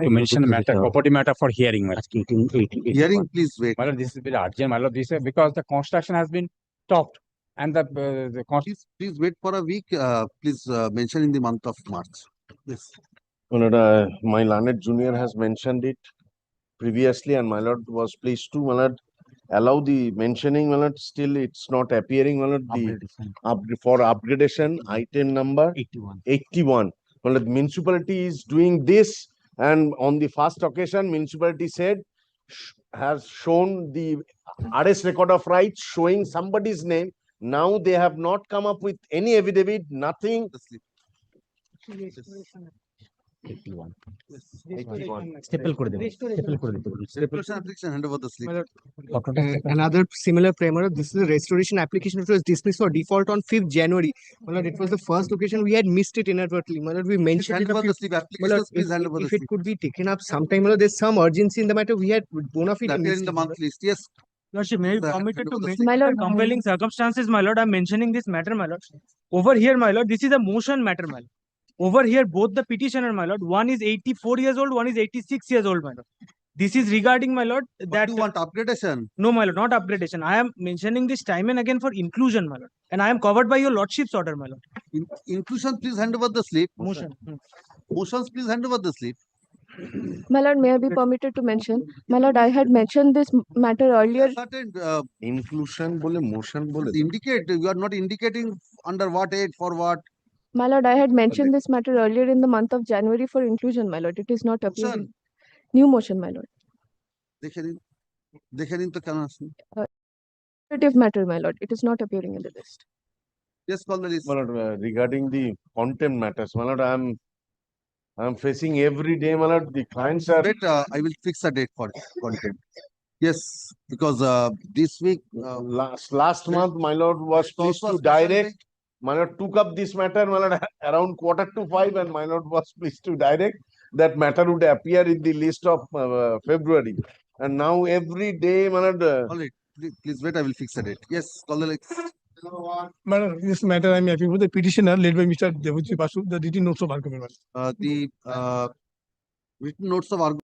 to mention the matter, property matter for hearing, my lord. Hearing, please wait. My lord, this is very urgent, my lord. This is because the construction has been stopped and the Please wait for a week. Please mention in the month of March. Yes. My lord, my learned junior has mentioned it previously, and my lord was pleased to, my lord, allow the mentioning, my lord. Still, it's not appearing, my lord. For upgradation, item number 81. My lord, municipality is doing this, and on the first occasion, municipality said has shown the arrest record of rights showing somebody's name. Now they have not come up with any affidavit, nothing. 81. Hand over the slip. Another similar primer. This is a restoration application which was dismissed for default on 5th January. My lord, it was the first occasion we had missed it inadvertently. My lord, we mentioned Hand it. over the slip. Applications, please hand over the If slip. it could be taken up sometime, my lord, there's some urgency in the matter. We had bona fide Appear missed in the it, month list. Yes. Lordship, may be The- permitted to hand over the mention slip. My lord, compelling circumstances, my lord. I'm mentioning this matter, my lord. Over here, my lord, this is a motion matter, my lord. Over here, both the petitioner, my lord, one is 84 years old, one is 86 years old, my lord. This is regarding, my lord, What that do you want? Upgradation? no, my lord, not upgradation. I am mentioning this time and again for inclusion, my lord. And I am covered by your lordship's order, my lord. Inclusion, please hand over the slip. Motion. Motions, please hand over the slip. my lord, may I be permitted to mention? My lord, I had mentioned this matter earlier. Certain Inclusion bole, motion bole. indicate. You are not indicating under what aid for what. My lord, I had mentioned this matter earlier in the month of January for inclusion, my lord. It is not appearing. Motion. New motion, my lord. দেখে নিন তো কেন আসেনি? Administrative matter, my lord. It is not appearing in the list. Yes, call the list. My lord, regarding the contempt matters, my lord, I'm facing every day, my lord. The clients are. Wait, I will fix a date for contempt. Yes, because this week Last month, my lord was pleased to direct. My lord took up this matter, my lord, around 4:45, and my lord was pleased to direct that matter would appear in the list of February. And now every day, my lord. all right, please wait, I will fix a date. Yes, call the list. Madam, this matter I'm happy with the petitioner led by Mr. Devuchi Basu, the written notes of argument. The written notes of argument.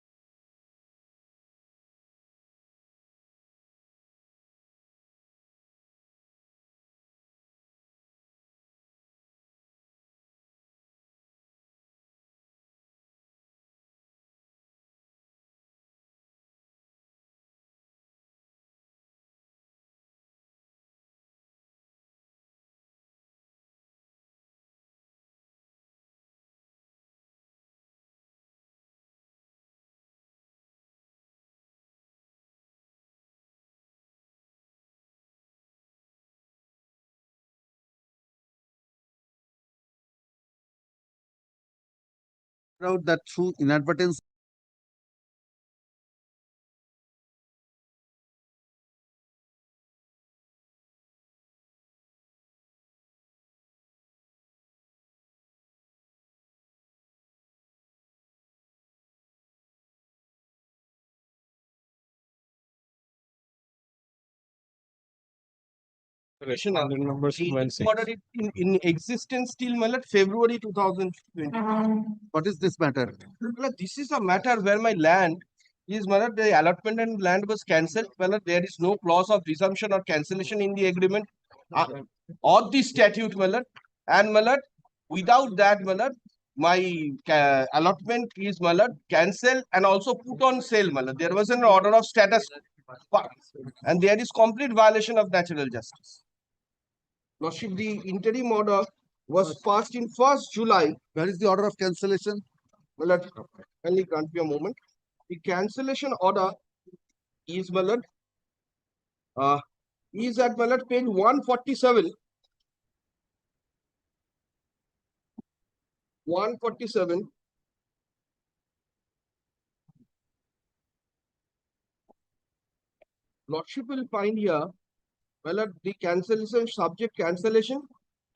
Out that through inadvertence Under number 16. Ordered it in existence till February 2020. what is this matter? This is a matter where my land is the allotment and land was cancelled. There is no clause of resumption or cancellation in the agreement or the statute, and without that, my allotment is cancelled and also put on sale. There was an order of status, and there is complete violation of natural justice. Lordship, the interim order was passed in 1st July. Where is the order of cancellation? Kindly grant me a moment. The cancellation order is at page 147. 147. Lordship will find here the cancellation, subject cancellation,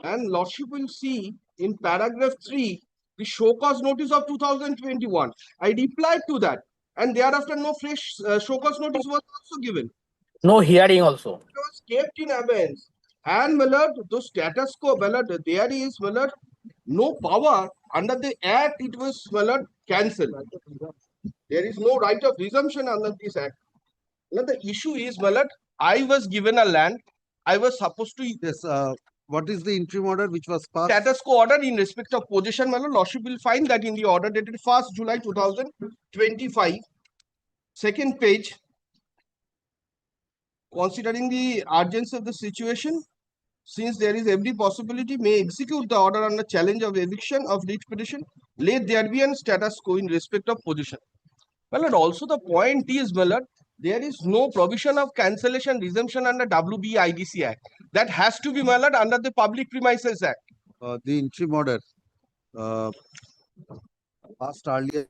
and Lordship will see in paragraph 3 the show cause notice of 2021. I replied to that, and thereafter no fresh show cause notice was also given. No hearing also. It was kept in abeyance. And the status quo, there is no power under the act, it was, my lord, cancelled. There is no right of resumption under this act. Now the issue is, my lord, I was given a land, I was supposed to Yes, what is the interim order which was passed? status quo order in respect of possession, my lord. Lordship will find that in the order dated 1st July 2025, second page, considering the urgency of the situation, since there is every possibility, may execute the order under challenge of eviction of writ petition, let there be a status quo in respect of possession. My lord, also the point is, my lord, there is no provision of cancellation resumption under WB IDC Act. That has to be, my lord, under the Public Premises Act. The interim order passed earlier.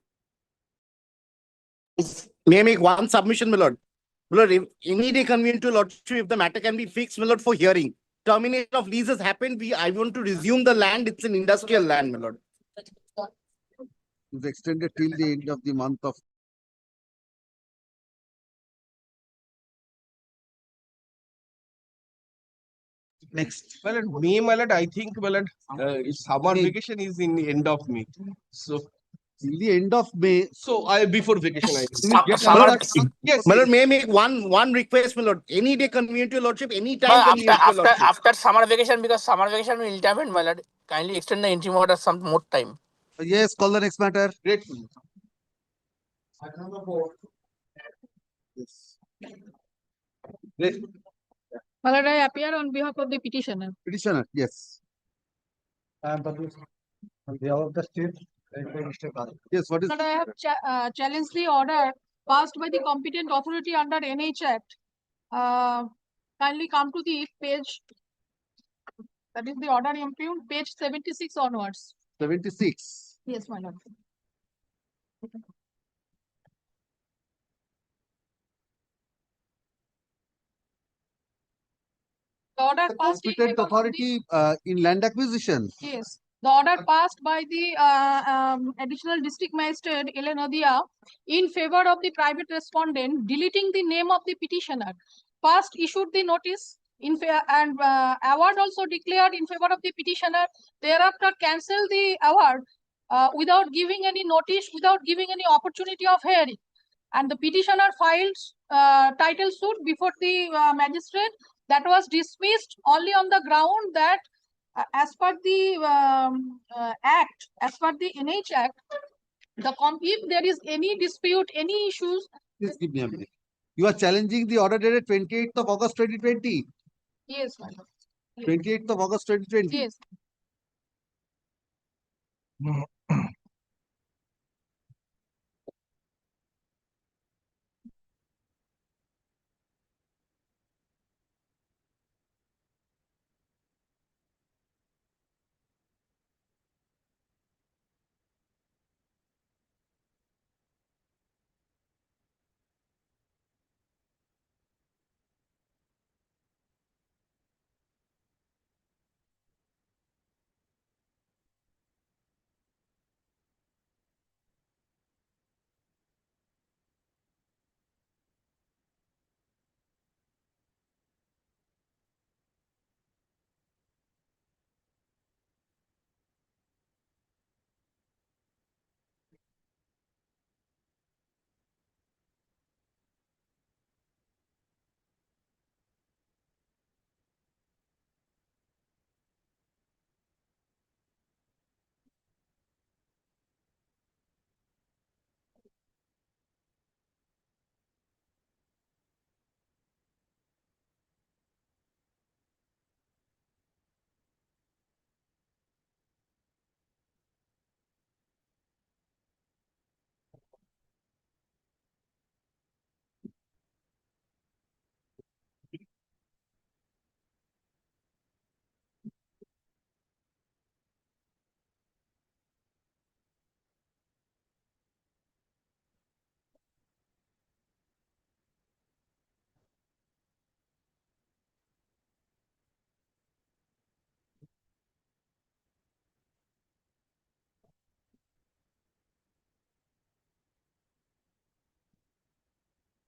May I make one submission, my lord? My lord, if any day convenient to lordship, if the matter can be fixed, my lord, for hearing. Termination of lease has happened. I want to resume the land. It's an industrial land, my lord. Is extended till the end of the month of. Next. Well, at May, my lord, I think, well, summer May. vacation is in the end of May. So, Till the end of May. so I before vacation, I think. Summer- Yes, My lord, yes. may I make one request, my lord? Any day convenient to your lordship, any time But convenient to your lordship. after summer vacation, because summer vacation will interment, my lord. Kindly extend the interim order some more time. Yes, call the next matter. Grateful. Yes. Grateful. My lord, I appear on behalf of the petitioner. Petitioner, yes. On behalf of the state. Yes, what is? My lord, I have challenged the order passed by the competent authority under NH Act. Kindly come to the page. That is the order impugned, page 76 onwards. 76. Yes, my lord. The order The passed in competent favor of the- authority in land acquisition. Yes, the order passed by the additional district magistrate Elenadia in favor of the private respondent, deleting the name of the petitioner. First issued the notice in and award also declared in favor of the petitioner. Thereafter cancelled the award without giving any notice, without giving any opportunity of hearing. And the petitioner filed title suit before the magistrate that was dismissed only on the ground that as per the act, as per the NH Act, if there is any dispute, any issues, Please give me a minute. You are challenging the order dated 28th of August 2020. yes, my lord. 28th of August 2020. Yes.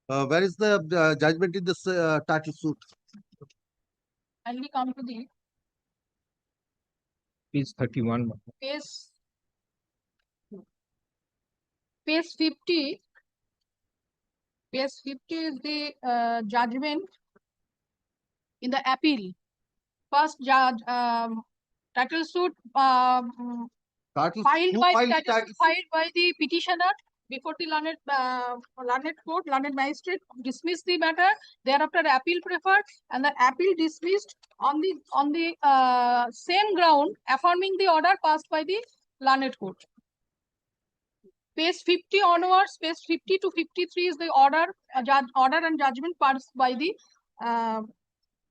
Where is the judgment in this title suit? Kindly come to the Page 31. Page 50. Page 50 is the judgment in the appeal. First judge title suit Title- filed who by filed the title title suit filed by the petitioner before the learned court, learned magistrate dismissed the matter. Thereafter, appeal preferred, and the appeal dismissed on the same ground, affirming the order passed by the learned court. Page 50 onwards, page 50 to 53 is the order and judgment passed by the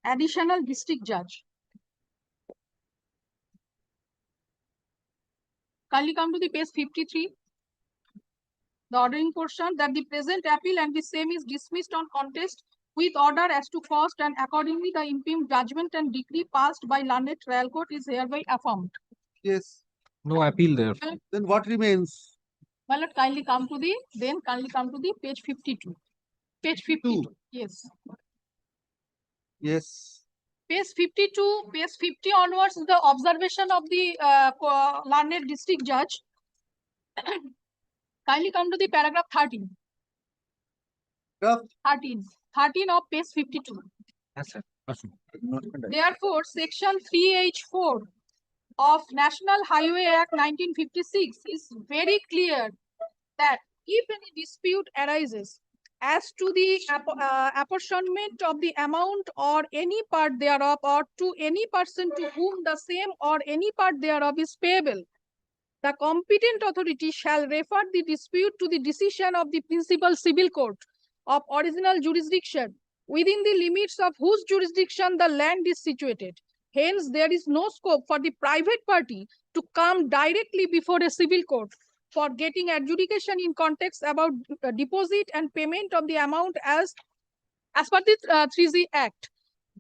additional district judge. Kindly come to the page 53. The ordering portion that the present appeal and the same is dismissed on contest with order as to cost, and accordingly the impugned judgment and decree passed by learned trial court is hereby affirmed. Yes. No appeal there. Then what remains? Well, kindly come to the page 52. Page 52. Yes. Yes. Page 52, page 50 onwards is the observation of the learned district judge. Kindly come to the paragraph 13. Paragraph 13 of page 52. Yes, sir. Therefore, section 3H4 of National Highway Act 1956 is very clear that if any dispute arises as to the apportionment of the amount or any part thereof, or to any person to whom the same or any part thereof is payable, the competent authority shall refer the dispute to the decision of the principal civil court of original jurisdiction, within the limits of whose jurisdiction the land is situated. Hence, there is no scope for the private party to come directly before a civil court for getting adjudication in context about deposit and payment of the amount as per the 3G Act.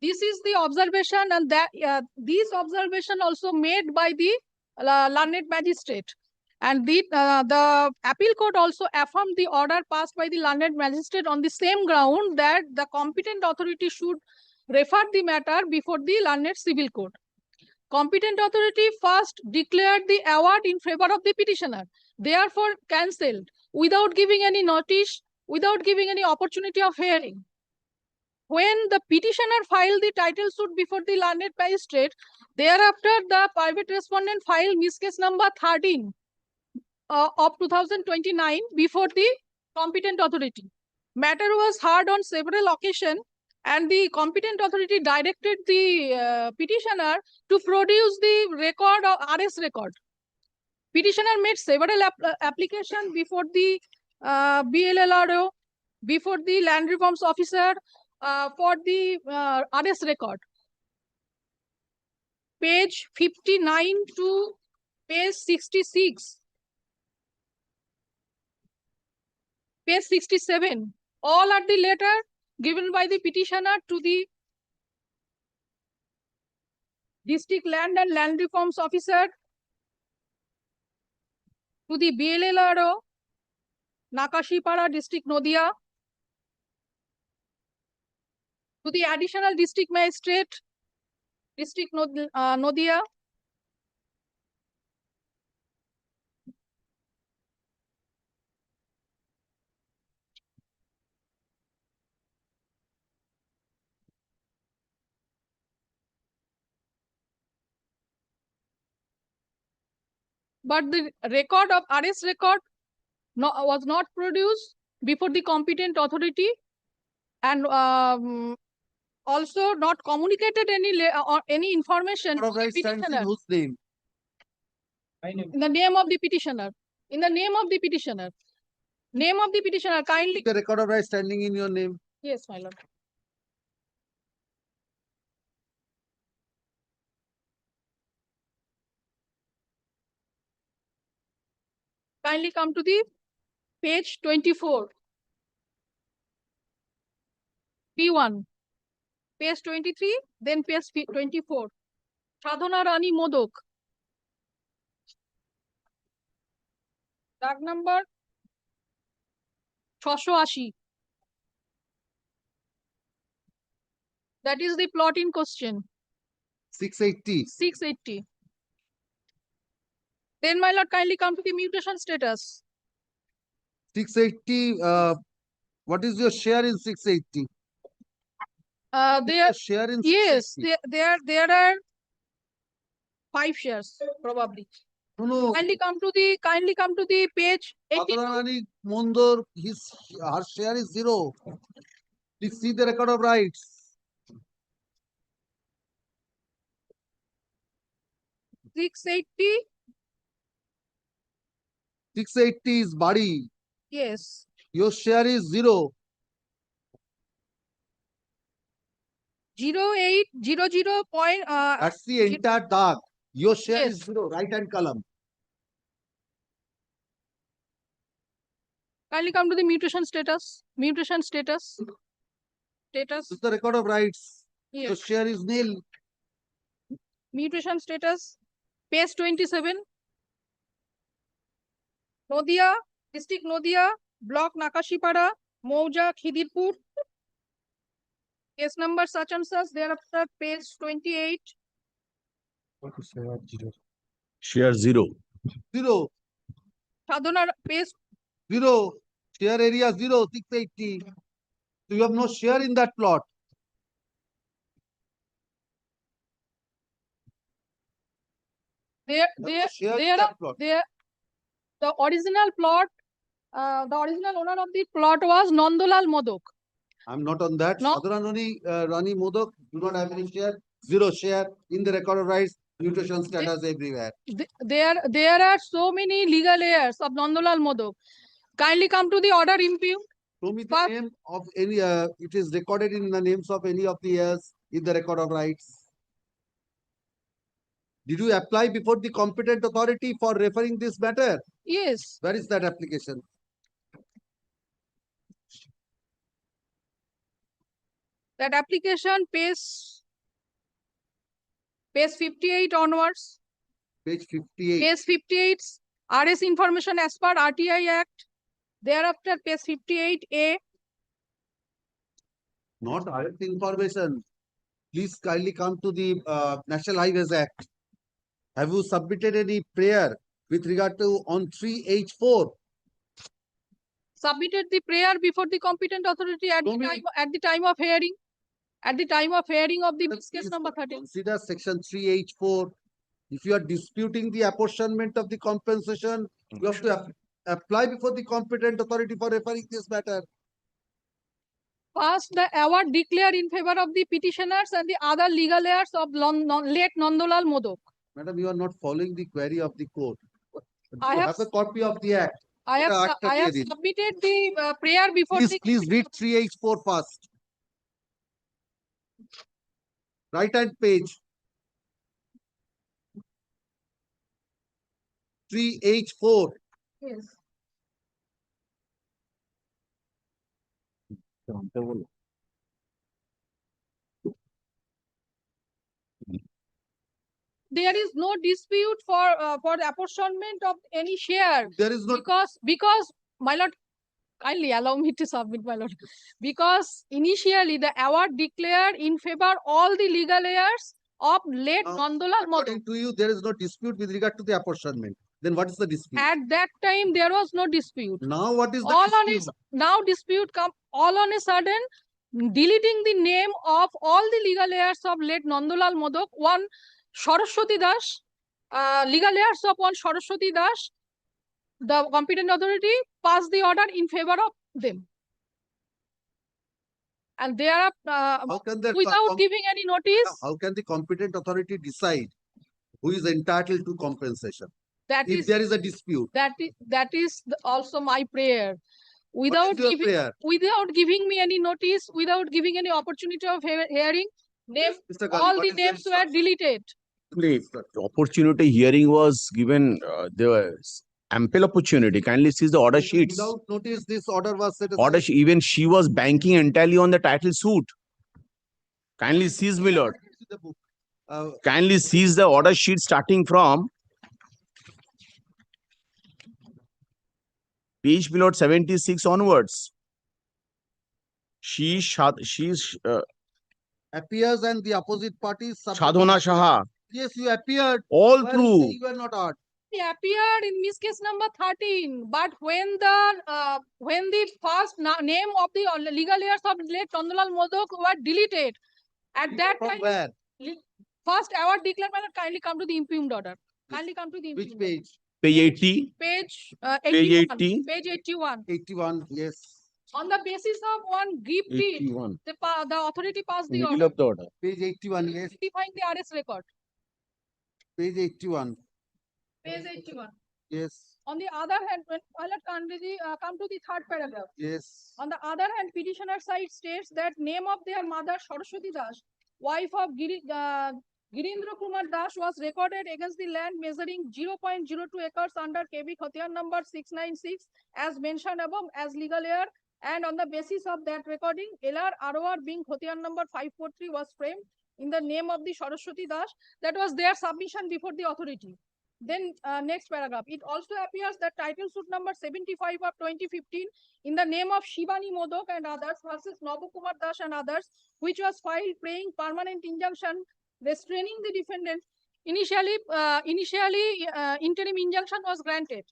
This is the observation, and that these observation also made by the learned magistrate, and the appeal court also affirmed the order passed by the learned magistrate on the same ground that the competent authority should refer the matter before the learned civil court. Competent authority first declared the award in favor of the petitioner, therefore cancelled without giving any notice, without giving any opportunity of hearing. When the petitioner filed the title suit before the learned magistrate, thereafter the private respondent filed miss case number 13 of 2029 before the competent authority. Matter was heard on several occasions, and the competent authority directed the petitioner to produce the record or RS record. Petitioner made several applications before the BLLRO, before the land reforms officer for the RS record. Page 59 to page 66. Page 67. All are the letter given by the petitioner to the district land and land reforms officer, to the BLLRO, Nakashipara district Nodia, to the additional district magistrate, district Nodia, but the record of RS record was not produced before the competent authority, and also not communicated any information to the petitioner. Whose name? In the name of the petitioner. In the name of the petitioner. Name of the petitioner, kindly. The record of right standing in your name. Yes, my lord. Kindly come to the page 24. P1. Page 23, then page 24. Sadhana Rani Modok. Tag number 680. That is the plot in question. 680. 680. Then, my lord, kindly come to the mutation status. 680, what is your share in 680? There, Share in yes, 680? there are 5 shares probably. No, Kindly come to the page 18. Radharani Mondor, her share is 0. Please see the record of rights. 680. 680 is body. Yes. Your share is 0. 0800 point. That's the entire dark. Your share is Yes. 0, right hand column. Kindly come to the mutation status. Mutation status. Status. This is the record of rights. Your Yes. share is nil. Mutation status. Page 27. Nodia, district Nodia, block Nakashipara, Mouja, Khidirpur. Case number such and such. Thereafter, page 28. Share 0. 0. Sadhana, page 0. Share area 0, 680. So you have no share in that plot. there, You have there, no share in there, that plot. there. The original plot, the original owner of the plot was Nandolal Modok. I'm not on that. No. Sadharani Rani Modok do not have any share. 0 share in the record of rights. Mutation status everywhere. There are so many legal heirs of Nandolal Modok. Kindly come to the order impugned. Show me the First- name of any, it is recorded in the names of any of the heirs in the record of rights. Did you apply before the competent authority for referring this matter? Yes. Where is that application? That application page 58 onwards. Page 58. Page 58, RS information as per RTI Act. Thereafter, page 58A. Not RF information. Please kindly come to the National Highways Act. Have you submitted any prayer with regard to on 3H4? Submitted the prayer before the competent authority at Show the me. time of hearing. At the time of hearing of the case Please number 13. Consider section 3H4. If you are disputing the apportionment of the compensation, you have to apply before the competent authority for referring this matter. First, the award declared in favor of the petitioners and the other legal heirs of late Nandolal Modok. Madam, you are not following the query of the court. I You have have a copy of the act. I have The act submitted the prayer before the Please read 3H4 first. Right hand page. 3H4. Yes. There is no dispute for the apportionment of any share There is no because my lord, kindly allow me to submit, my lord. Because initially the award declared in favor all the legal heirs of late Nandolal Modok. according to you, there is no dispute with regard to the apportionment. Then what is the dispute? At that time there was no dispute. Now what is the All on dispute? now dispute come all on a sudden, deleting the name of all the legal heirs of late Nandolal Modok, one Saraswati Das, legal heirs of one Saraswati Das. The competent authority passed the order in favor of them. And they are How can the without giving any notice. how can the competent authority decide who is entitled to compensation That if is there is a dispute? that is also my prayer. What Without is your giving prayer? without giving me any notice, without giving any opportunity of hearing, Mr. Gali, all what the is your names were deleted. The opportunity hearing was given, there was ample opportunity. Kindly see the order sheets. Without notice, this order was set aside. Order, even she was banking entirely on the title suit. Kindly seize, my lord. See the book. Kindly seize the order sheet starting from page below 76 onwards. She's appears and the opposite party Sadhana Shaha. Yes, you appeared. All Why through. You were not heard. appeared in Miss case number 13, but when the first name of the legal heirs of late Nandalal Modok were deleted, at that From time, where? first award declared by the kindly come to the impugned order. Kindly come to the Which impugned order. page? Page 80. Page Page 81. 80. Page 81. 81, yes. On the basis of one grief deed, 81. the authority passed the Middle order of the order. Page 81, yes. rectifying the arrest record. Page 81, Page 81. yes, On the other hand, when come to the third paragraph. yes. On the other hand, petitioner side states that name of their mother Saraswati Das, wife of Girindra Kumar Das, was recorded against the land measuring 0.02 acres under KB Khatiyan number 696 as mentioned above as legal heir, and on the basis of that recording, LR ROR being Khatiyan number 543 was framed in the name of the Saraswati Das. That was their submission before the authority. Then next paragraph, it also appears that title suit number 75 of 2015 in the name of Shivani Modok and others versus Nabu Kumar Das and others, which was filed praying permanent injunction restraining the defendant. Initially, interim injunction was granted.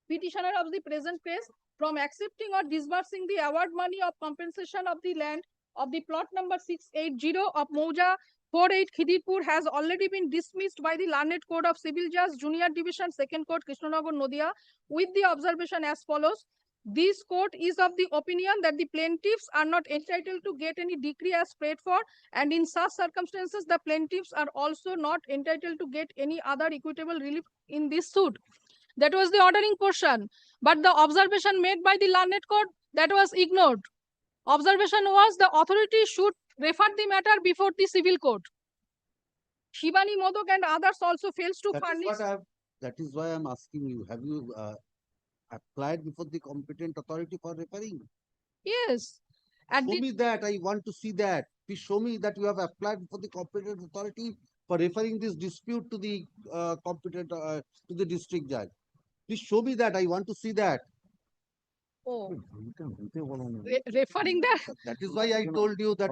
Petitioner of the present case from accepting or disbursing the award money of compensation of the land of the plot number 680 of Mouja 48 Khidirpur has already been dismissed by the Learned Court of Civil Judge Junior Division 2nd Court Krishnanagar Nodia with the observation as follows. This court is of the opinion that the plaintiffs are not entitled to get any decree as prayed for, and in such circumstances the plaintiffs are also not entitled to get any other equitable relief in this suit. That was the ordering portion, but the observation made by the Learned Court, that was ignored. Observation was the authority should refer the matter before the civil court. Shivani Modok and others also fails to furnish. That is why I'm asking you, have you applied before the competent authority for referring? Yes. At Show the, me that, I want to see that. Please show me that you have applied before the competent authority for referring this dispute to the to the district judge. Please show me that, I want to see that. oh, referring that. That is why I told you that.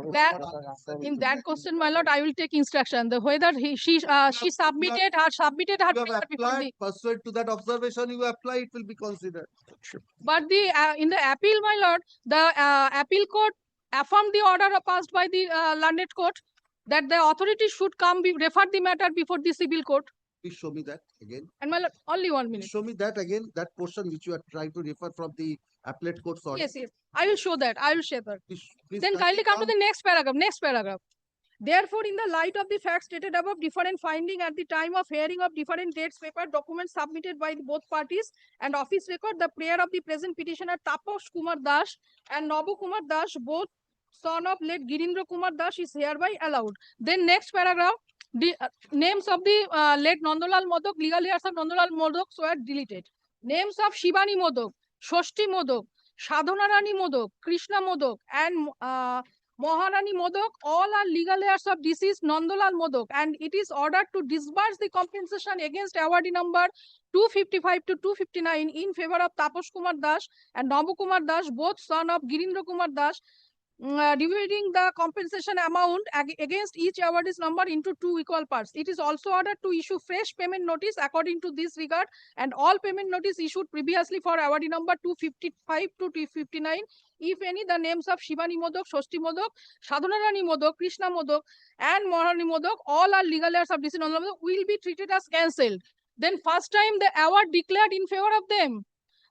In that question, my lord, I will take instruction. The whether she submitted her You have paper before applied, the, pursuant to that observation, you apply, it will be considered. but the in the appeal, my lord, the appeal court affirmed the order passed by the Learned Court that the authority should come refer the matter before the civil court. Please show me that again. And my lord, only 1 Please minute. show me that again, that portion which you are trying to refer from the appellate court's order. Yes, yes. I will show that. I will share that. Please Then kindly come to the next paragraph. Next paragraph. Therefore, in the light of the facts stated above, different finding at the time of hearing of different dates, paper, documents submitted by both parties and office record, the prayer of the present petitioner Taposh Kumar Das and Nabu Kumar Das, both son of late Girindra Kumar Das, is hereby allowed. Then next paragraph, the names of the late Nandalal Modok, legal heirs of Nandalal Modok were deleted. Names of Shivani Modok, Shoshti Modok, Sadhana Rani Modok, Krishna Modok, and Maharani Modok, all are legal heirs of deceased Nandalal Modok, and it is ordered to disburse the compensation against awardee number 255 to 259 in favor of Taposh Kumar Das and Nabu Kumar Das, both son of Girindra Kumar Das, dividing the compensation amount against each awardee's number into 2 equal parts. It is also ordered to issue fresh payment notice according to this regard, and all payment notice issued previously for awardee number 255 to 259, if any, the names of Shivani Modok, Shoshti Modok, Sadhana Rani Modok, Krishna Modok, and Maharani Modok, all are legal heirs of deceased Nandalal Modok, will be treated as cancelled. Then first time the award declared in favor of them.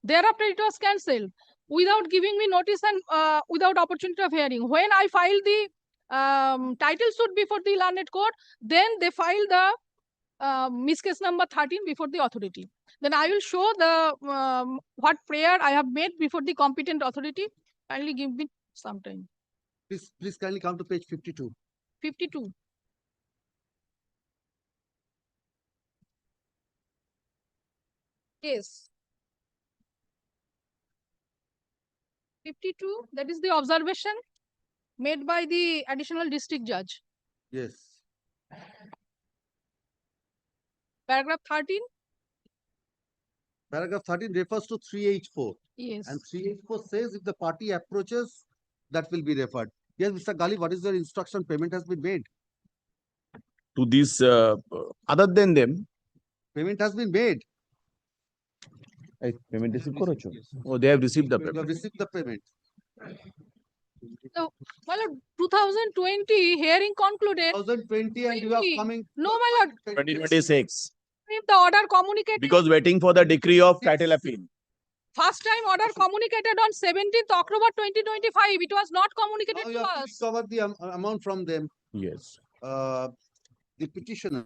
Thereafter it was cancelled without giving me notice and without opportunity of hearing. When I filed the title suit before the Learned Court, then they filed the miss case number 13 before the authority. Then I will show the what prayer I have made before the competent authority. Kindly give me some time. Please kindly come to page 52. 52. Yes. 52, that is the observation made by the additional district judge. Yes. Paragraph 13. Paragraph 13 refers to 384. Yes. And 384 says if the party approaches, that will be referred. Yes, Mr. Gali, what is your instruction? Payment has been made. To these, other than them, Payment has been made. Payment receive করেছো? Oh, they have received the You payment. have received the payment. So, my lord, 2020 hearing concluded. 2020 and you are 20. coming. No, my lord, 2026. if the order communicated, Because waiting for the decree of title appeal. first time order communicated on 17th October 2025. It was not communicated Now to you have to us. recover the amount from them. Yes. The petitioner.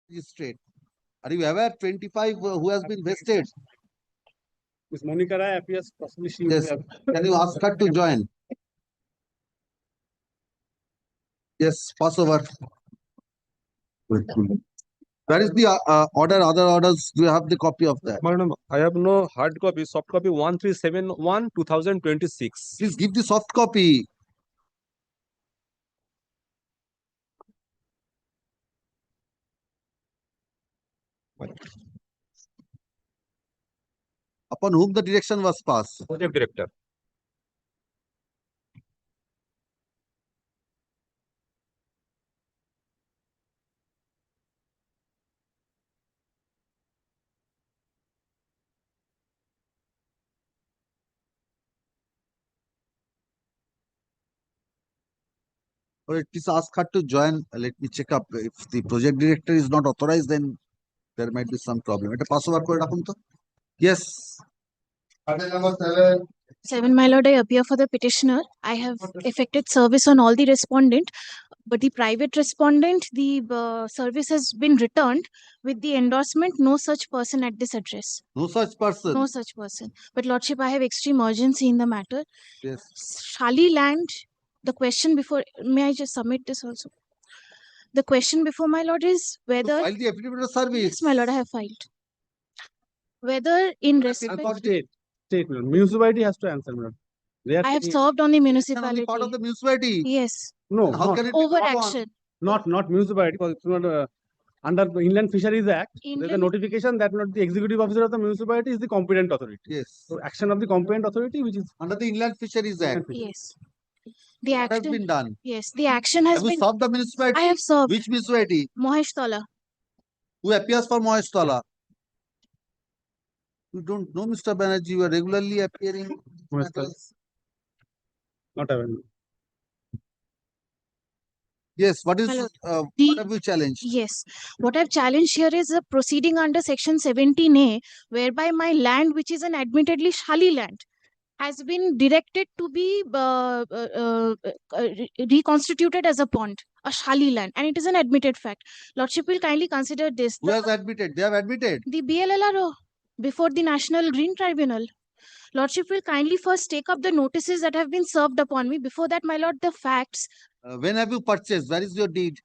magistrate. Are you aware 25 who has been vested? Ms. Monica Rai appears possibly she will Yes. have. Can you ask her to join? Yes, pass over. Where is the order? Other orders? Do you have the copy of that? Madam, I have no hard copy, soft copy 1371 2026. Please give the soft copy. Upon whom the direction was passed. Project Director. Or please ask her to join. Let me check up. If the project director is not authorized, then there might be some problem. It's a password code. Yes. Number 7. 7, my lord, I appear for the petitioner. I have effected service on all the respondent, but the private respondent, the service has been returned with the endorsement, no such person at this address. No such person. No such person. But lordship, I have extreme urgency in the matter. Yes. Shali land, the question before, may I just submit this also? The question before my lord is whether, File the affidavit of service. yes, my lord, I have filed. Whether in respect, State, madam. Municipality has to answer, madam. They are I have taking- served on the Only municipality. part of the municipality. Yes, No, How not, can it be overaction. not municipality, because it's not under the Inland Fisheries Act. There's a Inland- notification that not the executive officer of the municipality is the competent authority. Yes. So action of the competent authority, which is Under the Inland Fisheries Act. Yes. The What has action, been done? yes, the action has Have you been, served the municipality? I have served. Which municipality? Mohesh Tala. Who appears for Mohesh? You don't know, Mr. Banerjee. You are regularly appearing. Mohesh Tala. Not available. Yes. What is My lord, what the- have you challenged? Yes. What I've challenged here is a proceeding under section 17A, whereby my land, which is an admittedly Shali land, has been directed to be reconstituted as a pond, a Shali land, and it is an admitted fact. Lordship will kindly consider this. Who has admitted? They have admitted. The BLLRO before the National Green Tribunal. Lordship will kindly first take up the notices that have been served upon me. Before that, my lord, the facts. When have you purchased? Where is your deed?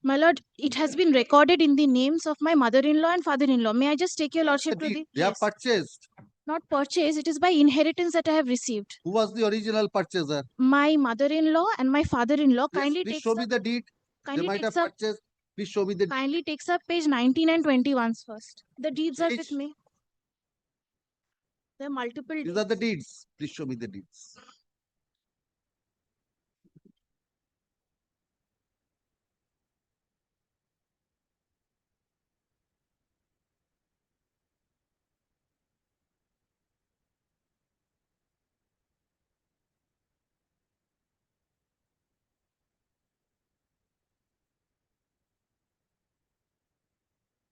My lord, it has been recorded in the names of my mother-in-law and father-in-law. May I just take your The lordship to deed. the... They have Yes. purchased. Not purchase, it is by inheritance that I have received. Who was the original purchaser? My mother-in-law and my father-in-law Yes, kindly please takes show me up, the deed. They kindly might have takes up, purchased. Please show me the kindly takes up page 19 and 21 first. The deeds are with Page? me. There are multiple These deeds. are the deeds. Please show me the deeds.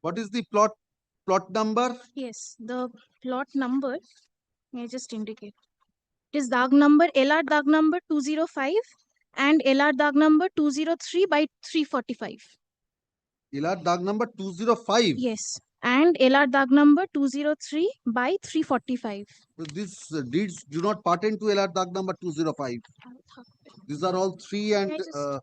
What is the plot number? Yes, the plot number, may I just indicate? It is dag number, LR dag number 205 and LR dag number 203 by 345. Ilar dag number 205. Yes, and LR dag number 203 by 345. These deeds do not pertain to Ilar dag number 205. These are all 3 and May I just-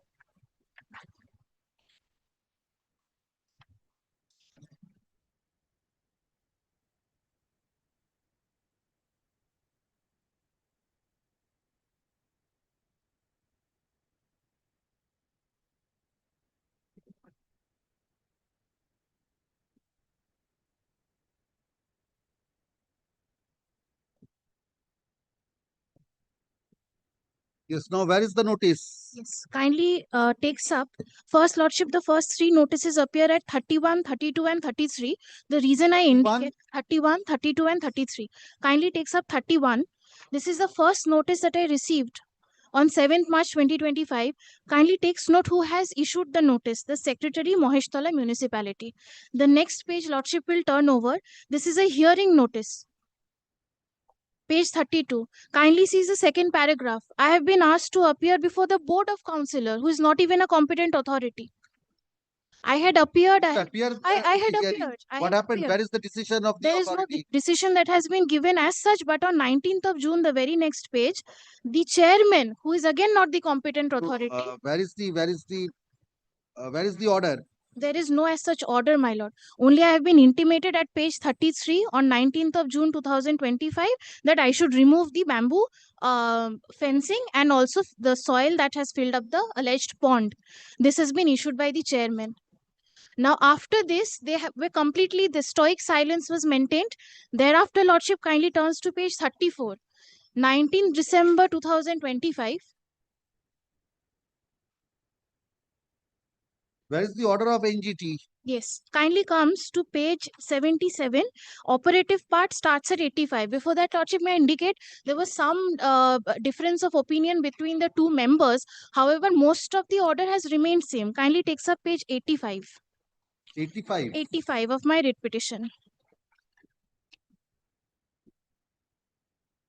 yes. Now, where is the notice? Yes, kindly takes up. First, Lordship, the first 3 notices appear at 31, 32, and 33. The reason I indicate 31, 32, and 33. Kindly takes up 31. This is the first notice that I received on 7th March 2025. Kindly takes note who has issued the notice. The Secretary, Mohesh Tala Municipality. The next page, Lordship will turn over. This is a hearing notice. Page 32. Kindly sees the second paragraph. I have been asked to appear before the Board of Councillor, who is not even a competent authority. I had appeared. Appear. I had hearing. appeared. I What had happened? appeared. Where is the decision of the There is no authority? decision that has been given as such, but on 19th of June, the very next page, the chairman, who is again not the competent authority, Where is the order? there is no as such order, my lord. Only I have been intimated at page 33 on 19th of June 2025 that I should remove the bamboo fencing and also the soil that has filled up the alleged pond. This has been issued by the chairman. Now, after this, were completely, the stoic silence was maintained. Thereafter, Lordship kindly turns to page 34, 19th December 2025. Where is the order of NGT? Yes, kindly comes to page 77. Operative part starts at 85. Before that, Lordship may indicate there was some difference of opinion between the two members. However, most of the order has remained same. Kindly takes up page 85. 85. 85 of my writ petition.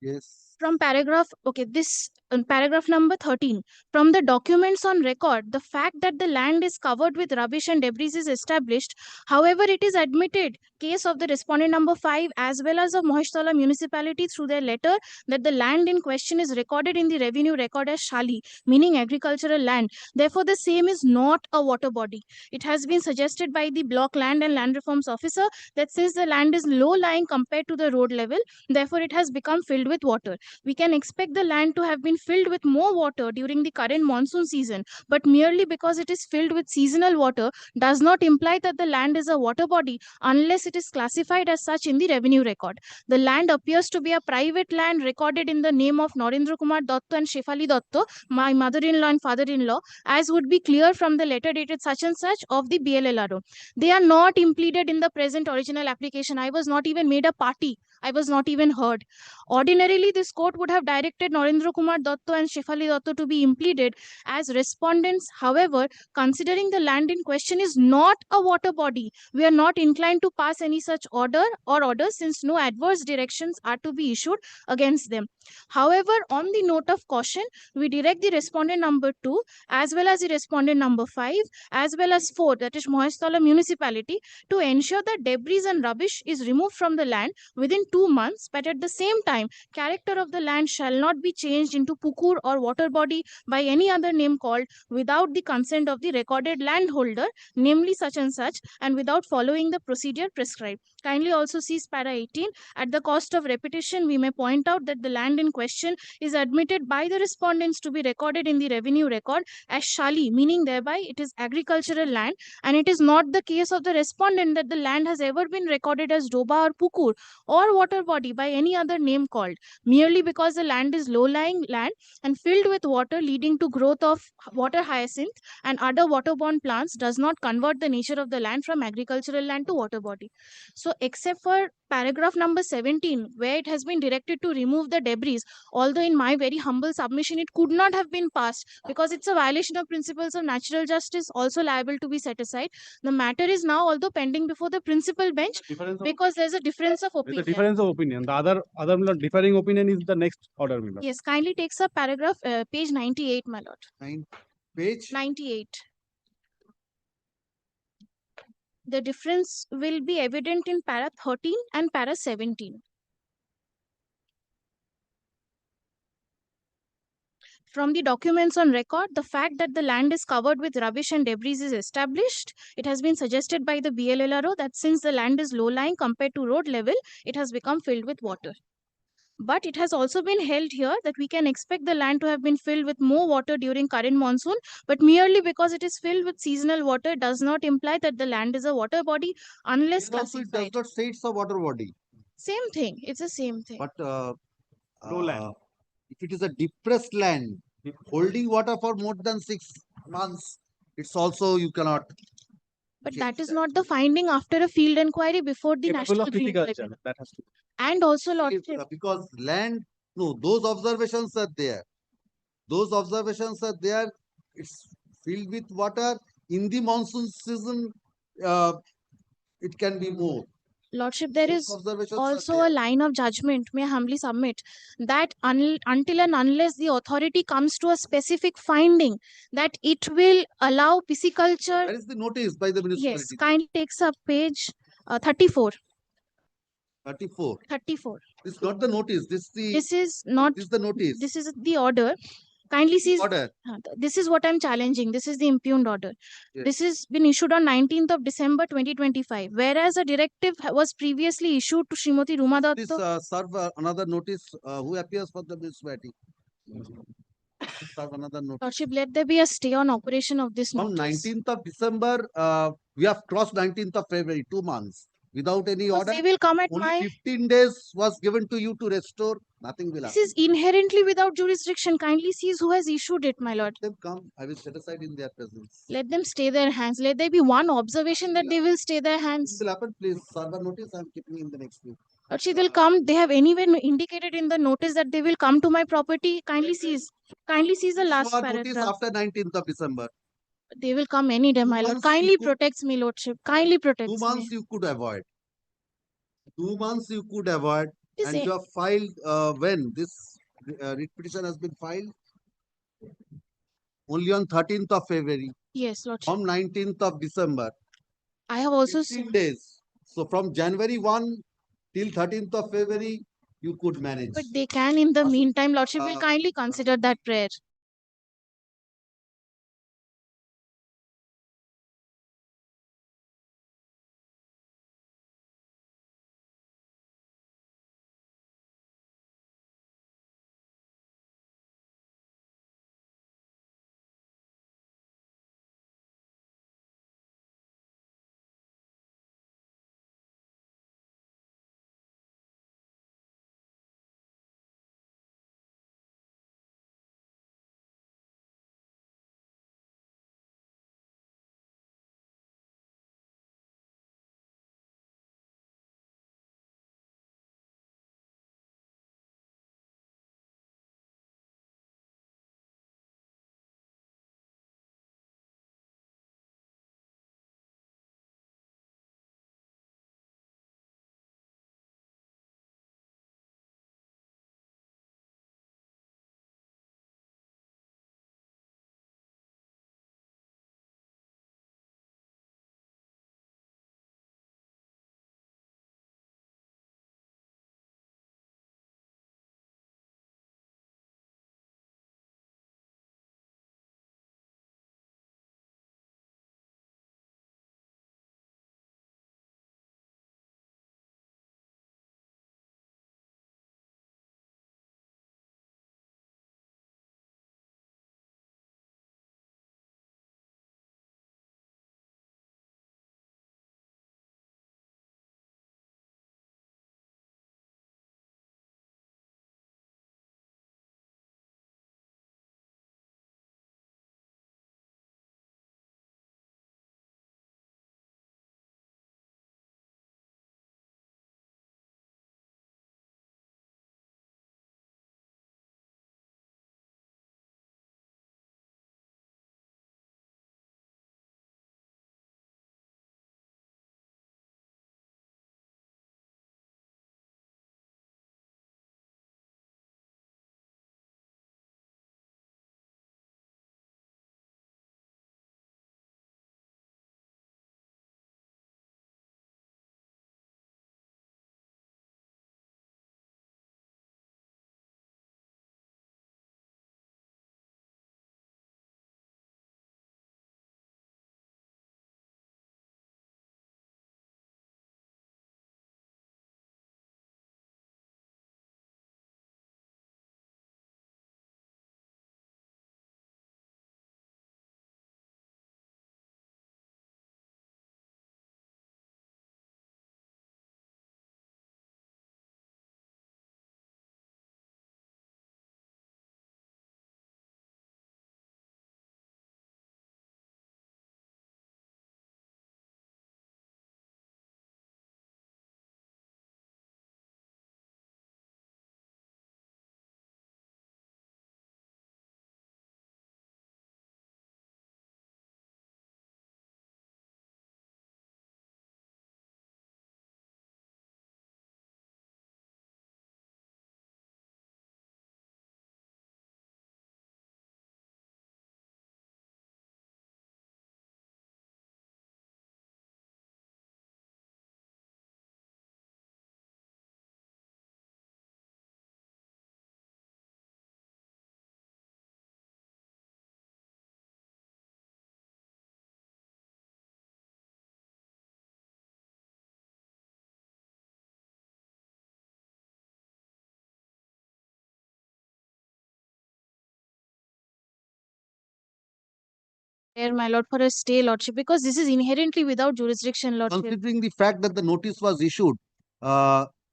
Yes. From paragraph, okay, this paragraph number 13. From the documents on record, the fact that the land is covered with rubbish and debris is established. However, it is admitted, case of the respondent number 5 as well as of Maheshwara municipality through their letter, that the land in question is recorded in the revenue record as Shali, meaning agricultural land. Therefore, the same is not a water body. It has been suggested by the block land and land reforms officer that since the land is low lying compared to the road level, therefore it has become filled with water. We can expect the land to have been filled with more water during the current monsoon season, but merely because it is filled with seasonal water does not imply that the land is a water body unless it is classified as such in the revenue record. The land appears to be a private land recorded in the name of Narendra Kumar Datta and Shefali Datta, my mother-in-law and father-in-law, as would be clear from the letter dated such and such of the BLLRO. They are not implemented in the present original application. I was not even made a party. I was not even heard. Ordinarily, this court would have directed Narendra Kumar Datta and Shefali Datta to be implemented as respondents. However, considering the land in question is not a water body, we are not inclined to pass any such order or orders since no adverse directions are to be issued against them. However, on the note of caution, we direct the respondent number 2 as well as the respondent number 5 as well as 4, that is Maheshwara municipality, to ensure that debris and rubbish is removed from the land within 2 months, but at the same time, character of the land shall not be changed into pukur or water body by any other name called without the consent of the recorded landholder, namely such and without following the procedure prescribed. Kindly also see para 18. At the cost of repetition, we may point out that the land in question is admitted by the respondents to be recorded in the revenue record as Shali, meaning thereby it is agricultural land, and it is not the case of the respondent that the land has ever been recorded as Doba or Pukur or water body by any other name called, merely because the land is low-lying land and filled with water leading to growth of water hyacinth and other waterborne plants does not convert the nature of the land from agricultural land to water body. So except for paragraph number 17, where it has been directed to remove the debris, although in my very humble submission, it could not have been passed because it's a violation of principles of natural justice, also liable to be set aside. The matter is now although pending before the principal bench because there's a difference of There's opinion. a difference of opinion. The other my lord, differing opinion is the next order, my lord. Yes, kindly takes up paragraph page 98, my lord. Page 98. The difference will be evident in para 13 and para 17. From the documents on record, the fact that the land is covered with rubbish and debris is established. It has been suggested by the BLLRO that since the land is low-lying compared to road level, it has become filled with water. But it has also been held here that we can expect the land to have been filled with more water during current monsoon, but merely because it is filled with seasonal water does not imply that the land is a water body unless it also classified. does not say it's a water body. Same thing. It's the same thing. But Lowland. if it is a depressed land holding water for more than 6 months, it's also you cannot. But that is not the finding after a field inquiry before the Capable National of Green viticulture. Tribunal. That has to. And also, Lordship, Because land, no, those observations are there. Those observations are there. It's filled with water. In the monsoon season, it can be more. Lordship, there is Observations are also there. a line of judgment, may I humbly submit, that until and unless the authority comes to a specific finding that it will allow pisciculture. Where is the notice by the Yes, municipality? kindly takes up page 34. 34. 34. This is not the notice. This is not, This is the notice. this is the order. Kindly see, Order. this is what I'm challenging. This is the impugned order. Yes. This has been issued on 19th of December 2025, whereas a directive was previously issued to Srimati Ruma Please Datta. serve another notice. Who appears for the municipality? Serve another notice. Lordship, let there be a stay on operation of this From notice. 19th of December, we have crossed 19th of February, 2 months without any Because order. they will come at Only my. 15 days was given to you to restore. Nothing will This happen. is inherently without jurisdiction. Kindly seize who has issued it, my lord. Let them come. I will set aside in their presence. Let them stay their hands. Let there be one observation that they will stay their This hands. will happen. Please serve a notice. I am keeping in the next week. Lordship, they'll come. They have anywhere indicated in the notice that they will come to my property. Kindly seize. Kindly seize the last Issue a notice paragraph. after 19th of December. They will come any day, 2 my lord. months you Kindly could- protects me, lordship. Kindly 2 protects months me. you could avoid. 2 months you could avoid. This And a- you have filed when this writ petition has been filed? Only on 13th of February. Yes, lordship. From 19th of December. I have also 15 days. So from January 1 till 13th of February, you could manage. but they can in the meantime, lordship will Uh, kindly consider that prayer. there, my lord, for a stay, lordship, because this is inherently without jurisdiction, lordship. Considering the fact that the notice was issued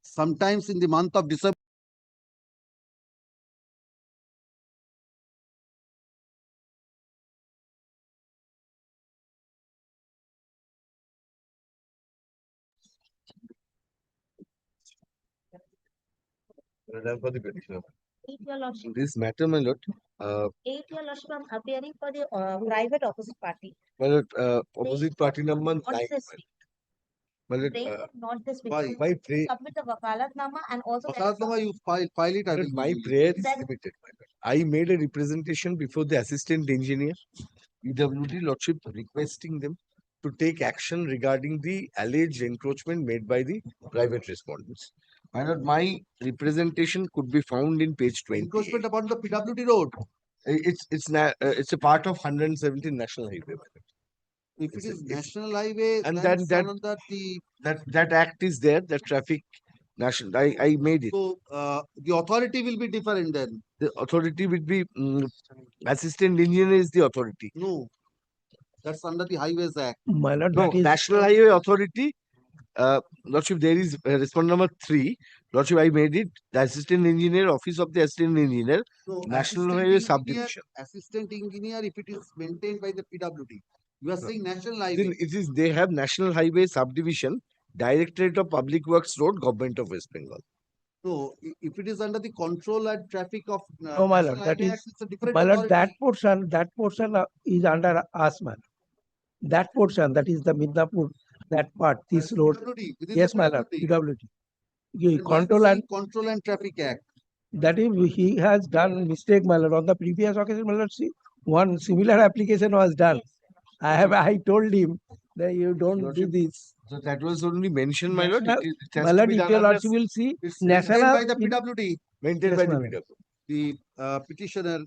sometimes in the month of December. For the petitioner. Your lordship. This matter, my lord, Your lordship, I'm appearing for the private opposite party. my lord, opposite party number Not 9. this My lord, week. Not this week. Why pray? Submit the wakalatnama and also. Wakalatnama, you file it. I will My give you. prayer is limited, my lord. I made a representation before the assistant engineer, PWD lordship, requesting them to take action regarding the alleged encroachment made by the private respondents. My lord, my representation could be found in page 20. Encroachment upon the PWD road. It's a part of 117 National Highway, my lord. If it is national highway, And then then some other the that act is there, that traffic national. I made it. so the authority will be different then. The authority will be assistant engineer is the authority. No, that's under the Highways Act. My lord, No, that is National Highway Authority. Lordship, there is response number 3. Lordship, I made it. The assistant engineer, office of the assistant engineer, So National assistant Highway engineer- Subdivision. Assistant engineer, if it is maintained by the PWD, you are No. saying national Then highway. it is they have National Highway Subdivision, Directorate of Public Works Road, Government of West Bengal. So if it is under the control and traffic of no, my lord, National that Highway is Act, it's a different my lord, that authority. portion is under us, man. That portion, that is the Midnapur, that part, this road. PWD, within Yes, the my lord, PWD. PWD. You Then why are you control and saying Control and Traffic Act. that is, he has done mistake, my lord. On the previous occasion, my lord, see, one similar application was done. I told him that you don't do Lordship, this. So that was only mentioned, my lord. National- It has My to lord, be if done your under lordship will see, It's national. maintained by the PWD. maintained Yes, by the my lord. PW. The petitioner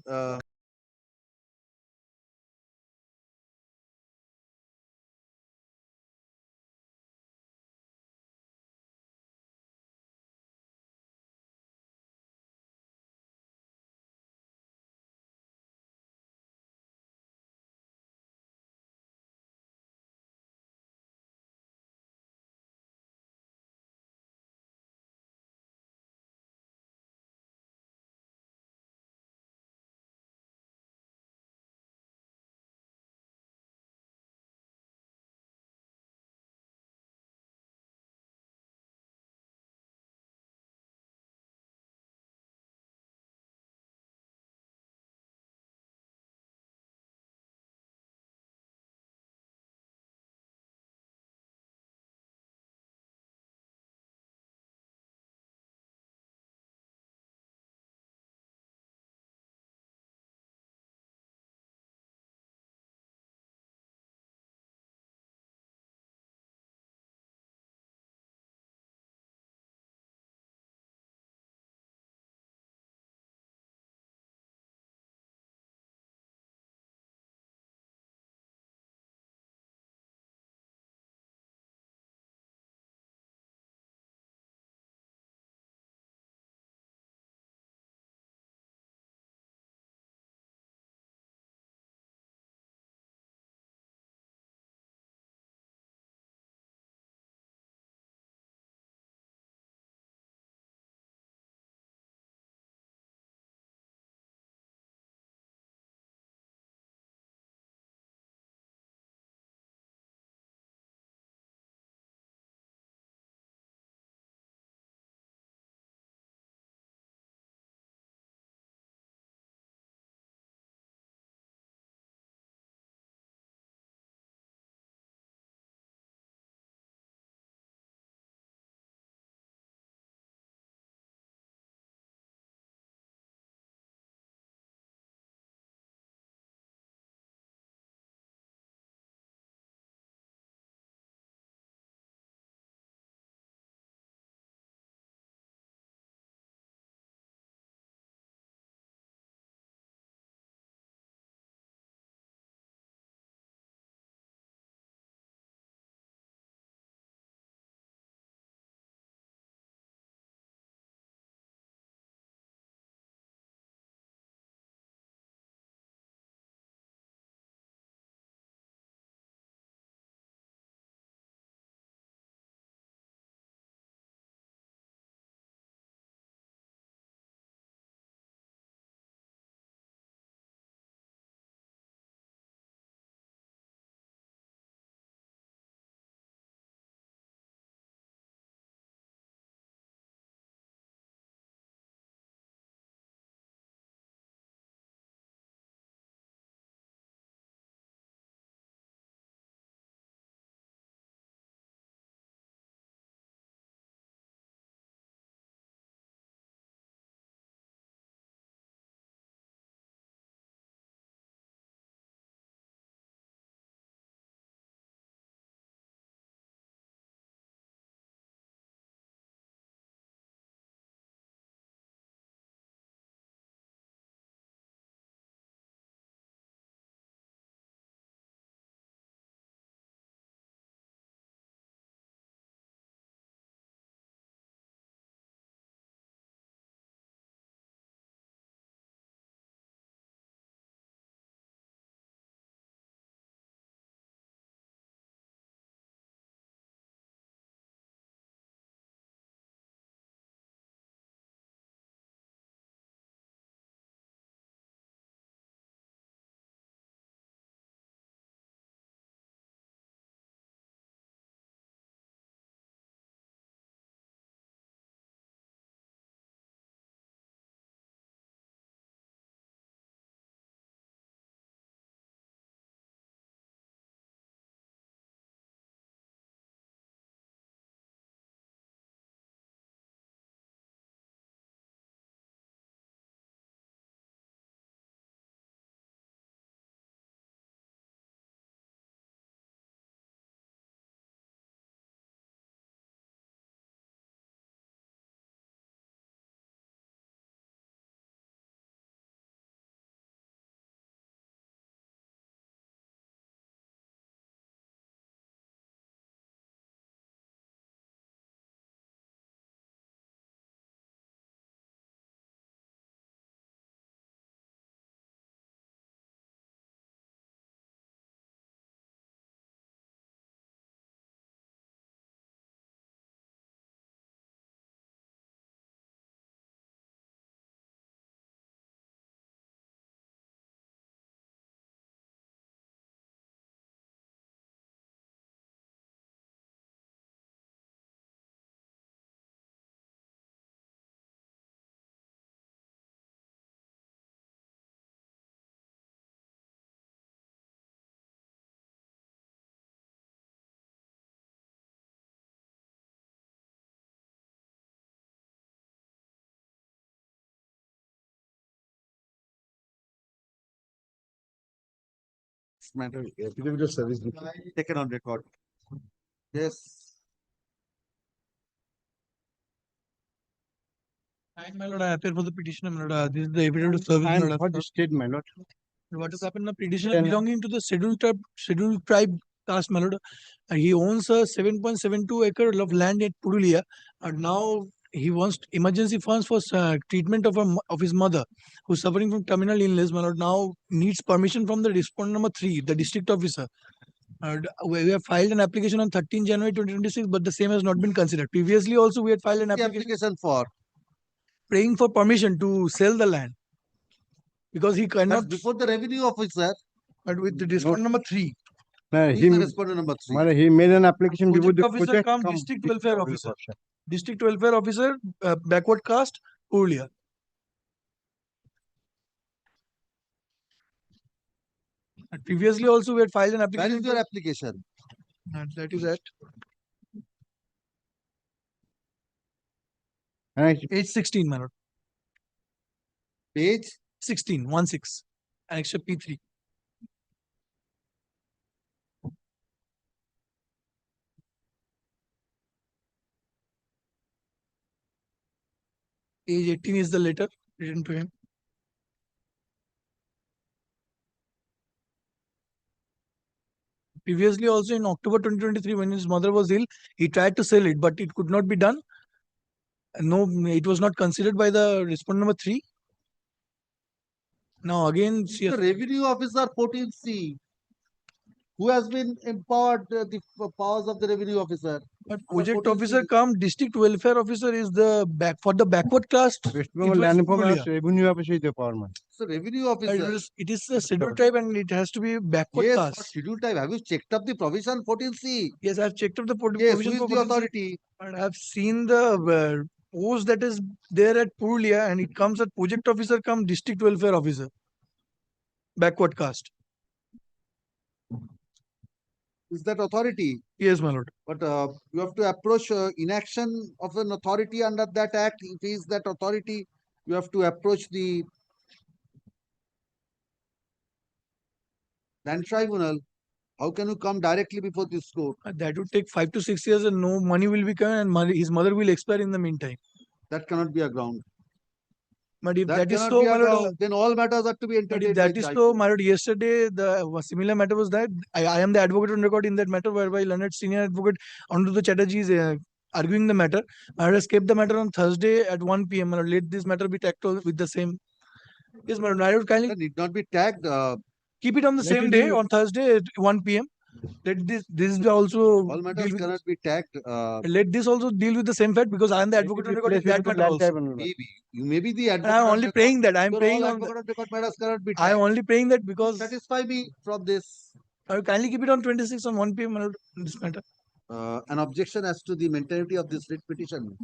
Next matter, affidavit of service taken on record. Yes. My lord, I appear for the petitioner, my lord. This is the evidence of service, my And lord. what state, my lord? What has happened? The petitioner Then- belonging to the scheduled tribe caste, my lord. He owns a 7.72 acre of land at Purulia, and now he wants emergency funds for treatment of his mother, who's suffering from terminal illness, my lord. Now needs permission from the respondent number 3, the district officer. And we have filed an application on 13 January 2026, but the same has not been considered. Previously, also we had filed an The application for praying for permission to sell the land because he that's cannot. before the revenue officer. But with the respondent number 3, No, Who is the respondent number 3? Mother, he made an application before project the officer project come come district welfare officer. District welfare officer, backward caste, Purulia. And previously also we had filed an Where application. is your application? And that is at page 16, my lord. Page 16, 16, annexure P3. Page 18 is the letter written to him. Previously also in October 2023, when his mother was ill, he tried to sell it, but it could not be done. No, it was not considered by the respondent number 3. Now again, she the has, revenue officer 14C. Who has been empowered the powers of the revenue officer? but Under project 14C. officer come district welfare officer is the for the backward caste. West it Bengal was land information Purulia. revenue office is the department. So revenue It officer. it is a scheduled tribe and it has to be backward Yes, for caste. scheduled type. Have you checked up the provision 14C? Yes, I've checked up the Yes, provision who is for the 14C, authority? and I've seen the post that is there at Purulia, and it comes at project officer come district welfare officer. Backward caste. Is that authority? Yes, my lord. But you have to approach inaction of an authority under that act. If he is that authority, you have to approach the land tribunal. How can you come directly before this court? That would take 5 to 6 years, and no money will be coming, and his mother will expire in the meantime. That cannot be a ground. But if that is cannot so, be a my lord, ground. Then all matters are to be but entertained. if that by is the so, my lord, yesterday the similar matter was that I am the advocate on record in that matter, whereby learned senior advocate Anuruddha Chatterjee is arguing the matter. I had escaped the matter on Thursday at 1 p.m. My lord, let this matter be tackled with the same. Yes, my lord, I would kindly That need not be tagged. keep it on the let same it day be- on Thursday at 1 p.m. Let this is also All matters deal with, cannot be tagged. let this also deal with the same fact because I am the advocate on record in that matter also. Maybe you may be the And advocate. I am on only record, praying that I am but praying all on. advocate on record matters cannot be I tagged. am only praying that because Satisfy me from this. I will kindly keep it on 26 on 1 p.m. my lord, in this matter. An objection as to the mentality of this writ petition.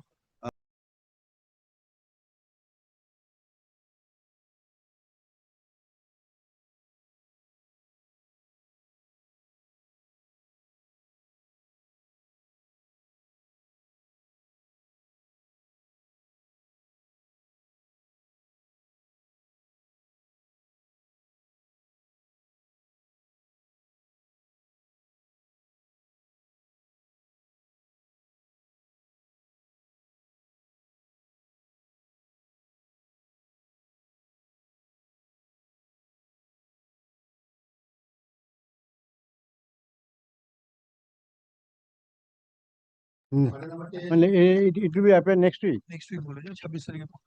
It will be appear next week. Next week बोलो जो 26 तारीख को.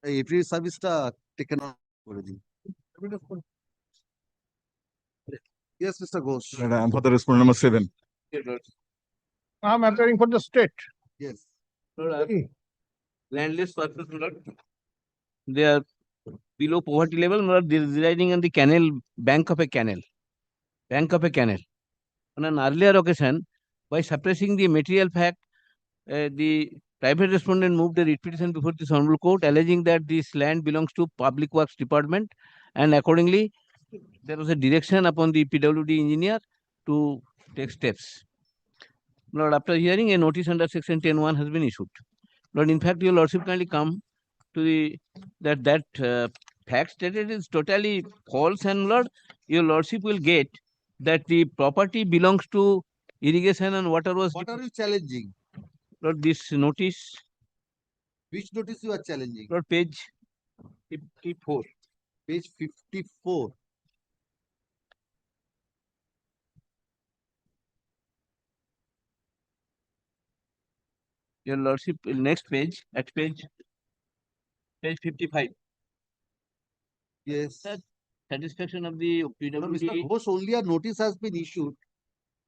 April service taken on. করে দিন। Yes, Mr. Ghosh. I'm for the respondent number 7. I'm appearing for the state. Yes. Landless persons, Lord, they are below poverty level, Lord, they are residing on the canal, bank of a canal. Bank of a canal. On an earlier occasion, by suppressing the material fact, the private respondent moved a writ petition before this honorable court, alleging that this land belongs to Public Works Department, and accordingly, there was a direction upon the PWD engineer to take steps. Lord, after hearing, a notice under section 10(1) has been issued. Lord, in fact, your lordship kindly come to the that fact stated is totally false, and Lord, your Lordship will get that the property belongs to irrigation and water was. What are you challenging? Lord, this notice, Which notice you are challenging? Lord, page 54. Page 54. Your Lordship, next page, at page 55. Yes. Satisfaction of the No, Mr. PWD. Ghosh, only a notice has been issued.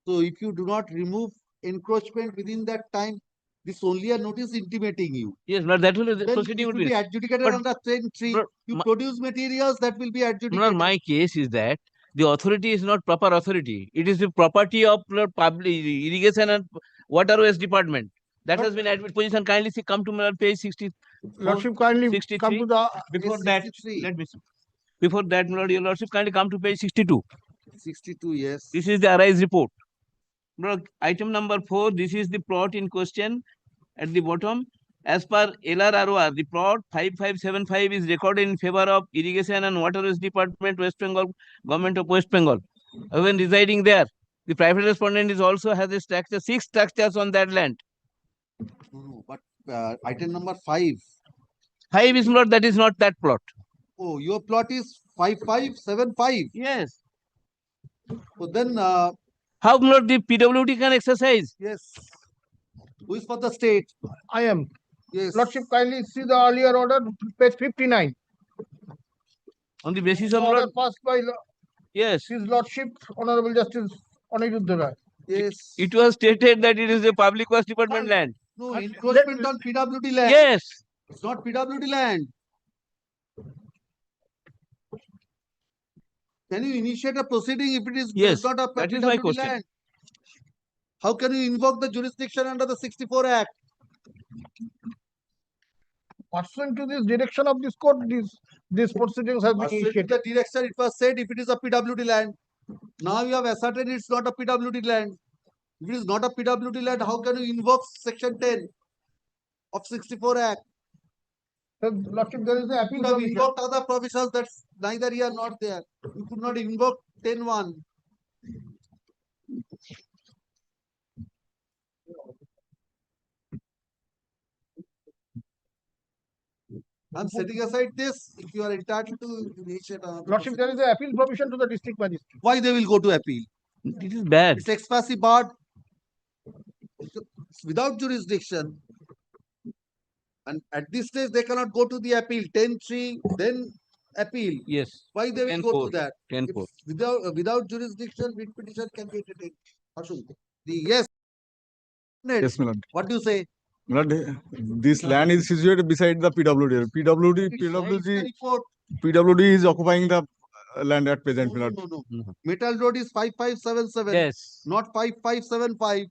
So if you do not remove encroachment within that time, this only a notice intimating you. Yes, but that will the Then proceeding it would will be be. adjudicated But- under 10(3). but You my- produce materials that will be adjudicated. Lord, my case is that the authority is not proper authority. It is the property of Lord public irrigation and water waste department. That has been admitted position. Kindly see, come to my page 60. Lordship, kindly come 63. to the Before Page that, 63. let me see. Before that, my Lord, your Lordship, kindly come to page 62. 62, yes. This is the arise report. Lord, item number 4, this is the plot in question at the bottom. As per LRROR, the plot 5575 is recorded in favor of Irrigation and Water Waste Department, West Bengal, Government of West Bengal. When residing there, the private respondent is also has a structure, 6 structures on that land. No, but item number 5. 5 is not, that is not that plot. Oh, your plot is 5575. Yes. So then, How not the PWD can exercise? yes. Who is for the state? I am. Yes. Lordship, kindly see the earlier order, page 59. On the basis The of order Lord, passed by yes. His Lordship, Honorable Justice Aniruddha Rai. Yes. It was stated that it is a public works department land. No, encroachment on PWD land. Yes. It's not PWD land. Can you initiate a proceeding if it is Yes, not a that is my PWD question. land? How can you invoke the jurisdiction under the 64 Act? Pursuant to this direction of this court, these proceedings have been Pursuant to initiated. the direction, it was said if it is a PWD land. Now you have ascertained it's not a PWD land. If it is not a PWD land, how can you invoke section 10 of 64 Act? Lordship, there is an You appeal could have provision. invoked other provisions that's neither here nor there. You could not invoke 10(1). I'm setting aside this. If you are entitled to initiate another Lordship, there is proceeding. an appeal provision to the district magistrate. Why they will go to appeal? It is bad. It's expressly barred. It's without jurisdiction. And at this stage, they cannot go to the appeal. 10(3), then appeal. Yes. Why they will 10 go 4. to that? 10 If 4. without jurisdiction, writ petition can be entertained. Ashok, yes. Yes, my lord. What do you say? My lord, this land is situated beside the PWD. PWD is occupying the land at present, my lord. No. Metal Road is 5577. Yes. Not 5575.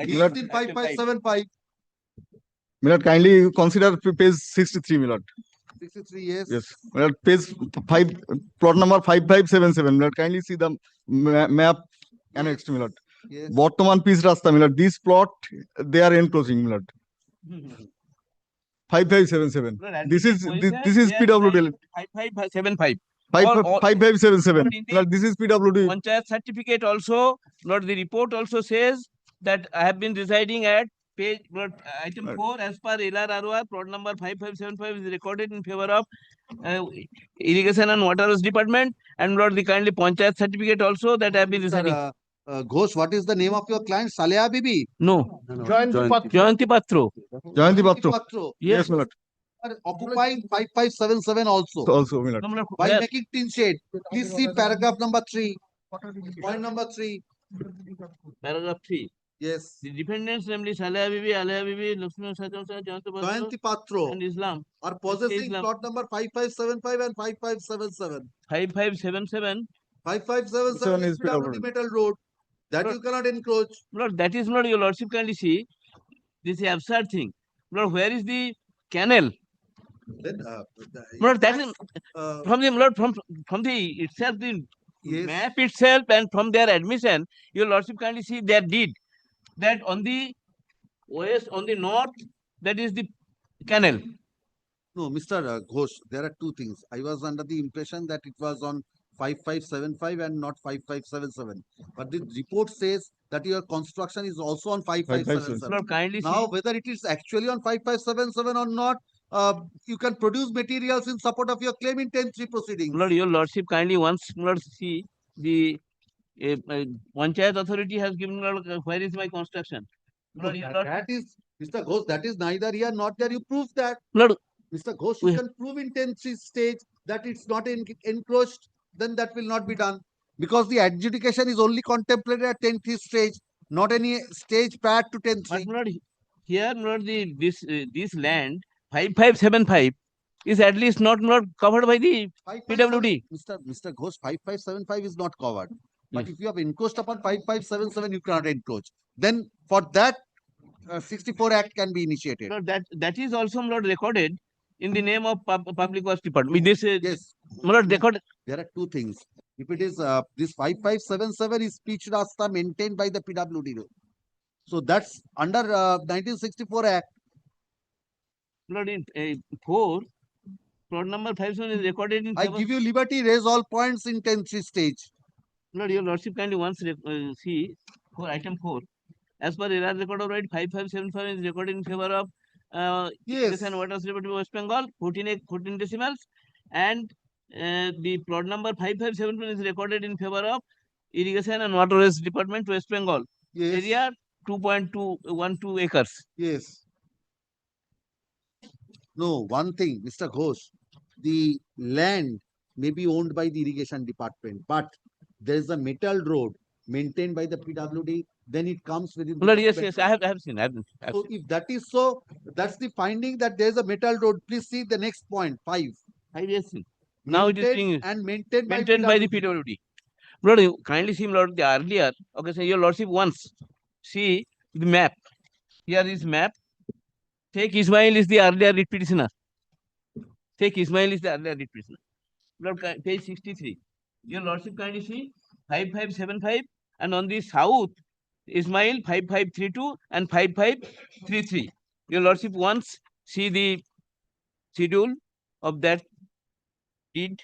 He Lord, is in 5575. My lord, kindly consider page 63, my lord. 63, yes. Yes. My lord, page 5, plot number 5577. My lord, kindly see the map annexed, my lord. Yes. Bottoman piece rasta, my lord. This plot, they are enclosing, my lord. 5577. This is PWD. 5575. 5577. Lord, this is PWD. Panchayat certificate also, Lord, the report also says that I have been residing at page, Lord, item 4 as per LRROR, plot number 5575 is recorded in favor of Irrigation and Water Works Department, and Lord, the kindly Panchayat certificate also that I have been residing. Ghosh, what is the name of your client? Saleha Bibi? No. Jayanti Patro. Jayanti Patro. Patro. Yes, my lord. Are occupying 5577 also. Also, my lord. By Where? making tin shed. Please see paragraph number 3. Point number 3. Paragraph 3. Yes. The defendants, namely Saleha Bibi, Aleha Bibi, Lakshmi Sajansa, Jayanti Patro and Islam are possessing Islam. plot number 5575 and 5577. 5577. 5577 is PWD Metal Road. That you cannot encroach. Lord, that is not, your lordship kindly see. This is absurd thing. Lord, where is the canal? Then, Lord, that is from the Lord, from the itself, the map itself, and from their admission, your lordship kindly see their deed that on the west, on the north, that is the canal. No, Mr. Ghosh, there are two things. I was under the impression that it was on 5575 and not 5577. But the report says that your construction is also on 5577. Lord, kindly Now, see. whether it is actually on 5577 or not, you can produce materials in support of your claim in 10-3 proceedings. Lord, your lordship kindly once, Lord, see the Panchayat authority has given, Lord, where is my construction? No, Lord, your that is, Mr. Ghosh, that is neither here nor there. You prove that. Lord, Mr. Ghosh, you we- can prove in 10-3 stage that it's not encroached, then that will not be done. Because the adjudication is only contemplated at 10-3 stage, not any stage prior to 10-3. but Lord, here, Lord, this land 5575 is at least not covered by the PWD. Mr. Ghosh, 5575 is not covered. But if you have encroached upon 5577, you cannot encroach. Then for that, 64 Act can be initiated. Lord, that is also, Lord, recorded in the name of Public Works Department. This Yes. Lord, recorded. There are two things. If it is this 5577 is speech rasta maintained by the PWD. So that's under 1964 Act. Lord, in 4, plot number 57 is recorded in I favor. give you liberty, raise all points in 10-3 stage. Lord, your lordship kindly once see for item 4. As per error record of right, 5575 is recorded in favor of Irrigation and Water Authority of West Bengal, 14 decimals, and the plot number 5571 is recorded in favor of Irrigation and Water Waste Department, West Bengal. Yes. Area 2.212 acres. Yes. No, one thing, Mr. Ghosh, the land may be owned by the irrigation department, but there is a metal road maintained by the PWD, then it comes within the Lord, yes, document. I have seen. I've So seen. if that is so, that's the finding that there is a metal road. Please see the next point, 5. Yes, now it is being maintained by the PWD. Lord, you kindly see, Lord, the earlier, okay, so your lordship once see the map. Here is map. Sheikh Ismail is the earlier writ petitioner. Sheikh Ismail is the earlier writ petitioner. Lord, page 63. Your lordship kindly see 5575, and on the south, Ismail 5532 and 5533. Your lordship once see the schedule of that deed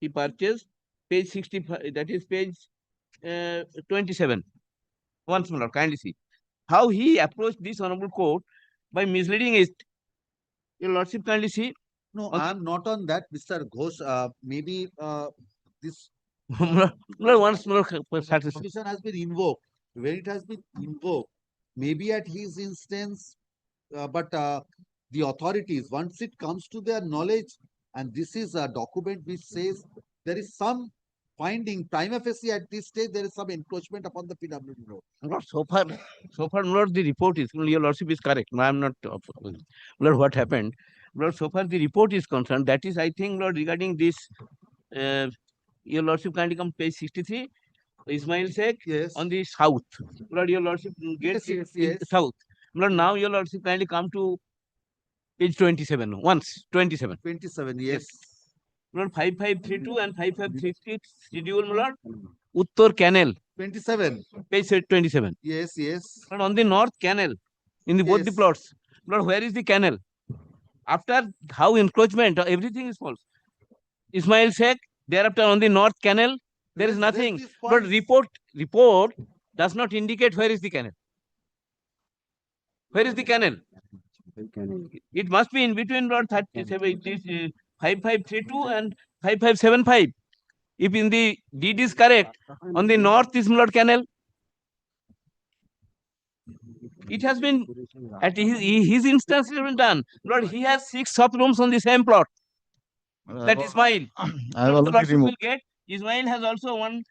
he purchased, page 65, that is page 27. Once more, kindly see how he approached this honorable court by misleading it. Your lordship kindly see. No, I am not on that, Mr. Ghosh. Maybe this once more petition has been invoked. When it has been invoked, maybe at his instance, but the authorities, once it comes to their knowledge, and this is a document which says there is some finding prima facie at this stage, there is some encroachment upon the PWD road. Lord, so far, Lord, the report is, your lordship is correct. No, I am not, Lord, what happened? Lord, so far the report is concerned. That is, I think, Lord, regarding this, your lordship kindly come page 63. Ismail Sheikh on the south. Lord, your lordship gets south. Lord, now your lordship kindly come to page 27. Once 27. 27, yes. Lord, 5532 and 5533 schedule, Lord. Uttar Canal. 27. Page 27. Yes, yes. Lord, on the north canal, in the both the plots. Lord, where is the canal? After how encroachment, everything is false. Ismail Sheikh, thereafter on the north canal, there is nothing. But report does not indicate where is the canal. Where is the canal? It must be in between, Lord, 5532 and 5575. If in the deed is correct, on the north is Lord canal. It has been at his instance it has been done. Lord, he has 6 sub rooms on the same plot. That Ismail. I have already removed. Ismail has also one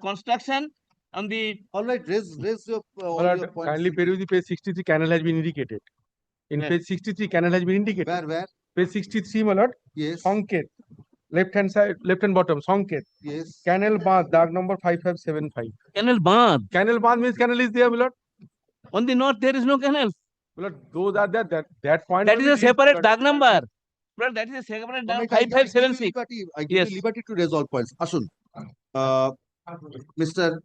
construction on the. All right, raise your all Lord, your points. kindly peruse the page 63 canal has been indicated. In Yes. page 63 canal has been indicated. Where? Page 63, my lord. Yes. Sanket. Left hand side, left hand bottom. Sanket. Yes. Canal Bath, dark number 5575. Canal Bath. Canal Bath means canal is there, my lord. On the north, there is no canal. My lord, those are that point. That is a separate dark number. Well, that is a separate dark 5576. I give you liberty to raise all points. Ashun. Mr.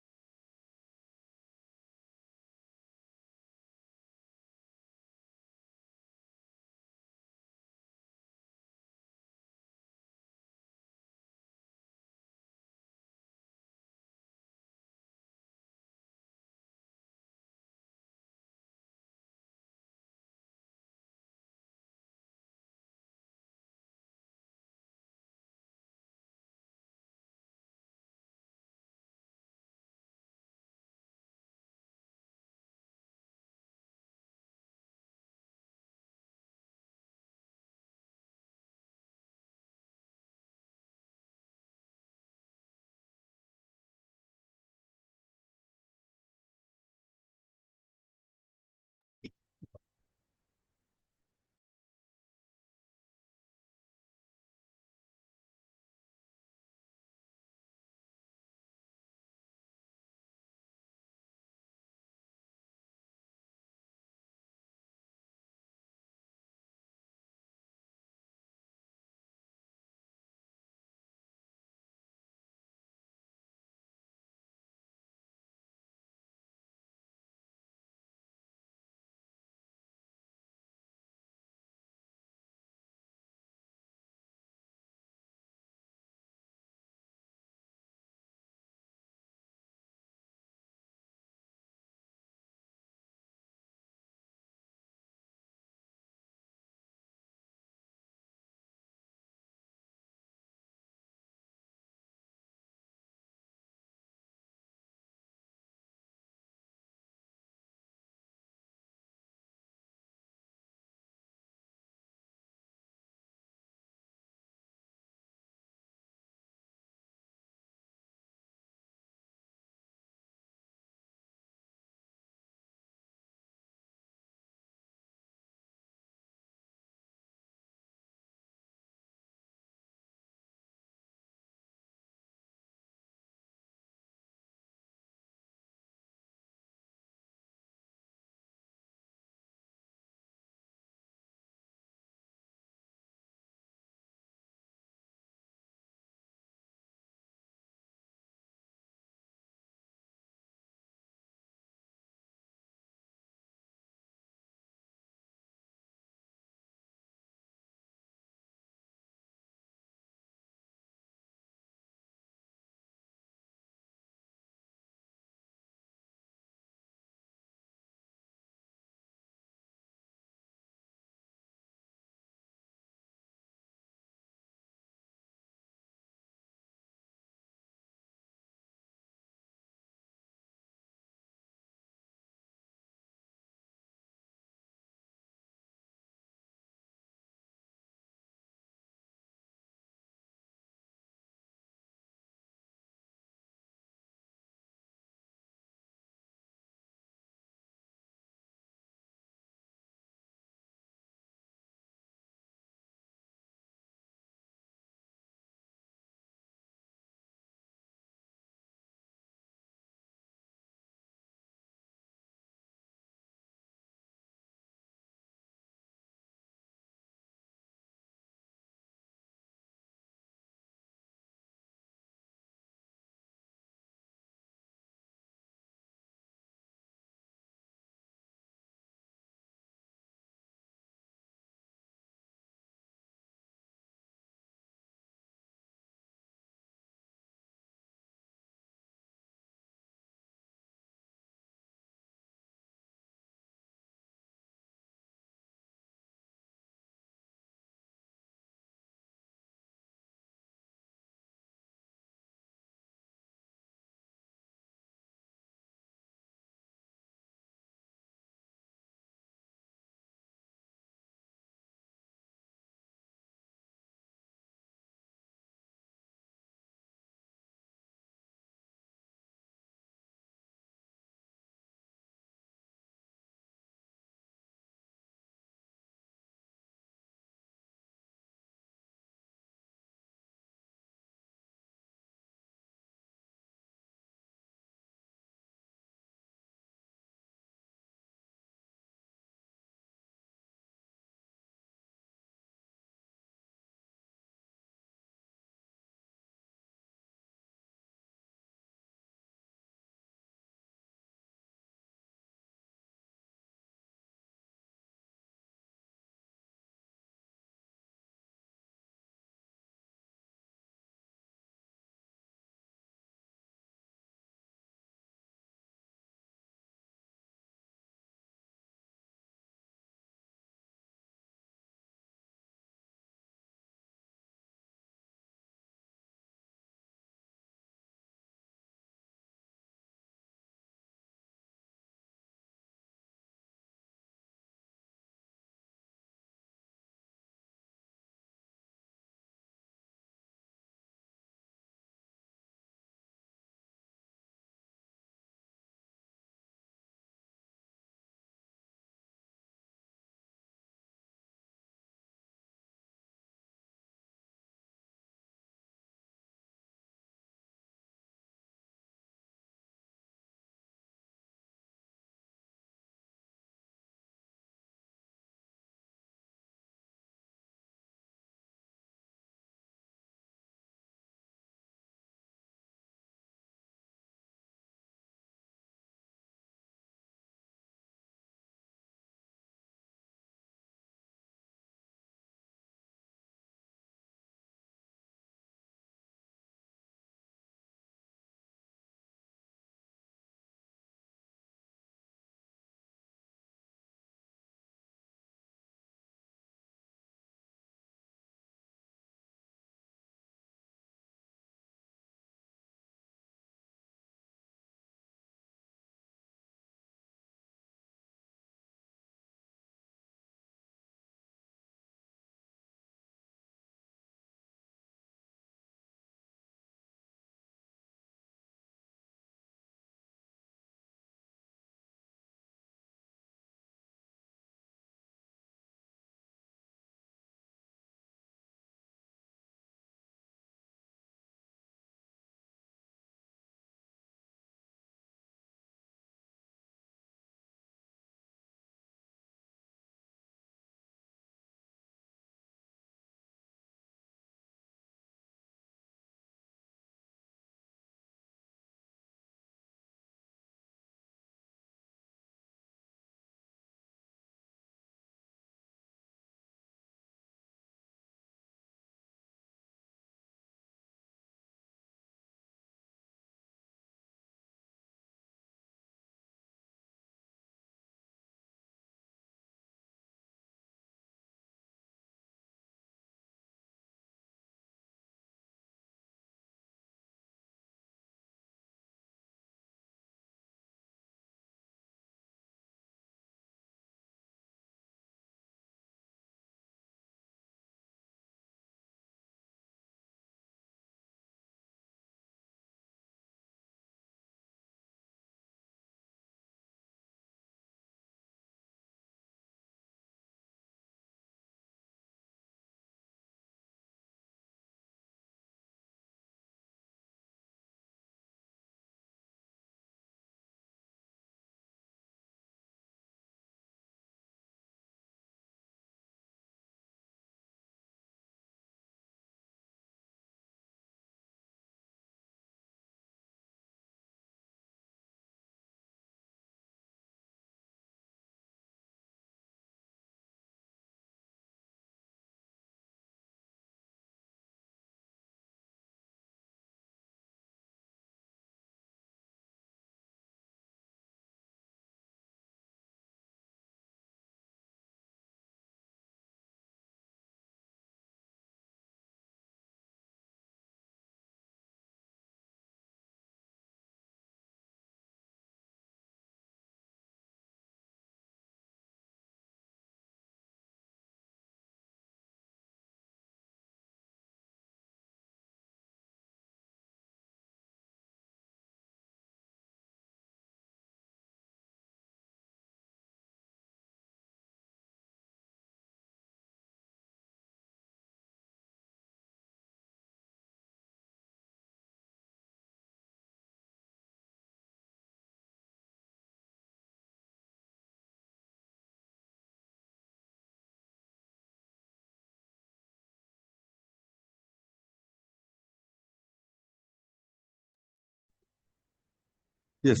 Yes.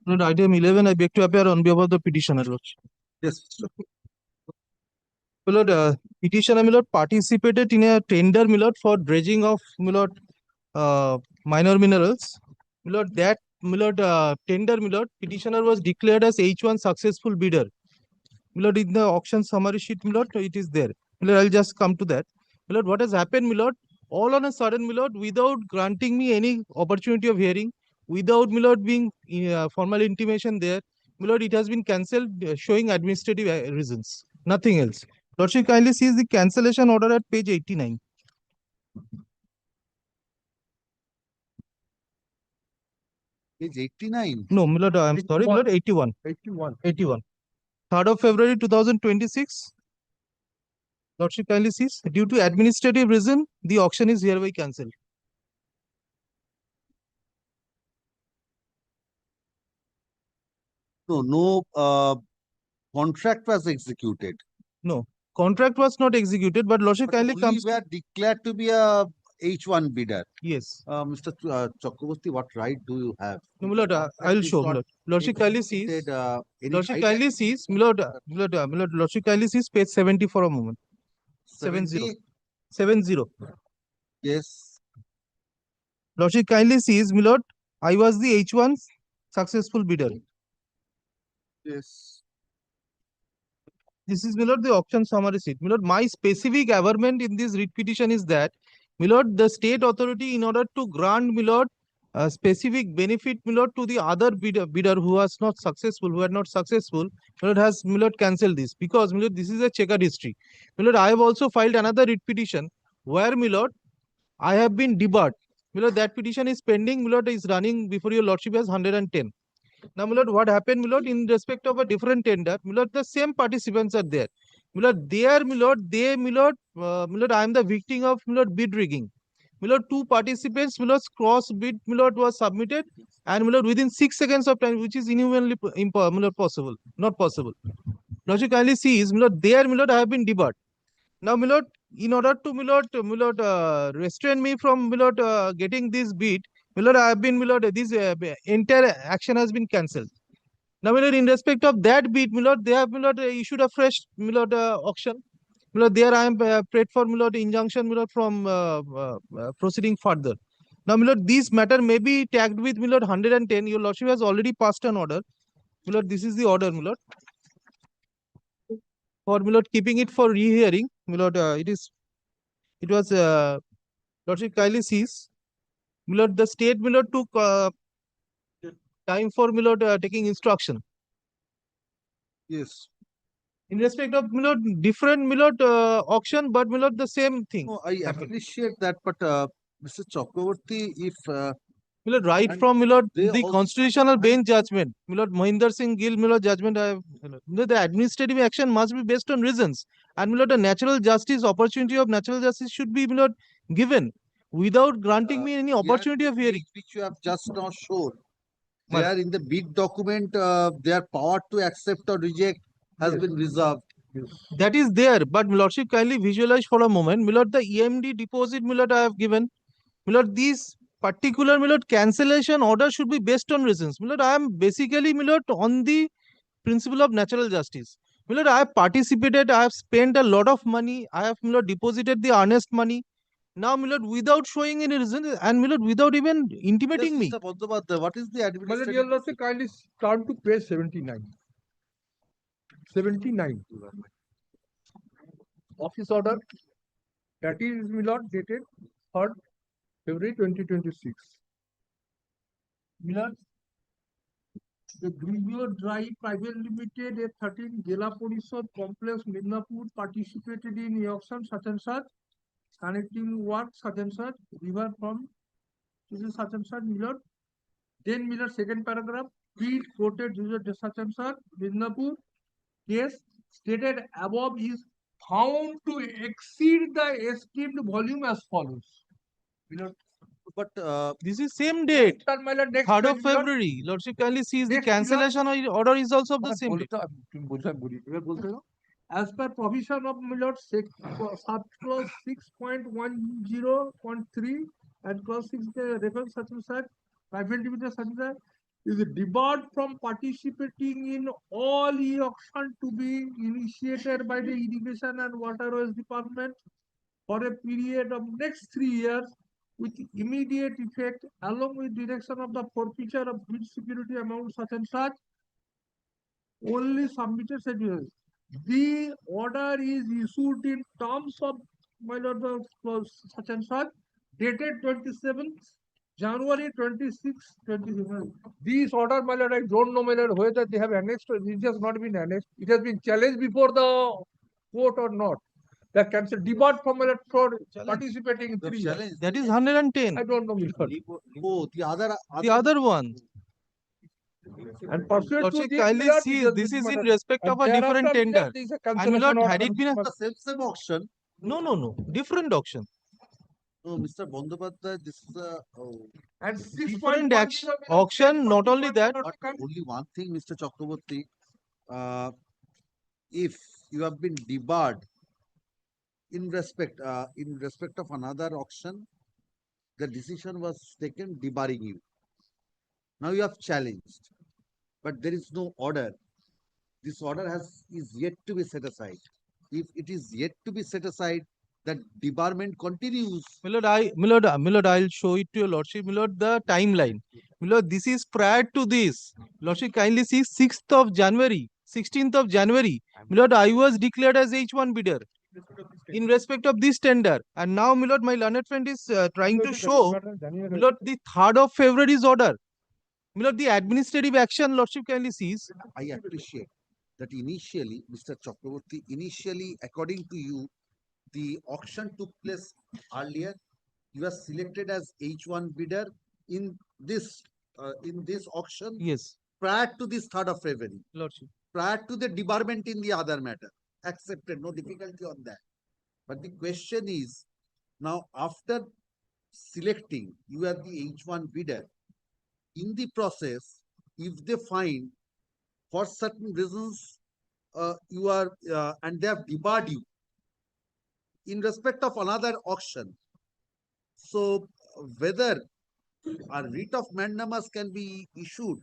Lord, item 11, I beg to appear on behalf of the petitioner, Lordship. Yes. My Lord, petitioner, my Lord, participated in a tender, my Lord, for dredging of, my Lord, minor minerals. My Lord, that, my Lord, tender, my Lord, petitioner was declared as H1 successful bidder. My Lord, in the auction summary sheet, my Lord, it is there. My Lord, I'll just come to that. My Lord, what has happened, my Lord, all on a sudden, my Lord, without granting me any opportunity of hearing, without, my Lord, being formal intimation there, my Lord, it has been cancelled, showing administrative reasons, nothing else. Lordship kindly sees the cancellation order at page 89. Page 89. No, my Lord, I'm sorry, my Lord, 81. 81. 81. 3rd of February 2026. Lordship kindly sees, due to administrative reason, the auction is hereby cancelled. No, contract was executed. No, contract was not executed, but Lordship But kindly only comes. were declared to be a H1 bidder. Yes. Mr. Chakraborty, what right do you have? No, my Lord, I'll show, my Lord. Lordship kindly sees. Lordship kindly sees, my Lord, Lordship kindly sees page 70 for a moment. 70. 70. Yes. Lordship kindly sees, my Lord, I was the H1 successful bidder. Yes. This is, my Lord, the auction summary sheet. My Lord, my specific averment in this writ petition is that, my Lord, the state authority, in order to grant, my Lord, a specific benefit, my Lord, to the other bidder who was not successful, who had not successful, my Lord, has, my Lord, cancelled this because, my Lord, this is a checkered history. My Lord, I have also filed another writ petition where, my Lord, I have been debarred. My Lord, that petition is pending, my Lord, is running before your Lordship as 110. Now, my Lord, what happened, my Lord, in respect of a different tender, my Lord, the same participants are there. My Lord, there, my Lord, my Lord, I am the victim of, my Lord, bid rigging. My Lord, two participants, my Lord, cross bid, my Lord, was submitted, and my Lord, within 6 seconds of time, which is inhumanly my Lord, possible, not possible. Lordship kindly sees, my Lord, there, my Lord, I have been debarred. Now, my Lord, in order to, my Lord, restrain me from, my Lord, getting this bid, my Lord, I have been, my Lord, this entire action has been cancelled. Now, my Lord, in respect of that bid, my Lord, they have, my Lord, issued a fresh, my Lord, auction. My Lord, there I am prayed for, my Lord, injunction, my Lord, from proceeding further. Now, my Lord, this matter may be tagged with, my Lord, 110. Your Lordship has already passed an order. My Lord, this is the order, my Lord. For, my Lord, keeping it for rehearing, my Lord, it was, Lordship kindly sees, my Lord, the state, my Lord, took time for, my Lord, taking instruction. Yes. In respect of, my Lord, different, my Lord, auction, but, my Lord, the same thing. No, I appreciate that, but Mr. Chakraborty, if My Lord, right from, my Lord, they the also constitutional bench judgment, my Lord, Mohinder Singh Gill, my Lord, judgment, I have, my Lord, the administrative action must be based on reasons. And, my Lord, the natural justice, opportunity of natural justice should be, my Lord, given without granting me any opportunity of hearing. which you have just now shown, My there in the bid document, their power to accept or reject has been reserved. That is there, but my Lordship kindly visualize for a moment, my Lord, the EMD deposit, my Lord, I have given. My Lord, these particular, my Lord, cancellation order should be based on reasons. My Lord, I am basically, my Lord, on the principle of natural justice. My Lord, I have participated, I have spent a lot of money, I have, my Lord, deposited the earnest money. Now, my Lord, without showing any reason, and my Lord, without even intimating me. Mr. Bandyopadhyay, what is the My Lord, administrative? your Lordship, kindly turn to page 79. 79. Office order. That is, my Lord, dated 3rd February 2026. My Lord, the Grigio Drive Private Limited, a 13 Jela Porishad Complex, Midnapur, participated in the auction such and such, connecting work such and such, river from this is such and such, my Lord. Then, my Lord, second paragraph, bid quoted such and such, Midnapur. Case stated above is found to exceed the esteemed volume as follows. But this is same date, My Lord, next 3rd of page, my Lord. February. Lordship kindly sees the Next, my Lord. cancellation order is also of the same date. As per provision of my Lord, subclause 6.10.3 and clause 6 reference such and such, private limited subsidiary is debarred from participating in all e-auction to be initiated by the Irrigation and Waterways Department for a period of next 3 years with immediate effect, along with direction of the forfeiture of bid security amount such and such, only submitted schedules. The order is issued in terms of my lord such and such, dated 27th January 26, 2021. This order, my lord, I don't know, my lord, whether they have annexed or it has not been annexed. It has been challenged before the court or not. They cancel debarred from my lord for participating in 3 years. That is 110. I don't know, my lord. Oh, The other one. And pursuant to Lordship, this, kindly my lord, see, it has this been is in matter. respect And of a thereafter, different my lord, tender. there is a And my cancellation lord, had order. it been a... the same auction. No. Different auction. No, Mr. Bandyopadhyay, this is a And Different auction, not only that. but only one thing, Mr. Chakraborty. If you have been debarred in respect of another auction, the decision was taken debarring you. Now you have challenged, but there is no order. This order is yet to be set aside. If it is yet to be set aside, that debarment continues. Milord, I'll show it to your lordship. Milord, the timeline. Milord, this is prior to this. Lordship, kindly see 6th of January, 16th of January. Milord, I was declared as H1 bidder in respect of this tender. And now, Milord, my learned friend is trying to show, Milord, the 3rd of February's order. Milord, the administrative action, lordship kindly sees. I appreciate that initially, Mr. Chakraborty, according to you, the auction took place earlier. You were selected as H1 bidder in this auction. Yes. Prior to this 3rd of February. Lordship. Prior to the debarment in the other matter. Accepted, no difficulty on that. But the question is, now after selecting, you are the H1 bidder. In the process, if they find for certain reasons you are and they have debarred you in respect of another auction, so whether a writ of mandamus can be issued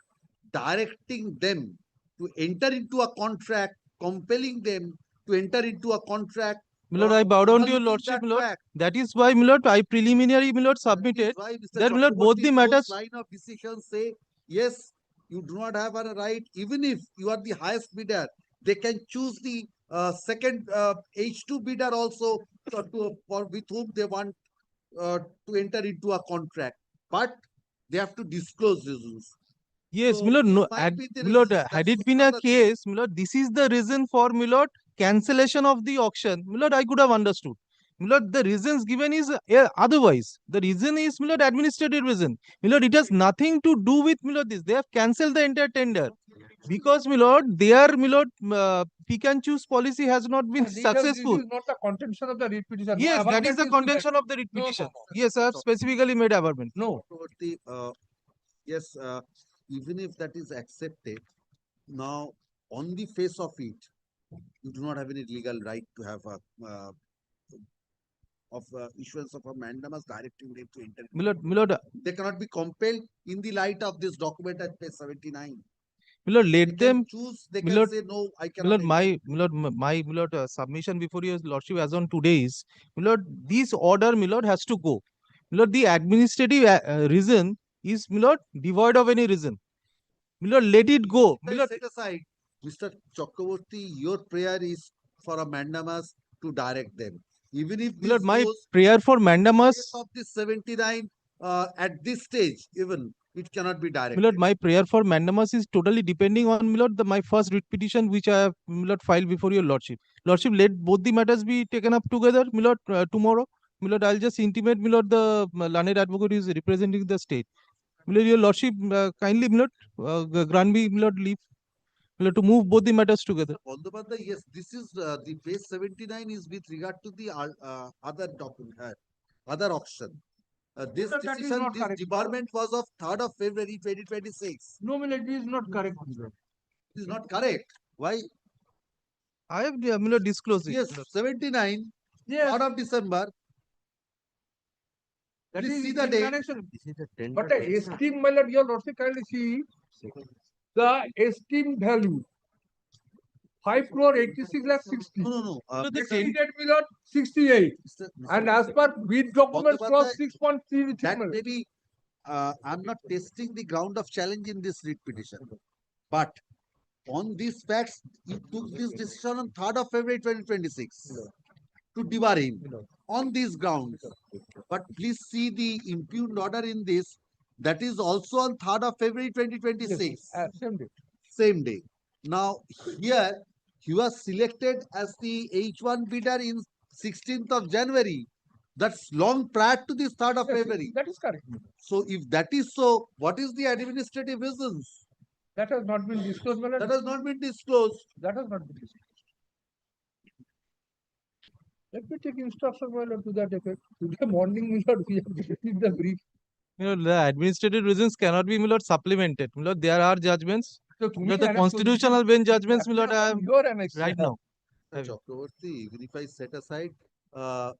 directing them to enter into a contract, compelling them to enter into a contract. Milord, I bow down to your lordship, Milord. That is why, Milord, I preliminary, Milord, submitted. That, Milord, both the matters. Line of decision say, yes, you do not have a right, even if you are the highest bidder, they can choose the second H2 bidder also with whom they want to enter into a contract. But they have to disclose reasons. Yes, So Milord, no, might be the Milord, reasons. had That's it been a another thing. case, Milord, this is the reason for, Milord, cancellation of the auction. Milord, I could have understood. Milord, the reasons given is otherwise. The reason is, Milord, administrative reason. Milord, it has nothing to do with, Milord, this. They have cancelled the entire tender. Because, Milord, their, Milord, pick and choose policy has not been successful. This is not the contention of the writ petition. No Yes, that is averment the is to that. contention of the writ No, petition. no. Yes, I have specifically made averment. No. Yes, even if that is accepted, now on the face of it, you do not have any legal right to have a issuance of a mandamus directing them to enter. Milord, they cannot be compelled in the light of this document at page 79. Milord, They let can them choose. They Milord, can say no. I cannot. Milord, submission before your lordship as on today is, Milord, this order, Milord, has to go. Milord, the administrative reason is, Milord, devoid of any reason. Milord, let it go. Milord, set aside, Mr. Chakraborty, your prayer is for a mandamus to direct them. Even if this Milord, my goes prayer for mandamus of this 79 at this stage, even it cannot be directed. Milord, my prayer for mandamus is totally depending on, Milord, my first writ petition which I have, Milord, filed before your lordship. Lordship, let both the matters be taken up together, Milord, tomorrow. Milord, I'll just intimate, Milord, the learned advocate is representing the state. Milord, your lordship, kindly, Milord, grant me, Milord, leave, Milord, to move both the matters together. Bandyopadhyay, yes, this is the page 79 is with regard to the other document, other auction. This Sir, that is decision, not this correct. debarment was of 3rd of February 2026. No, Milord, it is not correct. It is not correct. Why? I have, Milord, disclosed it. Yes, Milord. 79, Yes. 3rd of December. That Please is see the in date. connection. But the esteem, my lord, your lordship kindly see the esteem value. 5,86,60,000. No. Exceeded, my lord, 68. And as per bid documents clause 6.3. That may be, I'm not testing the ground of challenge in this writ petition. But on these facts, you took this decision on 3rd of February 2026 to debar him on these grounds. But please see the impugned order in this. That is also on 3rd of February 2026. Same day. Same day. Now, here, he was selected as the H1 bidder in 16th of January. That's long prior to this 3rd of February. That is correct. So, if that is so, what is the administrative reasons? That has not been disclosed, my lord. That has not been disclosed. That has not been disclosed. Let me take instruction, my lord, to that effect. Today morning, my lord, we have received the brief. The administrative reasons cannot be, my lord, supplemented. My lord, there are judgments. So, My lord, the constitutional bench judgments, my lord, I am right now. Chakravarti, even if I set aside, I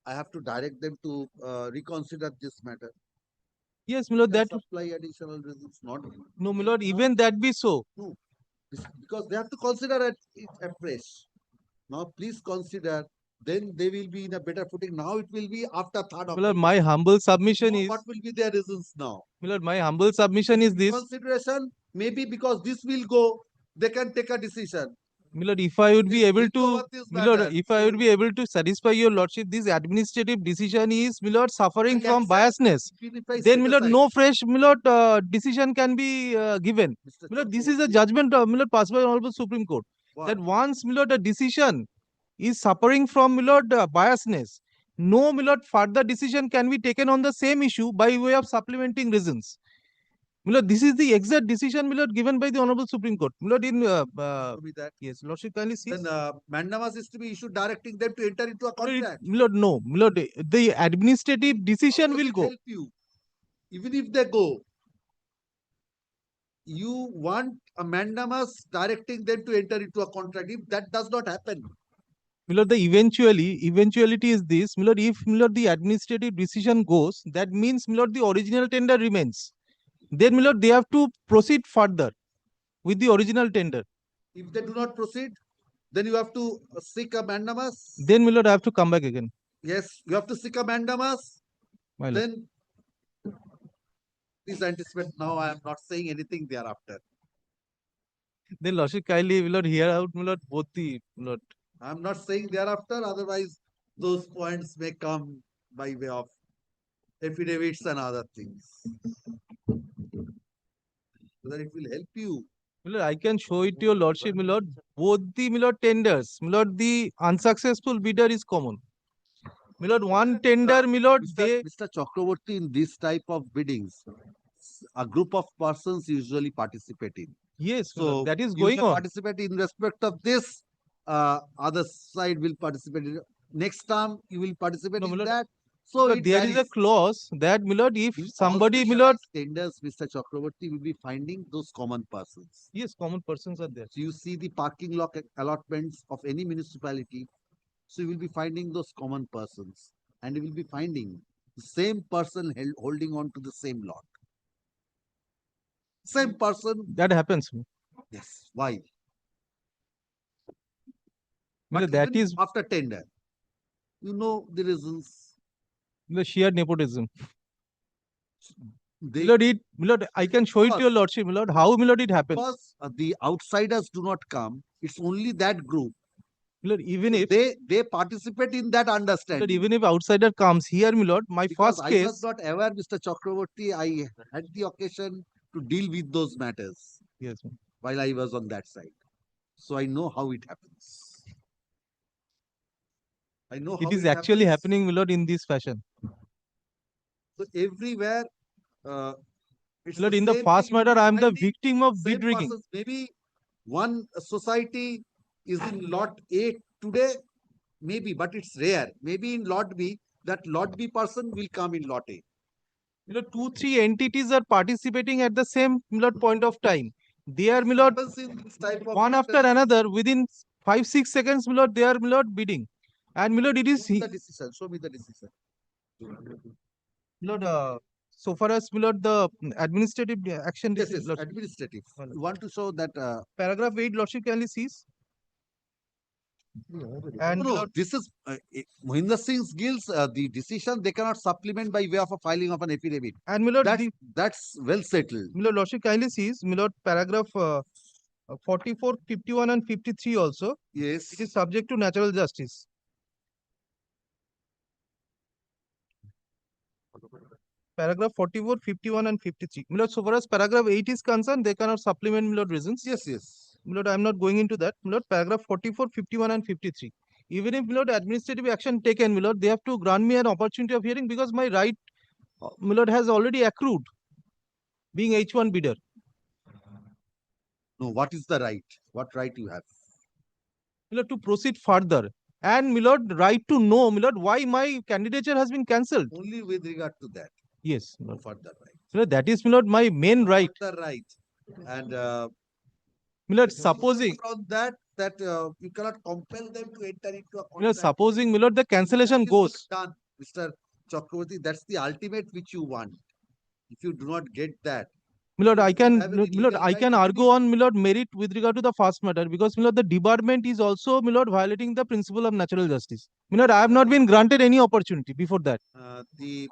have to direct them to reconsider this matter. Yes, my lord, that Supply additional reasons, not. no, my lord, even that be so. No, because they have to consider it afresh. Now, please consider. Then they will be in a better footing. Now it will be after 3rd of My lord, my humble submission is. What will be their reasons now? My lord, my humble submission is this. Consideration, maybe because this will go, they can take a decision. My lord, if I would be able to, over this my lord, matter. if I would be able to satisfy your lordship, this administrative decision is, my lord, suffering from biasness. Even if I Then, set my lord, aside- no fresh, my lord, decision can be given. Mr. My lord, this is a judgment, my lord, passed by Honorable Supreme Court. What? That once, my lord, a decision is suffering from, my lord, biasness, no, my lord, further decision can be taken on the same issue by way of supplementing reasons. My lord, this is the exact decision, my lord, given by the Honorable Supreme Court. My lord, in Show me that. yes, lordship kindly see. Then mandamus is to be issued directing them to enter into a contract. My lord, no, my lord, the administrative decision How will does it go. help you? Even if they go, you want a mandamus directing them to enter into a contract. If that does not happen, My lord, the eventuality is this. My lord, if my lord, the administrative decision goes, that means, my lord, the original tender remains. Then, my lord, they have to proceed further with the original tender. if they do not proceed, then you have to seek a mandamus. Then, my lord, I have to come back again. Yes, you have to seek a mandamus. My lord. Then please anticipate. Now I am not saying anything thereafter. Then, lordship kindly, my lord, hear out, my lord, both the, my lord. I am not saying thereafter. Otherwise, those points may come by way of affidavits and other things. So that it will help you. My lord, I can show it to your lordship, my lord. Both the, my lord, tenders, my lord, the unsuccessful bidder is common. My lord, one tender, my lord, Mr. Chakraborty, in this type of biddings, a group of persons usually participate in. Yes, my So lord, that is you going may on. participate in respect of this. Other side will participate in next term. You will participate No, my in lord, that. So But it there is a varies. clause that, my lord, if In all somebody, my lord, specialized tenders, Mr. Chakraborty will be finding those common persons. yes, common persons are there. So you see the parking lot allotments of any municipality. So you will be finding those common persons, and you will be finding the same person holding on to the same lot. Same person. That happens. Yes. Why? My lord, But that even is after tender, you know the reasons. the sheer nepotism. They, My lord, my lord, I can show it to your lordship, my lord, how, my lord, it happens. because the outsiders do not come, it's only that group. My lord, even if They participate in that my lord, understanding. even if outsider comes here, my lord, my Because first I case. was not aware, Mr. Chakraborty, I had the occasion to deal with those matters. Yes, while I was on that side. So I know how it happens. I know how it is actually happens. happening, my lord, in this fashion. So everywhere, it's My lord, the in the same first thing. You matter, will I am the find victim of same bid rigging. persons. Maybe one society is in lot A today, maybe, but it's rare. Maybe in lot B, that lot B person will come in lot A. You know, 2-3 entities are participating at the same, my lord, point of time. They are, my lord, Happens in this type of one after matters. another, within 5-6 seconds, my lord, they are, my lord, bidding. And my lord, it is Show me the decision. Show me the decision. my lord, so far as my lord, the administrative action. Yes, yes, administrative. You want to show that, Paragraph 8, lordship kindly sees. And my no, lord, this is, Mohinder Singh's guilds, the decision they cannot supplement by way of a filing of an affidavit. and my lord, That's well settled. my lord, lordship kindly sees, my lord, paragraph 44, 51 and 53 also. Yes. It is subject to natural justice. Paragraph 44, 51 and 53. My lord, so far as paragraph 8 is concerned, they cannot supplement my lord reasons. Yes, yes. My lord, I am not going into that. My lord, paragraph 44, 51 and 53. Even if my lord administrative action taken, my lord, they have to grant me an opportunity of hearing because my right, my lord, has already accrued being H1 bidder. No, what is the right? What right you have? My lord, to proceed further. And my lord, right to know, my lord, why my candidature has been cancelled. Only with regard to that. Yes. No further right. My lord, that is, my lord, my main right. Further right. And My lord, supposing, on that you cannot compel them to enter into a my lord, contract. supposing, my lord, the cancellation That is what goes. done, Mr. Chakravarti. That's the ultimate which you want. If you do not get that, My lord, I can, have a my lord, legal I right can to argue on, my lord, merit with regard to the first matter because, my lord, the debarment is also, my lord, violating the principle of natural justice. My lord, I have not been granted any opportunity before that. the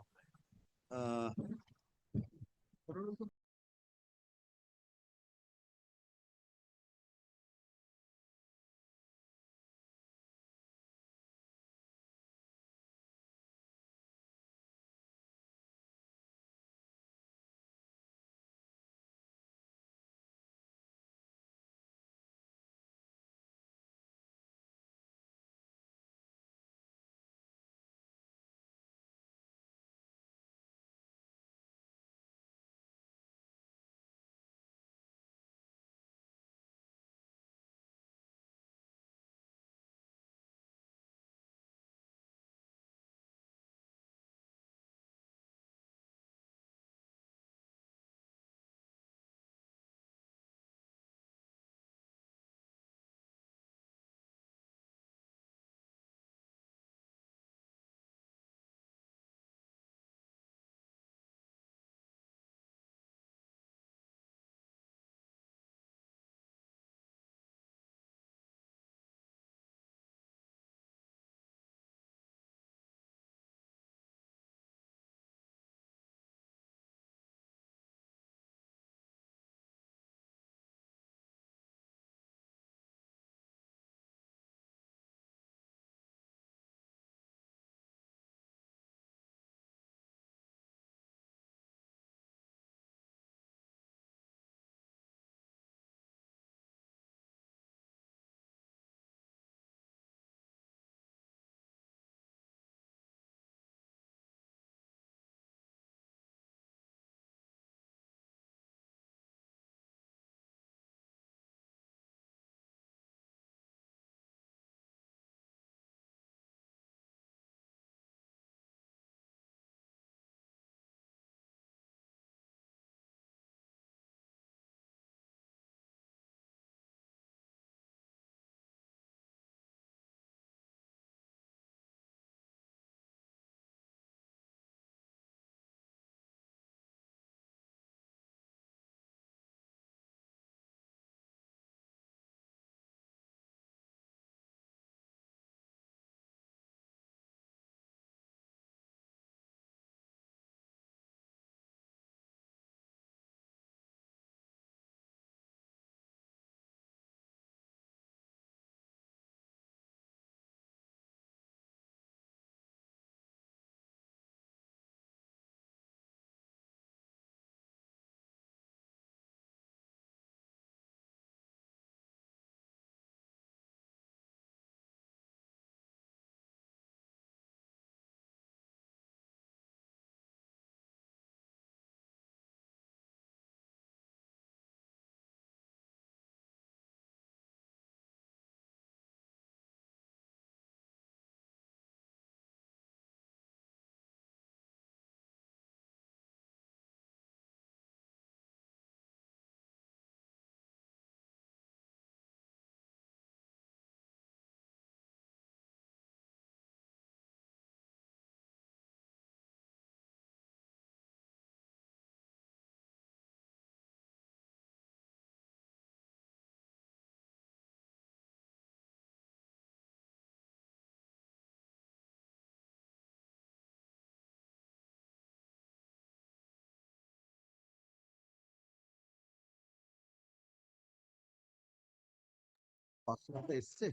পাসওয়ার্ডটা এসছে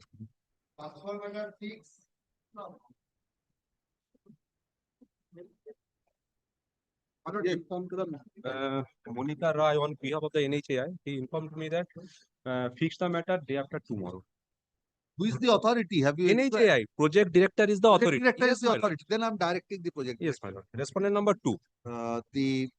পাসওয়ার্ডটা fix Informed to the Monica Rai on behalf of the NHAI. He informed me that fix the matter day after tomorrow. Who is the authority? Have you NHAI project director is the Project authority. director Yes, is the my lord. authority. Then I'm directing the project. Yes, my lord. Respondent number 2. The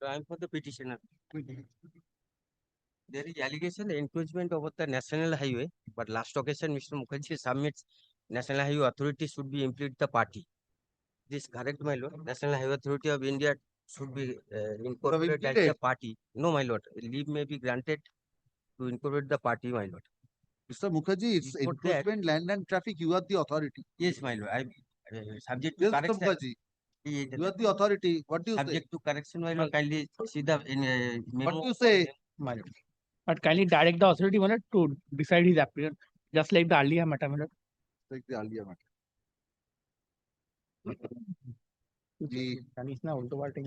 Crime for the petitioner. There is allegation encroachment over the national highway, but last occasion Mr. Mukherjee submits National Highway Authority should be implement the party. This correct, my lord. National Highway Authority of India should be incorporated as the party. No, my lord. Leave may be granted to incorporate the party, my lord. Mr. Mukherjee, it's Before that- enforcement, land and traffic. You are the authority. Yes, my lord. I subject to Yes, Mr. correction. Mukherjee. You are the authority. What do you say? Subject to correction, my lord. Kindly see the memo. What do you say? My lord. But kindly direct the authority, my lord, to decide his appearance, just like the earlier matter, my lord. Like the earlier matter. জানিস না উল্টো পাল্টা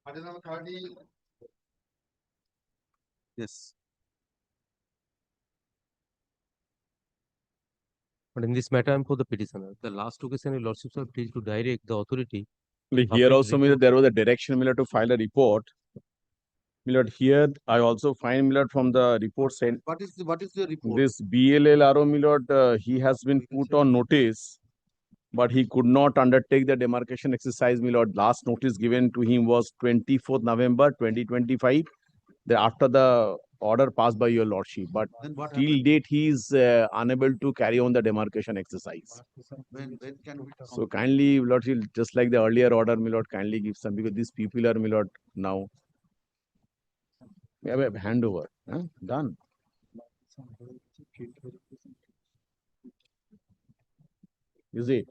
Order number 30. Yes. But in this matter, I'm for the petitioner. The last occasion, your lordships are pleased to direct the authority. Here publish also, report. there was a direction, to file a report. Here, I also find, from the report sent. What is your report? This BLLRO, he has been put on notice, but he could not undertake the demarcation exercise. Last notice given to him was 24th November 2025. After the order passed by your lordship, but Then what till happened? date he is unable to carry on the demarcation exercise. When can we? So kindly, lordship, just like the earlier order, kindly give some, because these people are, now. We have a handover. Done. Is it?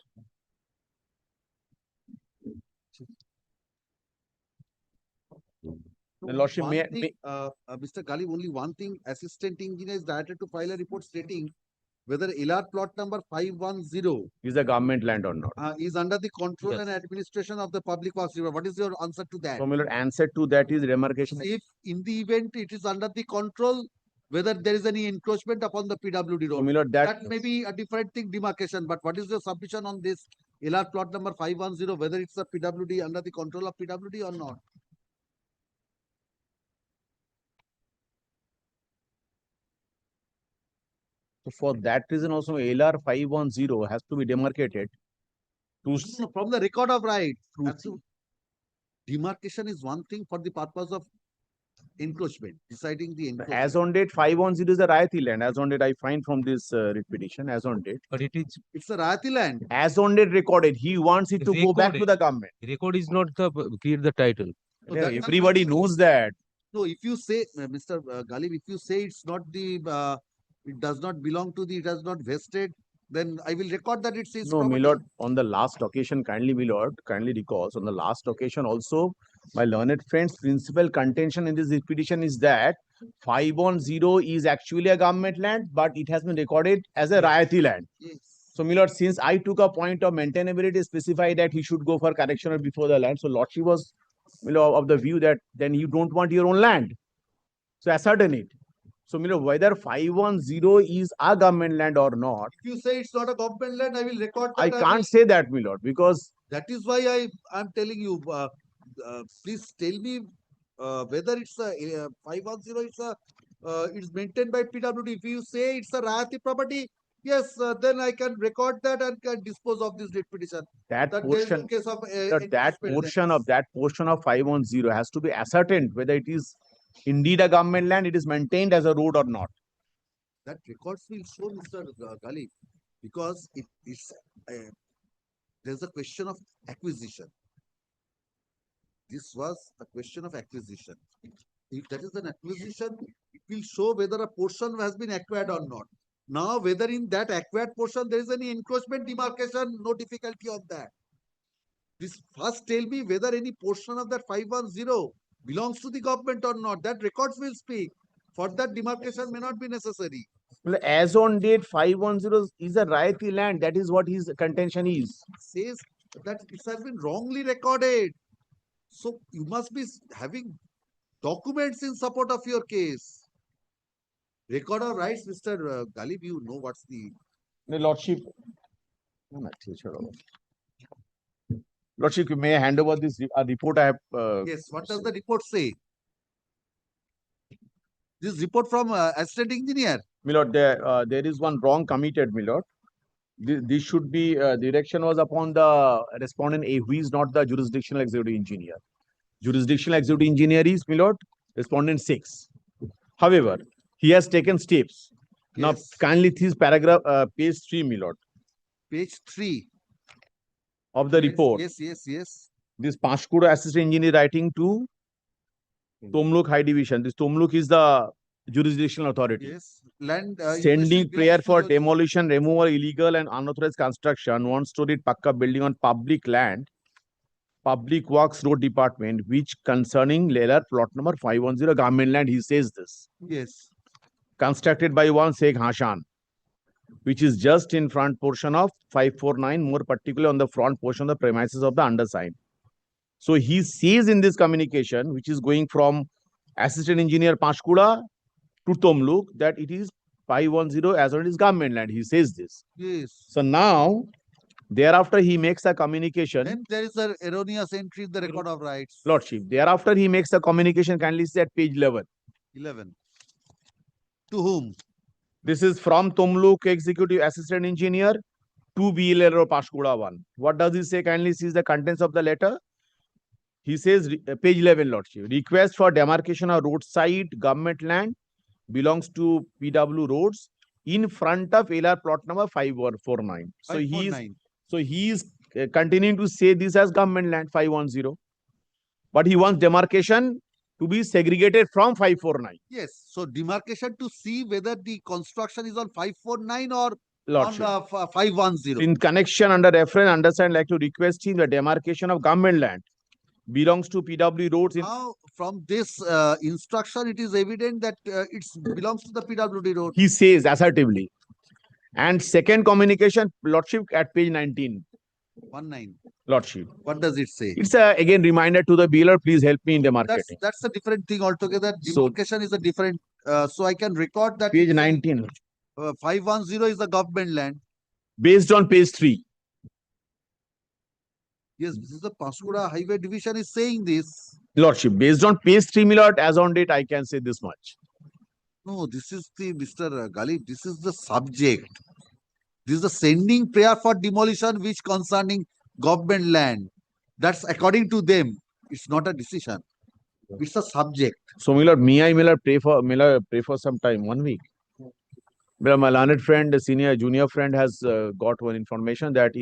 The lordship One may, thing, Mr. Galib, only one thing, assistant engineer is directed to file a report stating whether LR plot number 510 is a government land or not. is under the control and administration of the public works department. What is your answer to that? So, answer to that is demarcation. If in the event it is under the control, whether there is any encroachment upon the PWD road, So, that may be a different thing, demarcation. But what is your submission on this LR plot number 510, whether it's a PWD under the control of PWD or not? So for that reason also LR 510 has to be demarcated. From the record of right. Demarcation is one thing for the purpose of encroachment, deciding the encroachment. As on date 510 is a Rayati land. As on date I find from this repetition, as on date. But it's a Rayati land. As on date recorded, he wants it to go back to the government. Record is not the create the title. So Yeah, that's everybody knows that. No, if you say, Mr. Galib, if you say it's not the, it does not belong to the, it has not vested, then I will record that it's his No, property. Milord, on the last occasion, kindly, Milord, kindly recalls, on the last occasion also, my learned friend's principal contention in this petition is that 510 is actually a government land, but it has been recorded as a Rayati land. Yes. So, Milord, since I took a point of maintainability, specify that he should go for correction before the land. So, Lordship was, Milord, of the view that then you don't want your own land. So, ascertain it. So, Milord, whether 510 is a government land or not, If you say it's not a government land, I will record that. I can't say that, Milord, because That is why I'm telling you, please tell me whether it's a 510, it's maintained by PWD. If you say it's a Rayati property, yes, then I can record that and can dispose of this writ petition. that there is portion, no case of that portion of 510 has to be ascertained whether it is indeed a government land, it is maintained as a road or not. That records will show, Mr. Galib, because it is there's a question of acquisition. This was a question of acquisition. If that is an acquisition, it will show whether a portion has been acquired or not. Now, whether in that acquired portion there is any encroachment demarcation, no difficulty on that. This first tell me whether any portion of that 510 belongs to the government or not. That records will speak. For that, demarcation may not be necessary. Well, as on date 510 is a Rayati land. That is what his contention is. Says that it has been wrongly recorded. So you must be having documents in support of your case. Record of rights, Mr. Galib, you know what's the... Lordship, Lordship, may I hand over this report I have... Yes, what does the report say? This report from assistant engineer. Milord, there is one wrong committed, Milord. This should be, direction was upon the respondent A, who is not the jurisdictional executive engineer. Jurisdictional executive engineer is, Milord, respondent 6. However, he has taken steps. Now, Yes. kindly this paragraph, page 3, Milord, Page 3. of the report. Yes. This Panchkura assistant engineer writing to Tomluk High Division. This Tomluk is the jurisdictional authority. Yes. Land. Sending prayer for demolition, removal, illegal and unauthorized construction, one-story Pakka building on public land, Public Works Road Department, which concerning Lelar plot number 510 government land, he says this. Yes. Constructed by one Sheikh Hashan, which is just in front portion of 549, more particularly on the front portion of the premises of the undersigned. So he says in this communication, which is going from Assistant Engineer Panchkuda to Tomluk, that it is 510 as well as government land. He says this. Yes. So now, thereafter he makes a communication. Then there is an erroneous entry in the record of rights. Lordship. Thereafter he makes a communication, kindly see at page 11. 11. To whom? This is from Tomluk Executive Assistant Engineer to BLRO Panchkuda 1. What does he say? Kindly see the contents of the letter. He says, page 11, Lordship. Request for demarcation of roadside government land belongs to PW Roads in front of LR plot number 549. So he is continuing to say this as government land 510. But he wants demarcation to be segregated from 549. Yes. So demarcation to see whether the construction is on 549 or Lordship. on 510. In connection under reference, understand, like to request him the demarcation of government land belongs to PW Roads. Now, from this instruction, it is evident that it belongs to the PWD road. He says assertively. And second communication, Lordship, at page 19. 19. Lordship. What does it say? It's a again reminder to the dealer, please help me in demarcating. That's a different thing altogether. So- Demarcation is a different. So I can record that. Page 19. 510 is the government land. Based on page 3. Yes, this is the Panchkuda Highway Division is saying this. Lordship, based on page 3, my lord, as on date, I can say this much. No, this is the Mr. Gali, this is the subject. This is the sending prayer for demolition which concerning government land. That's according to them. It's not a decision. It's a subject. So, my lord, may I pray for some time, 1 week. My learned friend, senior, junior friend has got one information that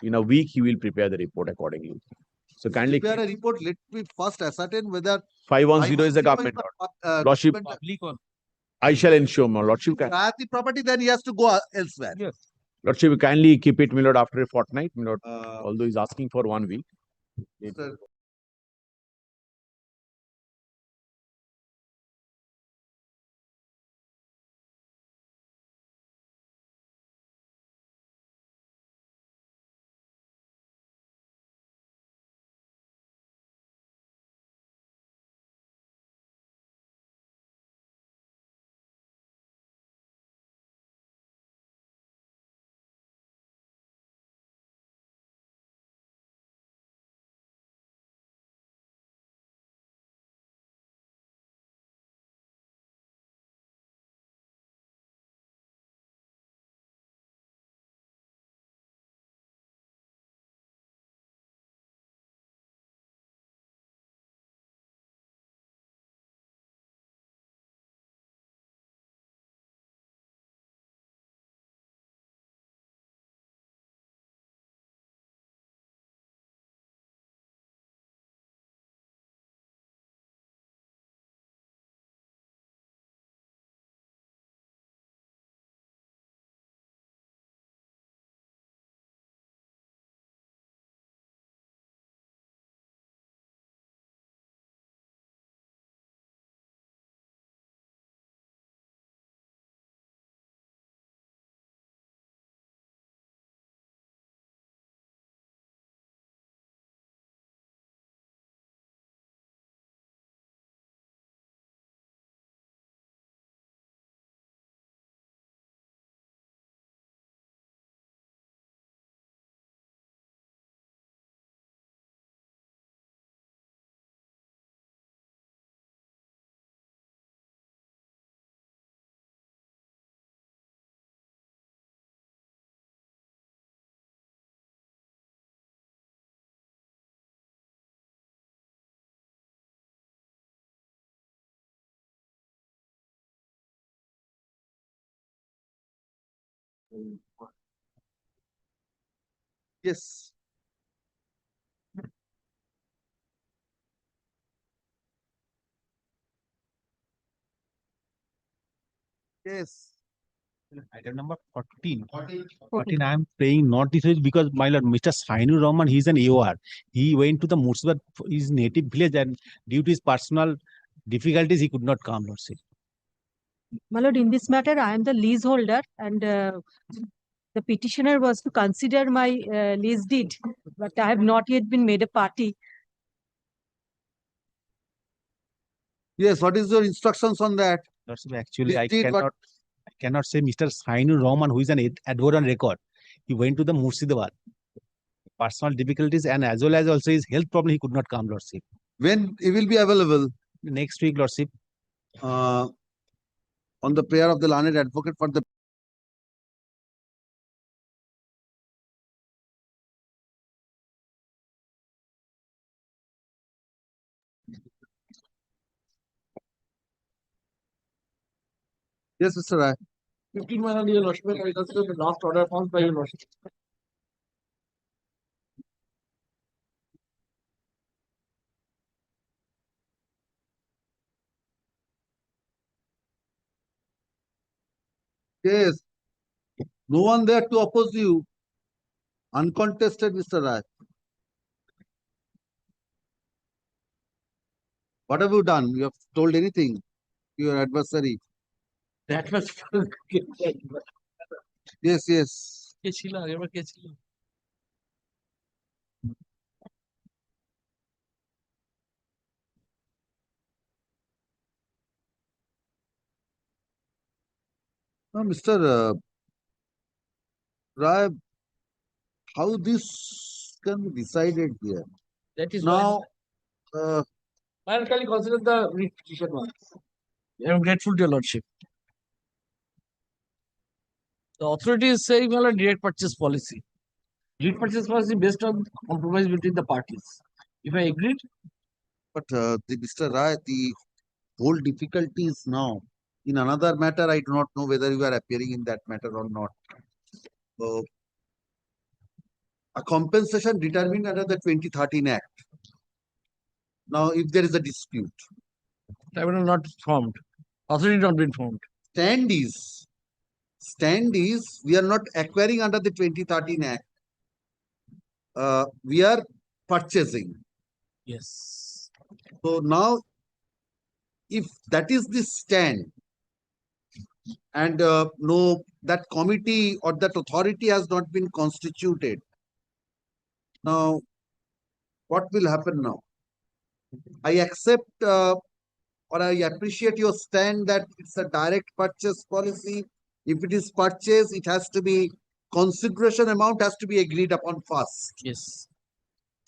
in a week he will prepare the report accordingly. So kindly Prepare a report. Let me first ascertain whether 510 is the government. Lordship, I shall ensure, my lordship. the property, then he has to go elsewhere. Yes. Lordship, kindly keep it, my lord, after a fortnight, my lord. Although he's asking for 1 week. Sir, yes. Yes. Item number 14. 14, I am praying not this is because my lord, Mr. Sainur Rahman, he is an AOR. He went to the Murshidabad, his native village, and due to his personal difficulties, he could not come, lordship. My lord, in this matter, I am the leaseholder and the petitioner was to consider my lease deed, but I have not yet been made a party. Yes, what is your instructions on that? Lordship, actually, I Did what- cannot say Mr. Sainur Rahman, who is an advocate on record. He went to the Murshidabad. Personal difficulties and as well as also his health problem, he could not come, Lordship. When he will be available? Next week, Lordship. On the prayer of the learned advocate for the Yes, Mr. Rai. 15 minutes, your lordship, I just the last order found by your lordship. Yes. No one there to oppose you. Uncontested, Mr. Rai. What have you done? You have told anything to your adversary? That was Yes, yes. কে ছিল আগেবার কে ছিল Now, Mr. Rai, how this can be decided here? That is Now, why I can consider the writ petition one. I am grateful to your lordship. The authority is saying well, a direct purchase policy. Direct purchase policy based on compromise between the parties. If I agreed, but Mr. Rai, the whole difficulty is now in another matter. I do not know whether you are appearing in that matter or not. So, a compensation determined under the 2013 Act. Now, if there is a dispute, tribunal not formed, authority not been formed. Stand is we are not acquiring under the 2013 Act. We are purchasing. Yes. So now, if that is the stand, and no, that committee or that authority has not been constituted. Now, what will happen now? I accept or I appreciate your stand that it's a direct purchase policy. If it is purchase, it has to be consideration amount has to be agreed upon first. Yes.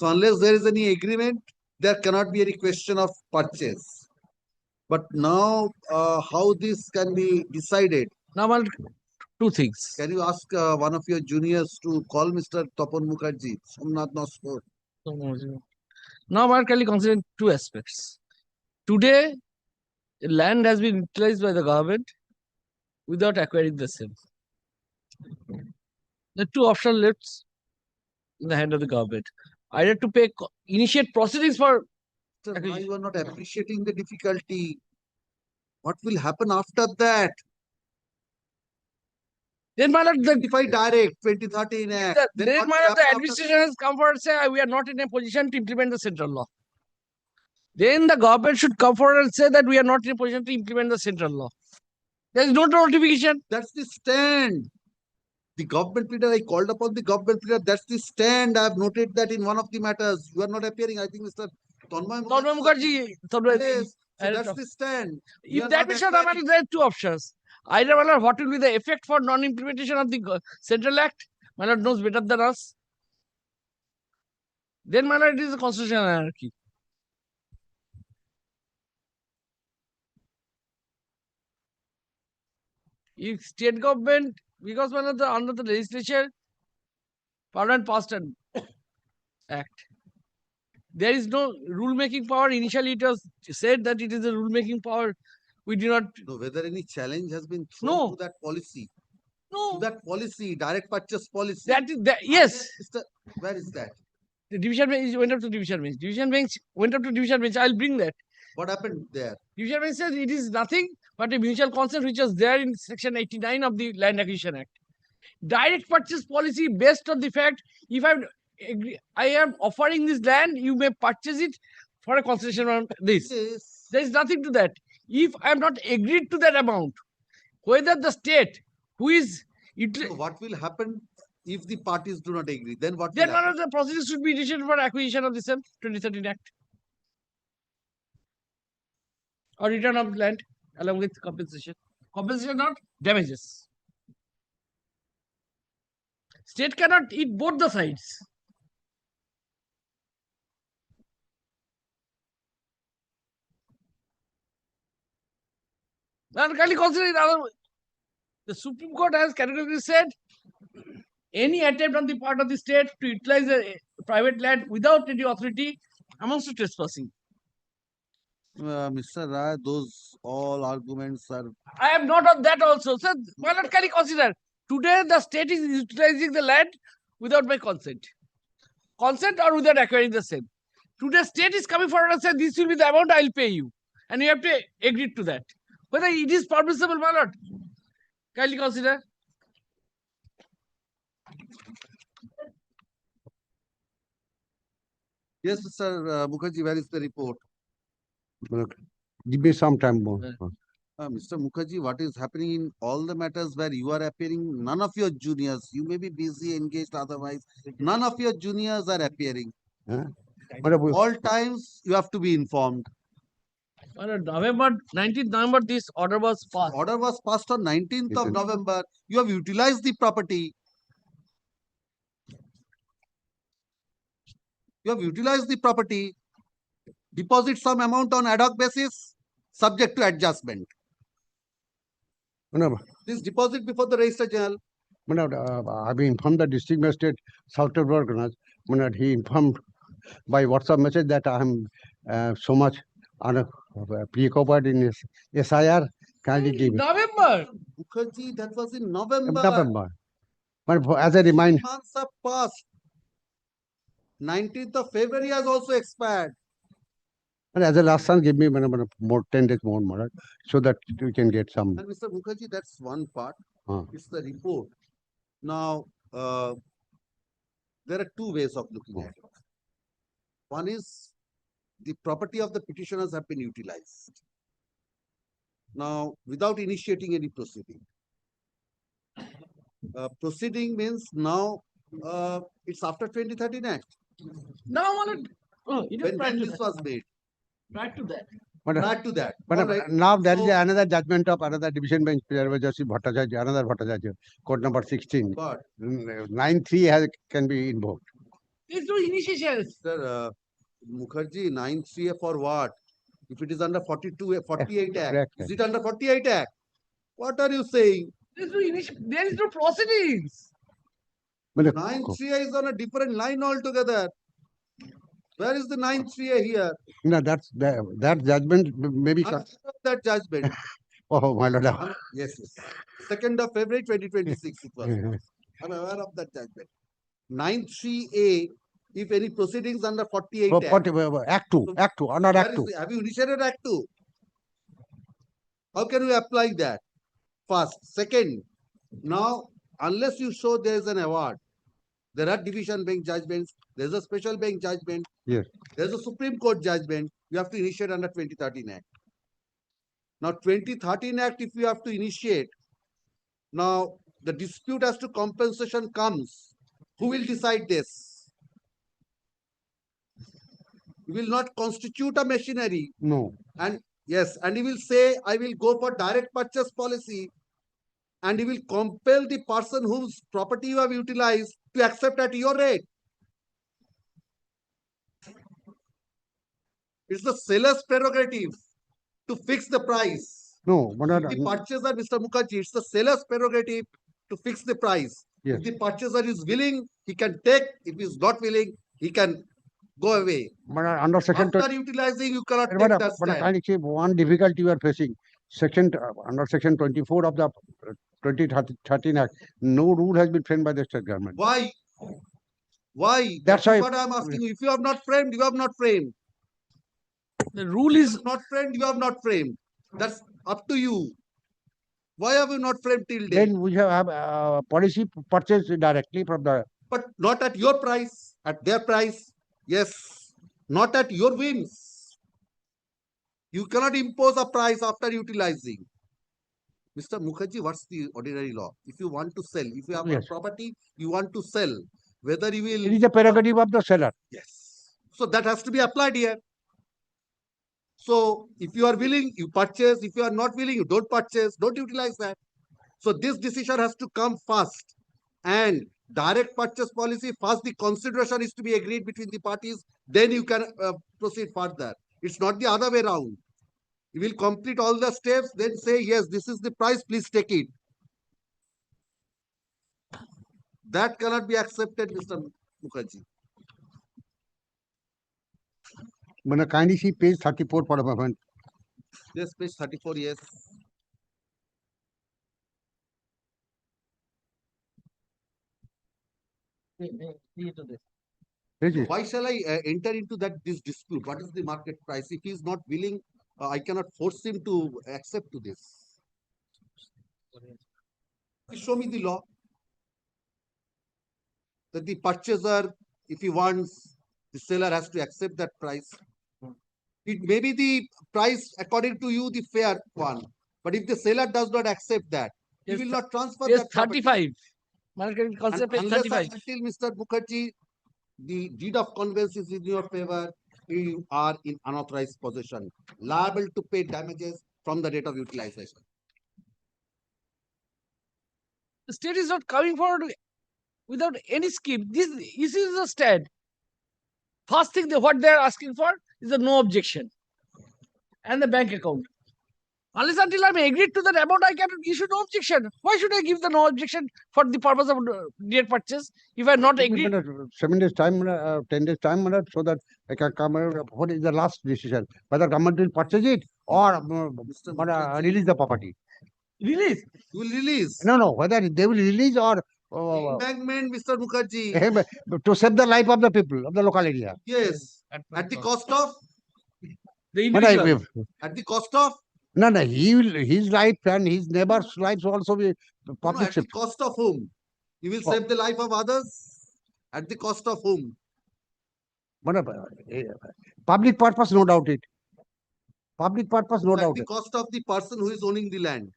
So unless there is any agreement, there cannot be any question of purchase. But now, how this can be decided? Now, well, two things. Can you ask one of your juniors to call Mr. Tapan Mukherjee, Somnath Noskor? Now, I can consider two aspects. Today, land has been utilized by the government without acquiring the same. The two options left in the hand of the government. Either to initiate proceedings for. Sir, why you are not appreciating the difficulty? What will happen after that? Then, my lord, if I direct 2013 Act, then my lord, the administration has come forward and say we are not in a position to implement the central law. Then the government should come forward and say that we are not in a position to implement the central law. There is no notification. That's the stand. The government leader, I called upon the government leader. That's the stand. I have noted that in one of the matters. You are not appearing. I think Mr. Tanmay Mukherjee. Yes, so that's the stand. If that is not, there are two options. Either, my lord, what will be the effect for non-implementation of the Central Act? My lord knows better than us. Then, my lord, it is a constitutional anarchy. If state government, because one of the under the legislature, Parliament passed an act. There is no rule-making power. Initially, it was said that it is a rule-making power. We do not know whether any challenge has been thrown to that policy. No. To that policy, direct purchase policy. That is that. Yes. Where is that? The division bench went up to division bench. Division bench went up to division bench. I'll bring that. What happened there? Division bench says it is nothing but a mutual consent which was there in section 89 of the Land Acquisition Act. Direct purchase policy based on the fact if I am offering this land, you may purchase it for a consideration on this. Yes. There is nothing to that. If I am not agreed to that amount, whether the state who is so what will happen if the parties do not agree? Then what? Then one of the procedures should be initiated for acquisition of the same 2013 Act. or return of land along with compensation. Compensation, not damages. State cannot eat both the sides. And kindly consider it other. The Supreme Court has categorically said any attempt on the part of the state to utilize a private land without any authority amounts to trespassing. Mr. Rai, those all arguments are. I am not on that also. So, why not can you consider? Today, the state is utilizing the land without my consent. Consent or without acquiring the same. Today, state is coming forward and said, this will be the amount I will pay you. And you have to agree to that. Whether it is permissible or not, kindly consider. Yes, Mr. Mukherjee, where is the report? Give me some time more. Mr. Mukherjee, what is happening in all the matters where you are appearing? None of your juniors, you may be busy, engaged otherwise, none of your juniors are appearing. All times you have to be informed. November, 19th November, this order was passed. Order was passed on 19th of November. You have utilized the property. You have utilized the property. Deposit some amount on ad hoc basis, subject to adjustment. This deposit before the Registrar General. I've informed the district magistrate, Southern Organized. He informed by WhatsApp message that I am so much pre-covered in SIR. Kindly give it. November. Mukherjee, that was in November. November. But as a reminder, months have passed. 19th of February has also expired. and as a last son, give me more 10 days more, so that we can get some. And Mr. Mukherjee, that's one part. Uh. It's the report. Now, there are two ways of looking at it. One is the property of the petitioners have been utilized. Now, without initiating any proceeding. Proceeding means now it's after 2013 Act. Now, it is When prior to this that. was made. Prior to that. Prior to that. But Alright. now there is another judgment of another division bench, Justice Bhattacharya, another Bhattacharya, court number 16. But 9(3) can be invoked. There's no initiation. Sir, Mukherjee, 9(3) for what? If it is under 48 Act. Correct. Is it under 48 Act? What are you saying? There is no proceedings. 9(3) is on a different line altogether. Where is the 9(3) here? No, that judgment maybe. I'm aware of that judgment. Oh, my lord. Yes. 2nd of February 2026 it was. I'm aware of that judgment. 9(3)(a), if any proceedings under 48 Act 2, under Act 2. Have you initiated Act 2? How can we apply that? First. Second, now, unless you show there is an award, there are division bench judgments, there's a special bench judgment, Yes. there's a Supreme Court judgment, you have to initiate under 2013 Act. Now, 2013 Act, if you have to initiate, now the dispute as to compensation comes. Who will decide this? You will not constitute a machinery. No. And yes, and he will say, I will go for direct purchase policy, and he will compel the person whose property you have utilized to accept at your rate. It's the seller's prerogative to fix the price. No, If the purchaser, Mr. Mukherjee, it's the seller's prerogative to fix the price. Yes. If the purchaser is willing, he can take. If he is not willing, he can go away. But under section After utilizing, you cannot take but that stand. I say one difficulty you are facing. Under section 24 of the 2013 Act, no rule has been framed by the state government. Why? Why? That's why. What I'm asking you. If you have not framed, you have not framed. The rule is not framed, you have not framed. That's up to you. Why have you not framed till date? Then we have policy purchased directly from the. But not at your price, at their price. Yes, not at your whims. You cannot impose a price after utilizing. Mr. Mukherjee, what's the ordinary law? If you want to sell, if you have a property, you want to sell, whether you will. It is a prerogative of the seller. Yes. So that has to be applied here. So if you are willing, you purchase. If you are not willing, you don't purchase. Don't utilize that. So this decision has to come first. And direct purchase policy, first the consideration is to be agreed between the parties. Then you can proceed further. It's not the other way around. You will complete all the steps, then say, yes, this is the price, please take it. That cannot be accepted, Mr. Mukherjee. Kindly see page 34 for a moment. Yes, page 34, yes. Why shall I enter into this dispute? What is the market price? If he is not willing, I cannot force him to accept to this. Show me the law. That the purchaser, if he wants, the seller has to accept that price. It may be the price according to you, the fair one. But if the seller does not accept that, he will not transfer Yes, that property. 35. Market concept is Unless 35. until Mr. Mukherjee, the deed of conveyance is in your favor, you are in unauthorized possession, liable to pay damages from the date of utilization. The state is not coming forward without any scheme. This is a stand. First thing, what they are asking for is a no objection and the bank account. Unless until I'm agreed to that amount, I can issue no objection. Why should I give the no objection for the purpose of direct purchase if I'm not agreed? 7 days time, 10 days time, so that I can come. What is the last decision? Whether government will purchase it or release the property. Release? You will release. No, whether they will release or Embankment, Mr. Mukherjee. to save the life of the people of the local area. Yes. At the cost of? The individual. At the cost of? No, he will, his life and his neighbor's lives also be public At the cost of whom? You will save the life of others? At the cost of whom? Public purpose, no doubt it. Public purpose, no doubt. At the cost of the person who is owning the land.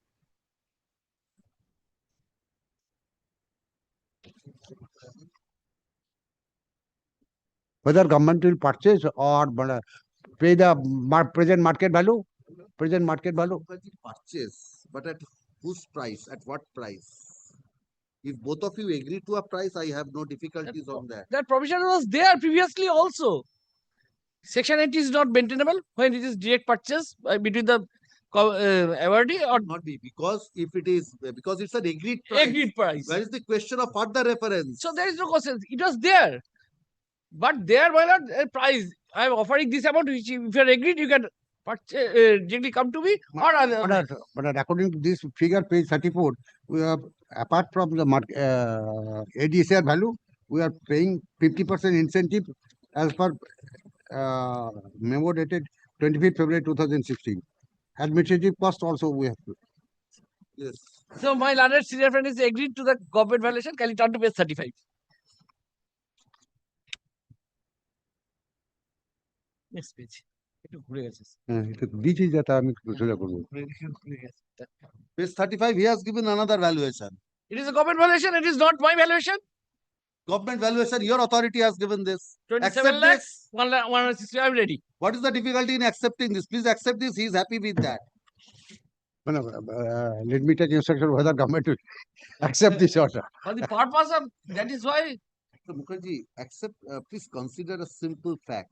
Whether government will purchase or pay the present market value. Present market value. Purchase, but at whose price? At what price? If both of you agree to a price, I have no difficulties on that. That provision was there previously also. Section 8 is not maintainable when it is direct purchase between the awardee or not be, because if it is, because it's an agreed price. Agreed price. Where is the question of further reference? So there is no question. It was there. But there, why not a price? I am offering this amount, which if you are agreed, you can directly come to me. But according to this figure, page 34, we are, apart from the ADSR value, we are paying 50% incentive as per memo dated 25th February 2016. Administrative cost also we have to. Yes. So my learned senior friend is agreed to the government valuation. Can you turn to page 35? Next page. Page 35, he has given another valuation. It is a government valuation. It is not my valuation. Government valuation, your authority has given this. 27 lakhs, 160. I'm ready. What is the difficulty in accepting this? Please accept this. He is happy with that. Let me take instruction whether government will accept this order. For the purpose of that is why. So Mukherjee, please consider a simple fact.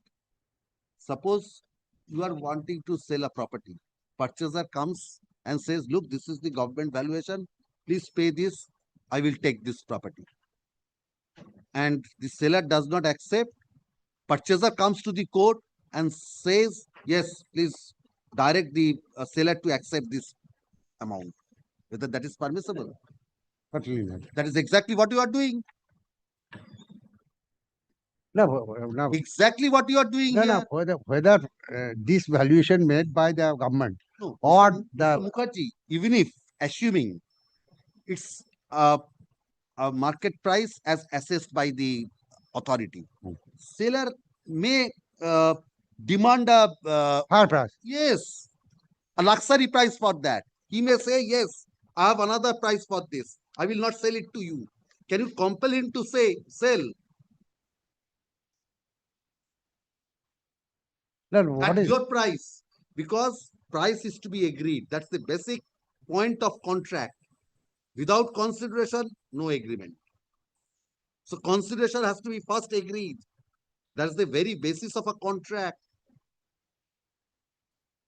Suppose you are wanting to sell a property. Purchaser comes and says, look, this is the government valuation. Please pay this. I will take this property. And the seller does not accept. Purchaser comes to the court and says, yes, please direct the seller to accept this amount. Whether that is permissible. That is exactly what you are doing. No. Exactly what you are doing here. Whether this valuation made by the government or the Mukherjee, even if assuming it's a market price as assessed by the authority, seller may demand a higher price. Yes, a luxury price for that. He may say, yes, I have another price for this. I will not sell it to you. Can you compel him to say, sell? No, what at is your price. Because price is to be agreed. That's the basic point of contract. Without consideration, no agreement. So consideration has to be first agreed. That's the very basis of a contract.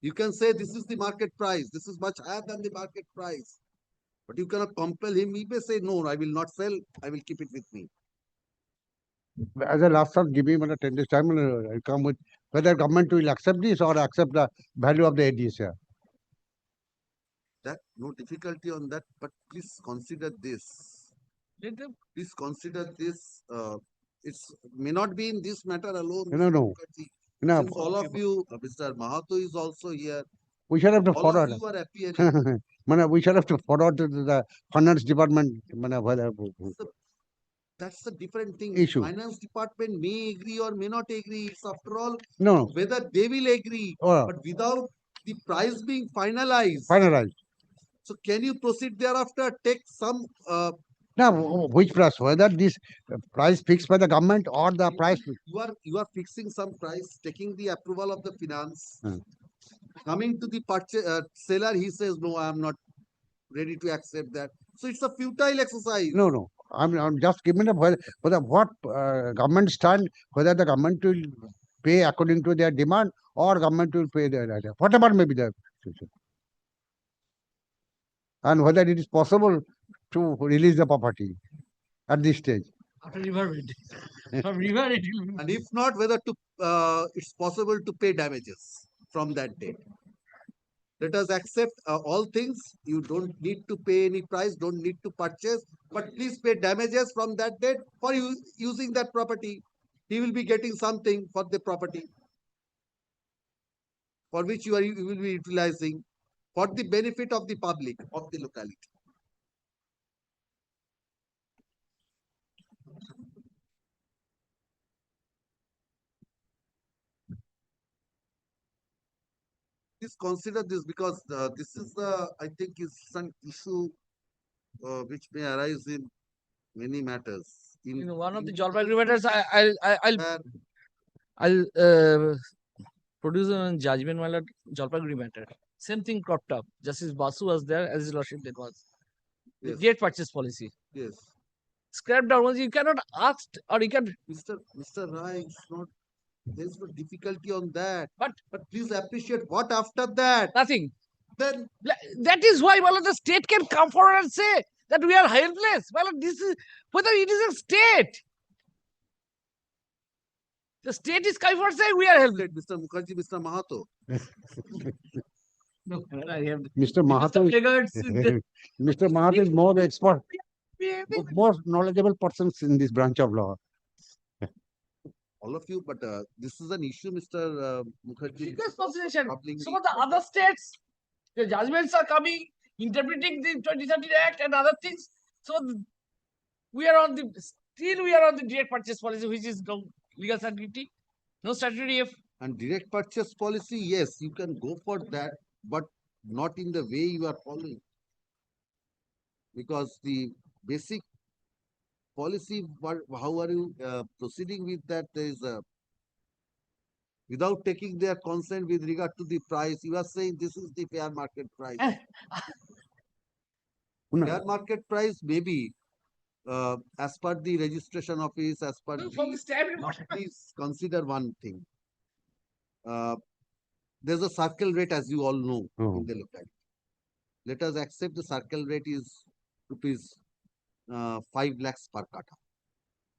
You can say this is the market price. This is much higher than the market price. But you cannot compel him. He may say, no, I will not sell. I will keep it with me. As a last thought, give me 10 days time and I'll come with whether government will accept this or accept the value of the ADS here. That no difficulty on that, but please consider this. Let them Please consider this. It's may not be in this matter alone. No, Mr. no. Mukherjee. No, Since all of you, Mr. Mahato is also here. we shall have to All of forward. you are appearing. We shall have to forward to the finance department. Whether That's a different thing. Issue. Finance department may agree or may not agree. It's after all No. whether they will agree. Oh. But without the price being finalized. Finalized. So can you proceed thereafter? Take some. Now, which price? Whether this price fixed by the government or the price. You are fixing some price, taking the approval of the finance. Coming to the seller, he says, no, I am not ready to accept that. So it's a futile exercise. No. I'm just giving up whether what government stand, whether the government will pay according to their demand or government will pay their whatever may be the situation. And whether it is possible to release the property at this stage. after river it. From river it will be. And if not, whether to it's possible to pay damages from that date. Let us accept all things. You don't need to pay any price, don't need to purchase, but please pay damages from that date for using that property. He will be getting something for the property for which you will be utilizing for the benefit of the public of the locality. Please consider this because this is I think is some issue which may arise in many matters. One of the Jalpaiguri matters, I'll produce a judgment, my lord, Jalpaiguri matter. Same thing cropped up. Justice Basu was there, as his lordship that was. The Yes. date purchase policy. Yes. Scrapped down once you cannot ask or you can. Mr. Rai, it's not. There's no difficulty on that. But please appreciate what after that. Nothing. Then that is why, well, the state can come forward and say that we are helpless. Well, this is whether it is a state. The state is coming forward saying we are helpless. Mr. Mukherjee, Mr. Mahato. No, I have Mr. Mahato Mr. Mahato is more expert, more knowledgeable persons in this branch of law. All of you, but this is an issue, Mr. Mukherjee. Because consideration. Some of the other states, the judgments are coming, interpreting the 2013 Act and other things. So we are on the direct purchase policy, which is no legal certainty, no statutory if. And direct purchase policy, yes, you can go for that, but not in the way you are following. Because the basic policy, how are you proceeding with that? There is without taking their consent with regard to the price, you are saying this is the fair market price. Fair market price maybe as per the registration office, as per please consider one thing. There's a circle rate, as you all know, in the locality. Let us accept the circle rate is rupees 5 lakhs per kata.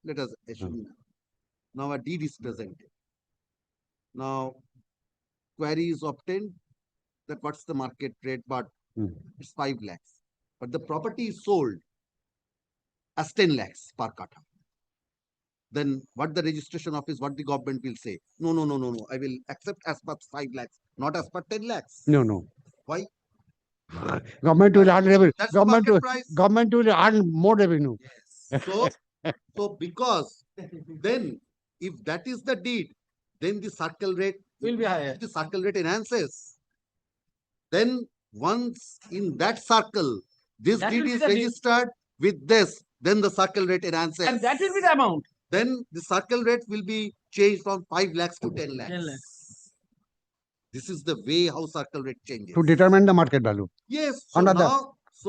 Let us assume that. Now a deed is presented. Now query is obtained that what's the market rate, but it's 5 lakhs. But the property is sold as 10 lakhs per kata. Then what the registration office, what the government will say? No. I will accept as per 5 lakhs, not as per 10 lakhs. No. Why? Government will earn revenue. That's the market price. Government will earn more revenue. So because then if that is the deed, then the circle rate will be higher. The circle rate enhances. Then once in that circle, this That deed will be is the deed. registered with this, then the circle rate enhances. And that will be the amount. Then the circle rate will be changed from 5 lakhs to 10 lakhs. 10 lakhs. This is the way how circle rate changes. To determine the market value. Yes, so Another.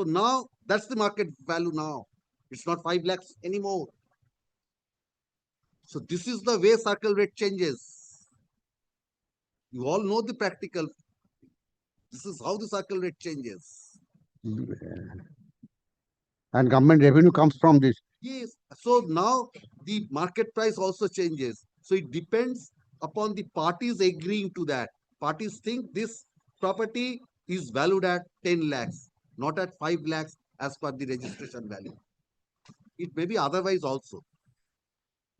now that's the market value now. It's not 5 lakhs anymore. So this is the way circle rate changes. You all know the practical. This is how the circle rate changes. And government revenue comes from this. Yes. So now the market price also changes. So it depends upon the parties agreeing to that. Parties think this property is valued at 10 lakhs, not at 5 lakhs as per the registration value. It may be otherwise also.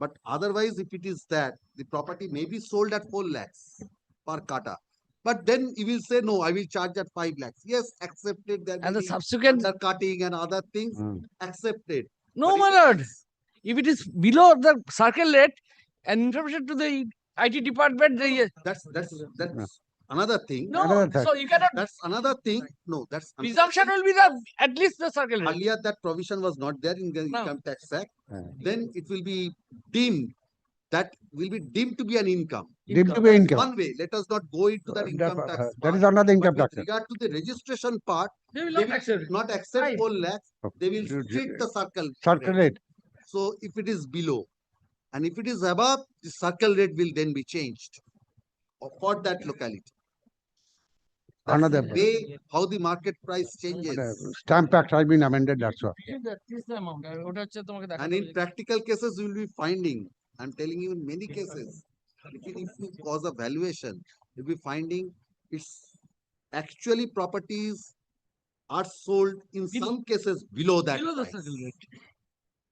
But otherwise, if it is that, the property may be sold at 4 lakhs per kata. But then you will say, no, I will charge at 5 lakhs. Yes, accepted. There And may the be subsequent undercutting and other things, accepted. no, But my if it lord. is- If it is below the circle rate and information to the IT department, they, That's another thing. no, so you cannot. That's another thing. No, that's another Presumption thing. will be the at least the circle rate. Earlier that provision was not there in the Income Tax Act. Then it will be deemed, that will be deemed to be an income. Deemed to be That is income. one way. Let us not go into that income tax That part. is another income But tax. with regard to the registration part, They will they not will accept. not accept Right. 4 lakhs. They will treat the Circle rate. So if it is below, and if it is above, the circle rate will then be changed for that locality. That's Another the way how the market price changes. Stamp Act has been amended, that's why. And in practical cases, you will be finding, I'm telling you in many cases, if you cause a valuation, you'll be finding it's actually properties are sold in some cases below that Below the price. circle rate.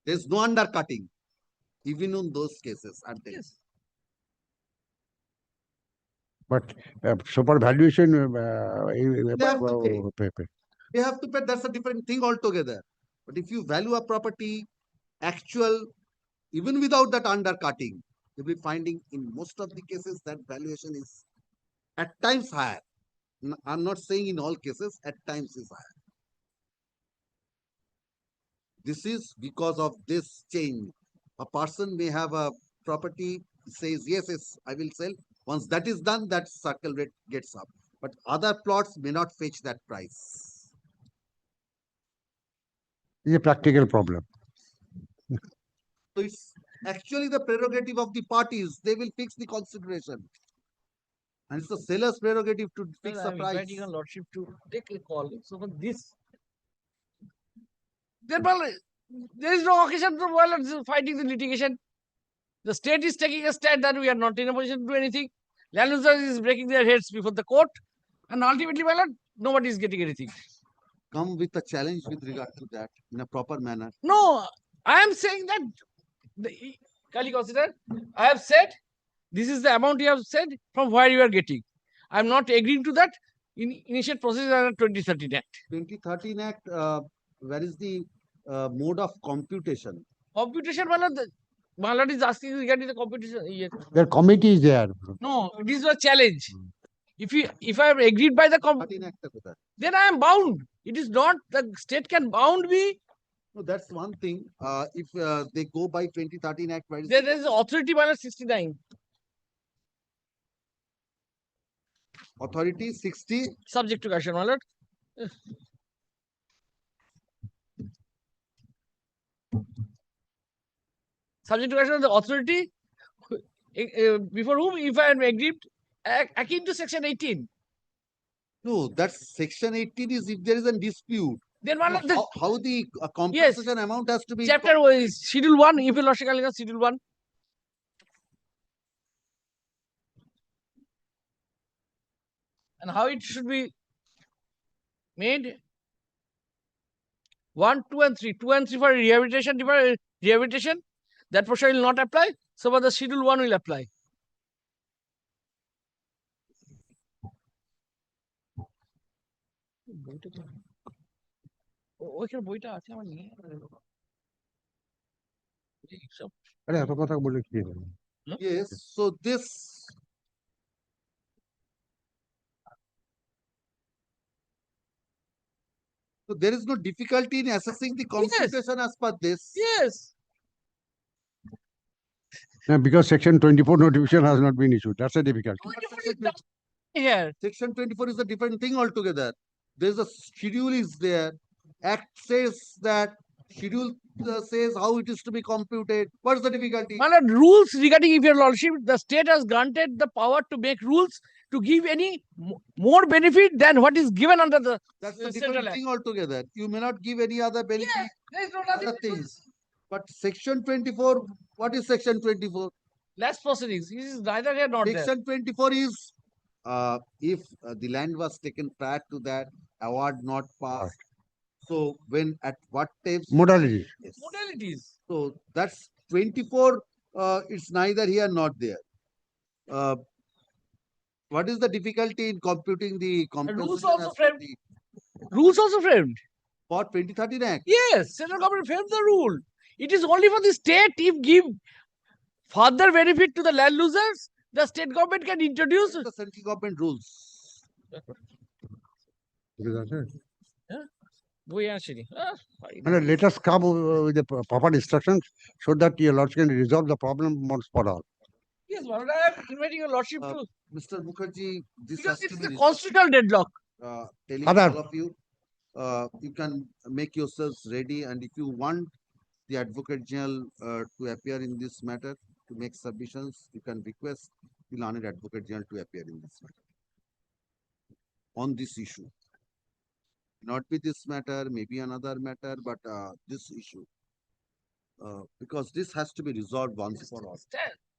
There's no undercutting, even in those cases. Yes. But super valuation. They have to pay. They have to pay. That's a different thing altogether. But if you value a property actual, even without that undercutting, you'll be finding in most of the cases that valuation is at times higher. I'm not saying in all cases, at times is higher. This is because of this change. A person may have a property, says, yes, I will sell. Once that is done, that circle rate gets up. But other plots may not fetch that price. It's a practical problem. So it's actually the prerogative of the parties. They will fix the consideration. And it's the seller's prerogative to fix the I'm price. inviting your lordship to take a call. So for this, there is no occasion to fighting the litigation. The state is taking a stand that we are not in a position to do anything. Landlords is breaking their heads before the court, and ultimately, nobody is getting anything. Come with a challenge with regard to that in a proper manner. No, I am saying that Kali consider, I have said this is the amount you have said from where you are getting. I am not agreeing to that. Initiate process under 2013 Act. 2013 Act, where is the mode of computation? Computation, Malad is asking regarding the computation. Yes. Their committee is there. No, this is a challenge. If I have agreed by the then I am bound. It is not the state can bound me. No, that's one thing. If they go by 2013 Act, where is There is authority minus 69. authority 60? Subject to question, my lord. Subject to question of the authority before whom, if I am agreed, akin to section 18. No, that's section 18 is if there is a dispute. Then how the compensation amount has to be. Chapter is schedule 1, if you logical schedule 1. And how it should be made? 1, 2, and 3. 2 and 3 for rehabilitation. That portion will not apply. So, but the schedule 1 will apply. ওইখানে বইটা আছে আমার নিয়ে আরে এত কথা বলে কি হবে? Yes, so this so there is no difficulty in assessing the computation as per this. Yes. Because section 24 notification has not been issued. That's a difficulty. here. Section 24 is a different thing altogether. There's a schedule is there. Act says that schedule says how it is to be computed. What is the difficulty? My lord, rules regarding, if your lordship, the state has granted the power to make rules to give any more benefit than what is given under the That's a Central different Act. thing altogether. You may not give any other benefit, There is no nothing other to do. things. But section 24, what is section 24? Less proceedings. This is neither here nor there. Section 24 is if the land was taken prior to that, award not passed. So when at what times? Modality. Yes. Modalities. So that's 24. It's neither here nor there. What is the difficulty in computing the compensation? Rules also as per framed. Rules also framed. For 2013 Act? Yes, central government framed the rule. It is only for the state if give further benefit to the land losers, the state government can introduce the central government rules. Let us come with the proper instructions so that your lordship can resolve the problem once for all. Yes, my lord, I am inviting your lordship to. Mr. Mukherjee, this Because has to it's be a constitutional deadlock. telling Other- all of you, you can make yourselves ready, and if you want the Advocate General to appear in this matter, to make submissions, you can request the learned Advocate General to appear in this matter. On this issue. Not with this matter, maybe another matter, but this issue. Because this has to be resolved once for all.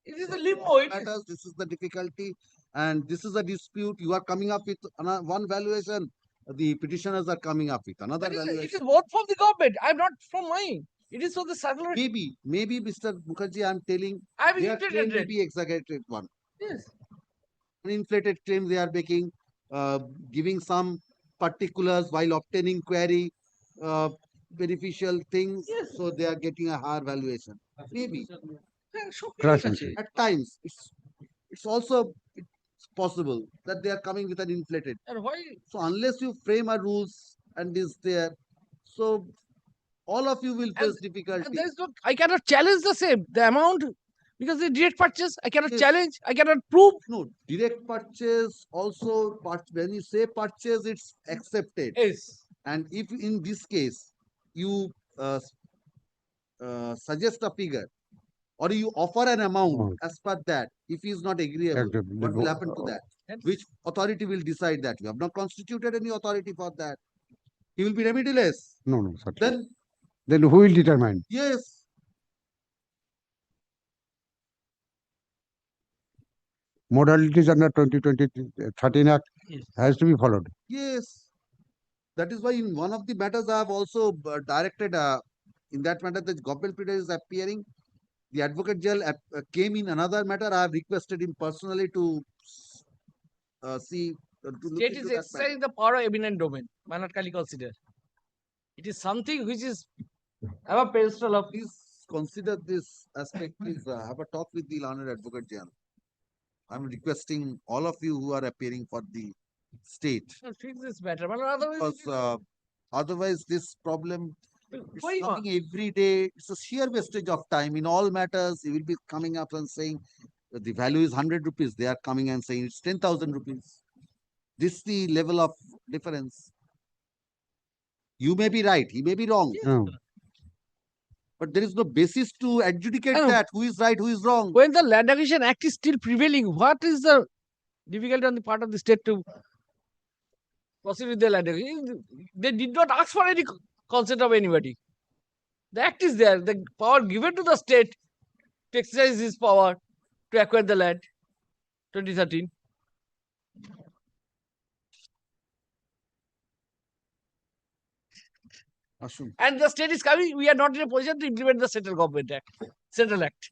It is a limbo. It is. Matters, this is the difficulty, and this is a dispute. You are coming up with one valuation. The petitioners are coming up with another It is valuation. both from the government. I am not from mine. It is for the circular. Maybe, Mr. Mukherjee, I am telling I have their inflated claim may rate. be exaggerated one. Yes. An inflated claim they are making, giving some particulars while obtaining query, beneficial things. Yes. So they are getting a higher valuation. Maybe. Classically. At times, it's also possible that they are coming with an inflated. And why? So unless you frame a rules and is there, so all of you will face difficulty. And there is no. I cannot challenge the same. The amount, because the direct purchase, I cannot Yes. challenge. I cannot prove. No, direct purchase also, when you say purchase, it's accepted. Yes. And if in this case, you suggest a figure or you offer an amount as per that, if he is not agreeable, Exactly. what will happen to that? Which authority will decide that? You have not constituted any authority for that. He will be remediless. No, sir. Then, Who will determine? yes, Modalities under 13 Act Yes. has to be followed. yes. That is why in one of the matters I have also directed, in that matter, the government pleader is appearing. The Advocate General came in another matter. I have requested him personally to see, to look State into is that matter. exercising the power of eminent domain. May not kindly consider. It is something which is have a pedestal of. Please consider this aspect. Please have a talk with the learned Advocate General. I'm requesting all of you who are appearing for the state. Fix this matter. My lord, otherwise, Because otherwise this problem it's going on. coming every day. It's a sheer wastage of time. In all matters, you will be coming up and saying that the value is 100 rupees. They are coming and saying it's 10,000 rupees. This is the level of difference. You may be right, he may be wrong. No. But there is no basis to adjudicate No. that. Who is right, who is wrong? When the Land Acquisition Act is still prevailing, what is the difficulty on the part of the state to proceed with the land acquisition? They did not ask for any consent of anybody. The act is there. The power given to the state to exercise this power to acquire the land. 2013. Ashwin. And the state is coming. We are not in a position to implement the Central Government Act, Central Act.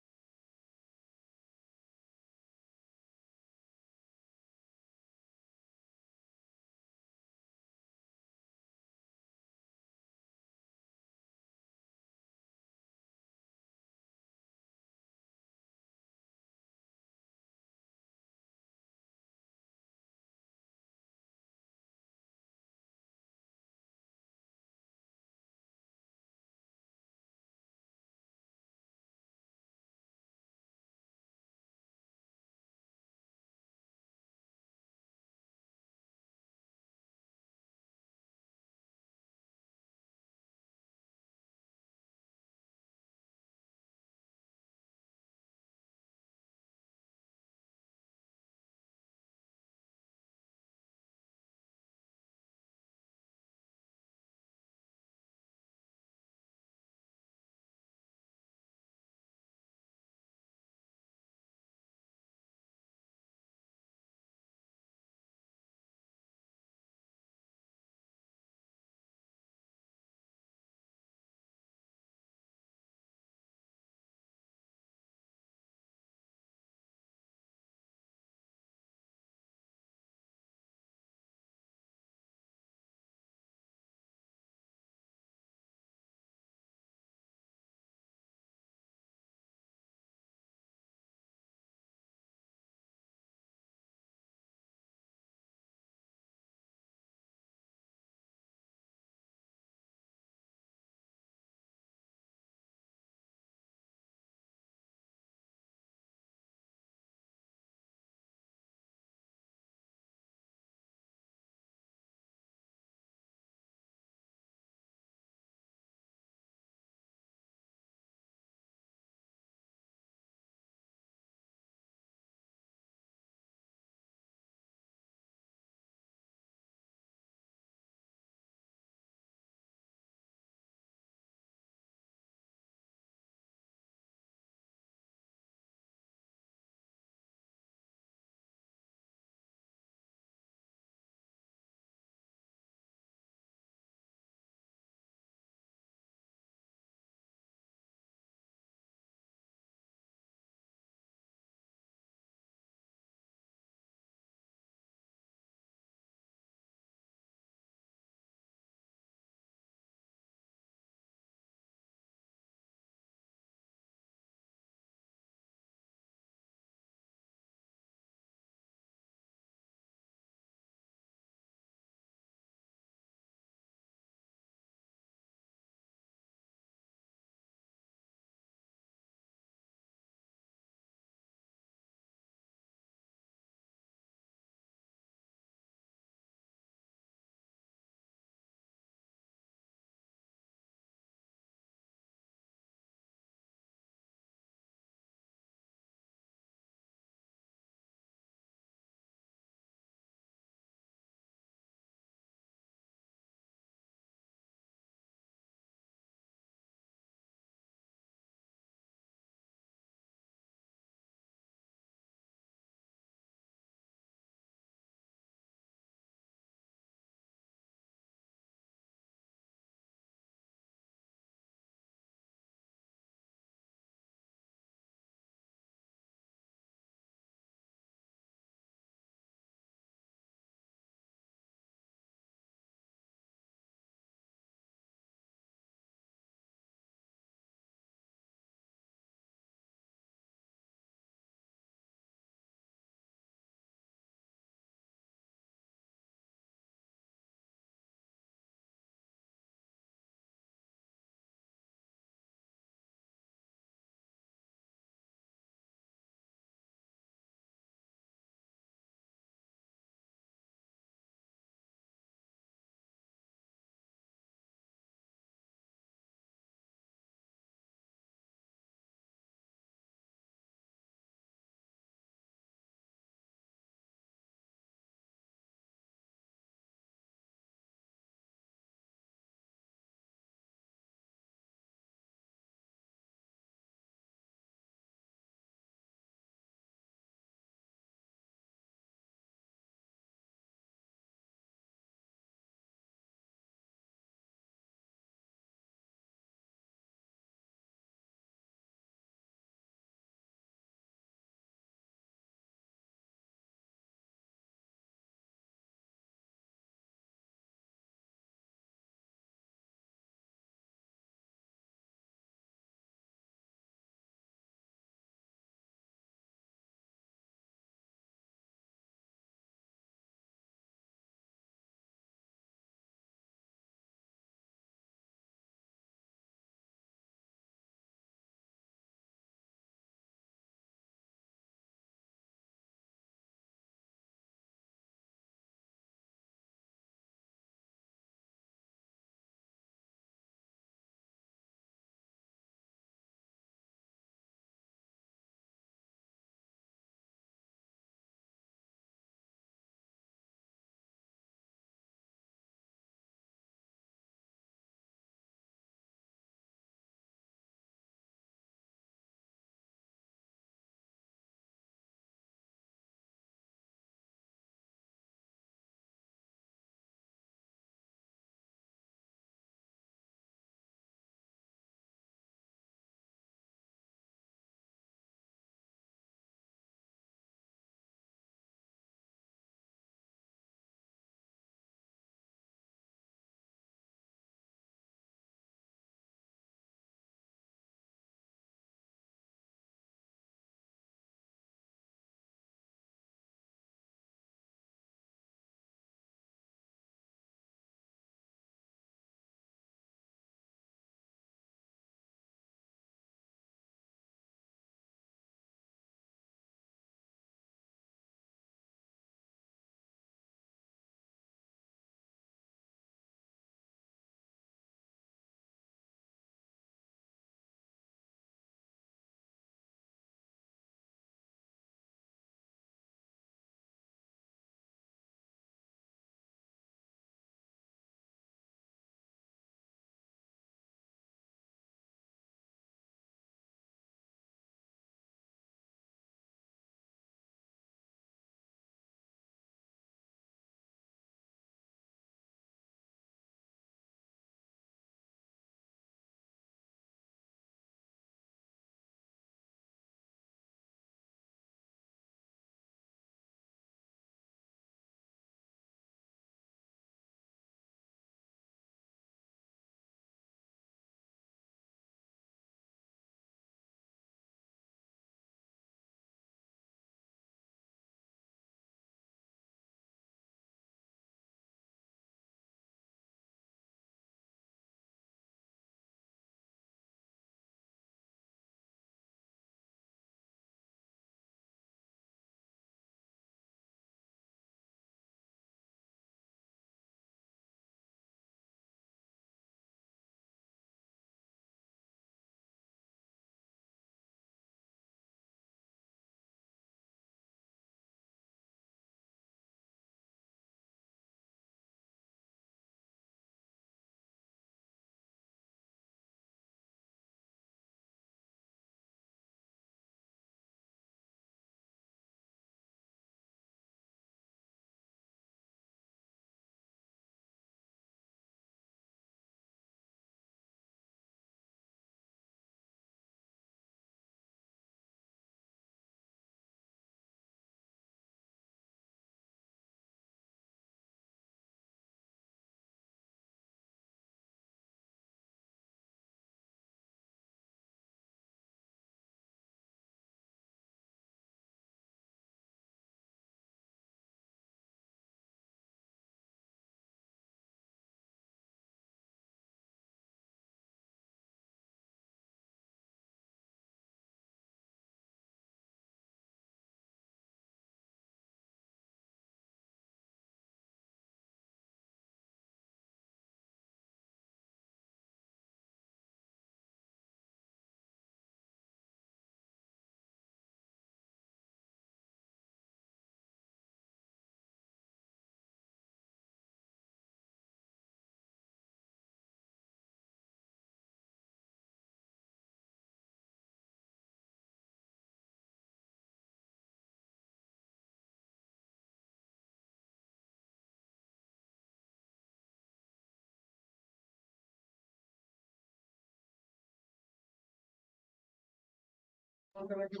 Lordship,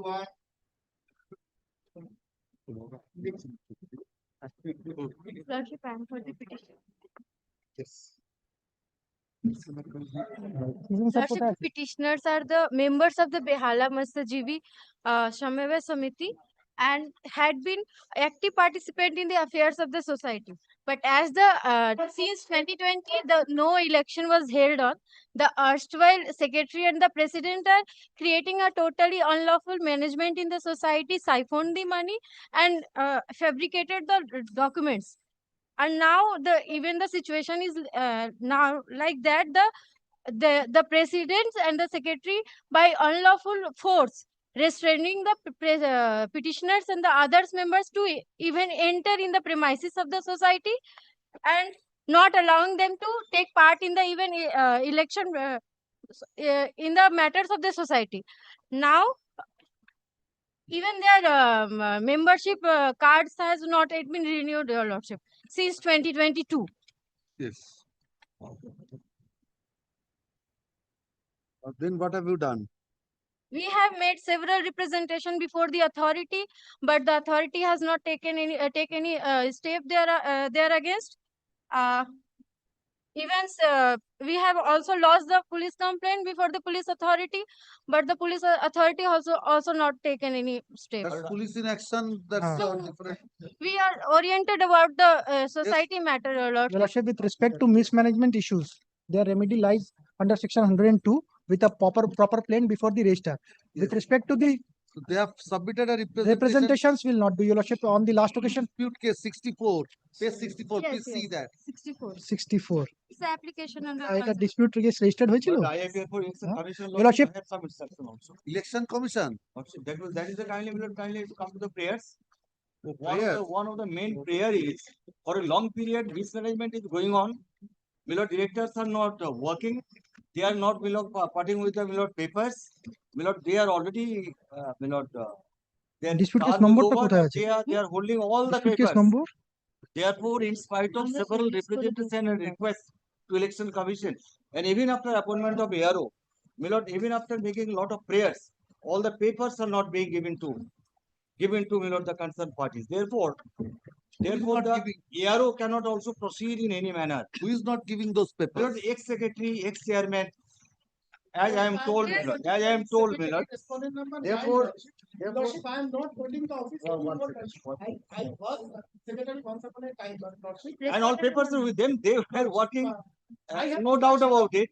I am for the petition. Lordship, the petitioners are the members of the Behala Matsyajeevi Samavay Samiti and had been active participant in the affairs of the society. But as the since 2020, the no election was held on, the erstwhile secretary and the president are creating a totally unlawful management in the society, siphoned the money and fabricated the documents. And now even the situation is now like that the president and the secretary by unlawful force restraining the petitioners and the others members to even enter in the premises of the society and not allowing them to take part in the even election in the matters of the society. Now even their membership cards has not yet been renewed, Your Lordship, since 2022. Yes. Then what have you done? We have made several representation before the authority, but the authority has not taken any step there against. Even we have also lost the police complaint before the police authority, but the police authority also not taken any step. That's police in action. That's different. We are oriented about the society matter, Your Lordship. Your Lordship, with respect to mismanagement issues, their remedy lies under section 102 with a proper plan before the registrar. With respect to the So they have submitted a representations will not do, Your Lordship, on the last occasion. Dispute case 64. Page 64. Yes, Please see yes. that. 64. 64. It's the application under এটা dispute case registered হয়েছিল? Your Lordship, Election Commission. That is the kindly to come to the prayers. Prayer. One of the main prayer is for a long period mismanagement is going on. Milord directors are not working. They are not parting with the Milord papers. Milord, they are already Milord. Their dispute case term is নম্বরটা over, কোথায় but আছে? they are holding all the Dispute case papers. Number? Therefore, in spite of several representation and requests to election commission, and even after appointment of ARO, Milord, even after making a lot of prayers, all the papers are not being given to Milord the concerned parties. Therefore, the ARO cannot also proceed in any manner. Who is not giving those papers? Milord, ex-secretary, ex-chairman, as I am told, Milord, Therefore, Lordship, I am not holding the office anymore, Lordship. I was secretary once upon a time, but Lordship. and all papers are with them. They were working. No doubt about it.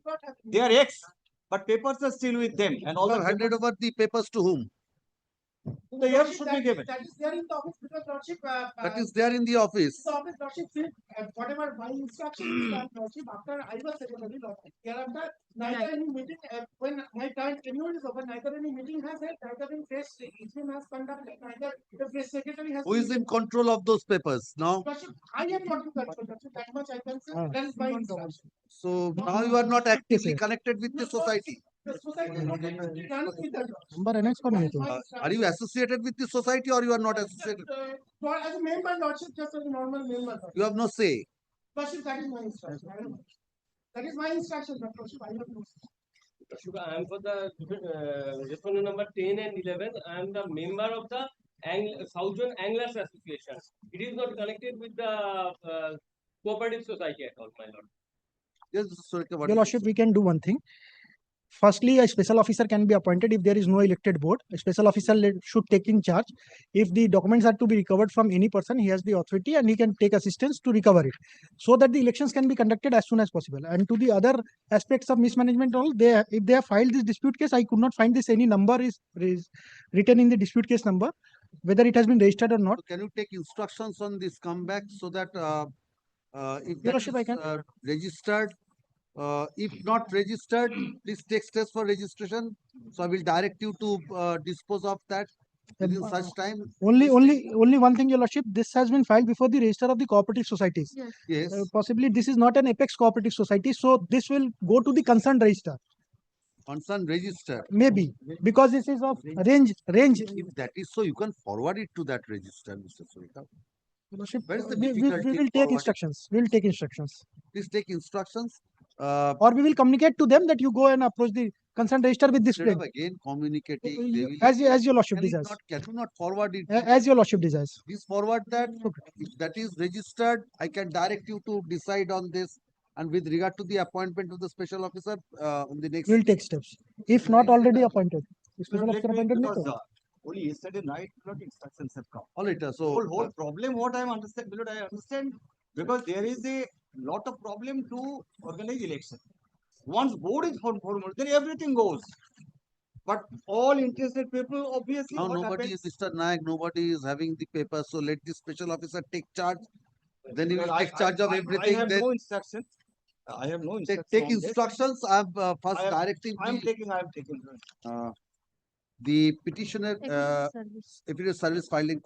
They are ex, but papers are still with them. And all You have handed over the papers to whom? the year should be given. That is there in the office because Lordship. That is there in the office. The office, Lordship, whatever my instructions is done, Lordship, after I was secretary, Lordship. Thereafter, neither any meeting, when my current tenure is over, neither any meeting has held, neither any press EGM has conducted, neither the press secretary has. Who is in control of those papers now? Lordship, I am not in control, Lordship. That much I can say. That is my instruction. So now you are not actively connected with the society. The society is not done with that. Number annex করো না তো। Are you associated with the society or you are not associated? As a member, Lordship, just as a normal member. You have no say. Lordship, that is my instruction. I don't know. That is my instruction, Lordship. I have no say. I am for the respondent number 10 and 11. I am the member of the Southern Anglers Association. It is not connected with the cooperative society at all, my lord. Yes, sorry, Your Lordship, we can do one thing. Firstly, a special officer can be appointed if there is no elected board. A special officer should take in charge. If the documents are to be recovered from any person, he has the authority and he can take assistance to recover it, so that the elections can be conducted as soon as possible. And to the other aspects of mismanagement, if they have filed this dispute case, I could not find this any number is written in the dispute case number, whether it has been registered or not. So can you take instructions on this comeback so that if Your that Lordship, I can. registered, if not registered, please take steps for registration. So I will direct you to dispose of that within such time. Only one thing, Your Lordship, this has been filed before the register of the cooperative societies. Yes. Possibly this is not an apex cooperative society, so this will go to the concerned register. Concerned register. Maybe because this is of range. If that is so, you can forward it to that register, Mr. Surika. Where is the We difficulty will in take forwarding? instructions. We will take instructions. Please take instructions. Or we will communicate to them that you go and approach the concerned register with this Instead plain. of again communicating, they You- will. As your lordship Can it desires. can you not forward it? As your lordship desires. Please forward that. If that is registered, I can direct you to decide on this. And with regard to the appointment of the special officer, on the next. We'll take steps. If not already appointed. If special Let officer me- appointed, because, no. only yesterday night, not instructions have come. All right, so. Whole problem, what I understand, Milord, I understand, because there is a lot of problem to organize election. Once board is formed, then everything goes. But all interested people, obviously, Now what nobody happens? is Mr. Nayak, nobody is having the paper, so let the special officer take charge. Then he will Because take charge of everything. I have Then no instruction. I have no instruction. take on this. instructions. I'm first I am- directing I am taking. the petitioner, Service. if it is service filing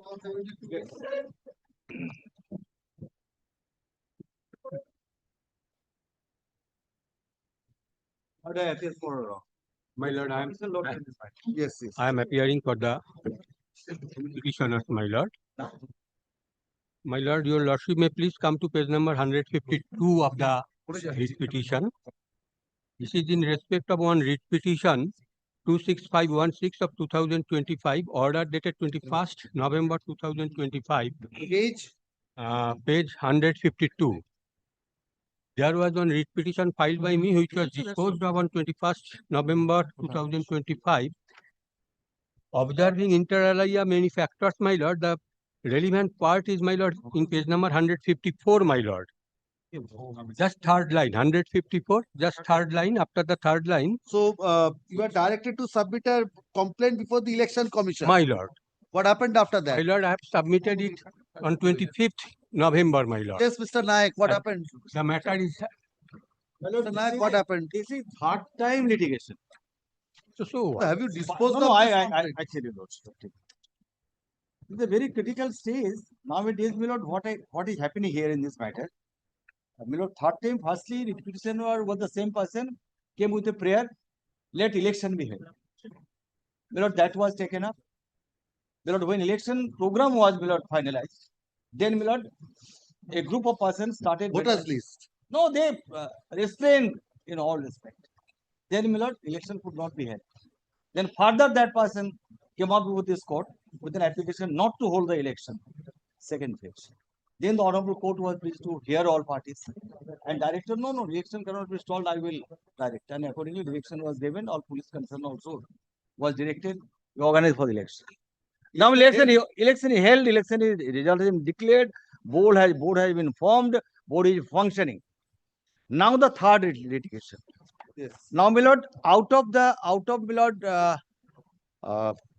How do I appear for? My lord, I am Yes, yes. I am appearing for the petitioners, my lord. My lord, your lordship may please come to page number 152 of the writ petition. This is in respect of one writ petition 26516 of 2025, order dated 21st November 2025, Page? page 152. There was one writ petition filed by me which was disposed of on 21st November 2025. Observing inter alia many factors, my lord, the relevant part is, my lord, in page number 154, my lord. Just third line, 154, just third line, after the third line. So, you are directed to submit a complaint before the election commission. My lord. What happened after that? My lord, I have submitted it on 25th November, my lord. Yes, Mr. Nayak, what And happened? The matter is, Mr. Nayak, what happened? This is third time litigation. so Have you disposed No, of this I complaint? tell you, Lordship. It's a very critical stage. Nowadays, my lord, what is happening here in this matter? My lord, third time, firstly, the petitioner was the same person, came with a prayer, let election be held. My lord, that was taken up. My lord, when election program was, my lord, finalized, then, my lord, a group of persons started. Voters list. No, they restrained in all respect. Then, my lord, election could not be held. Then further that person came up with this court with an application not to hold the election. Second phase. Then the honorable court was pleased to hear all parties and directed, no, election cannot be stalled, I will direct. And accordingly, direction was given, all police concern also was directed to organize for the election. Now election is held, election is result is declared, board has been formed, board is functioning. Now the third litigation. Yes. Now, my lord, out of my lord,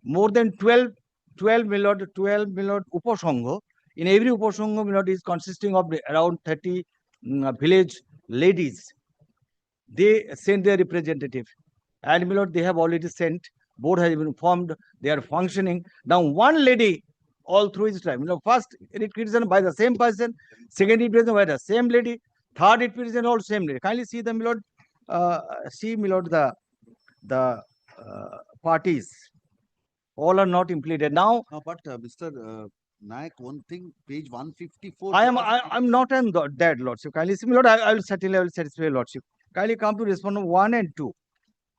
more than 12 my lord, Upasangha. In every Upasangha, my lord, is consisting of around 30 village ladies. They send their representative. And my lord, they have already sent. Board has been formed. They are functioning. Now, one lady all through his time. First requisition by the same person, second requisition by the same lady, third requisition all same lady. Kindly see the my lord, the parties. All are not implicated. Now, But Mr. Nayak, one thing, page 154. I'm not on that, Lordship. Kindly see, my lord, I will satisfy Lordship. Kindly come to respond on 1 and 2.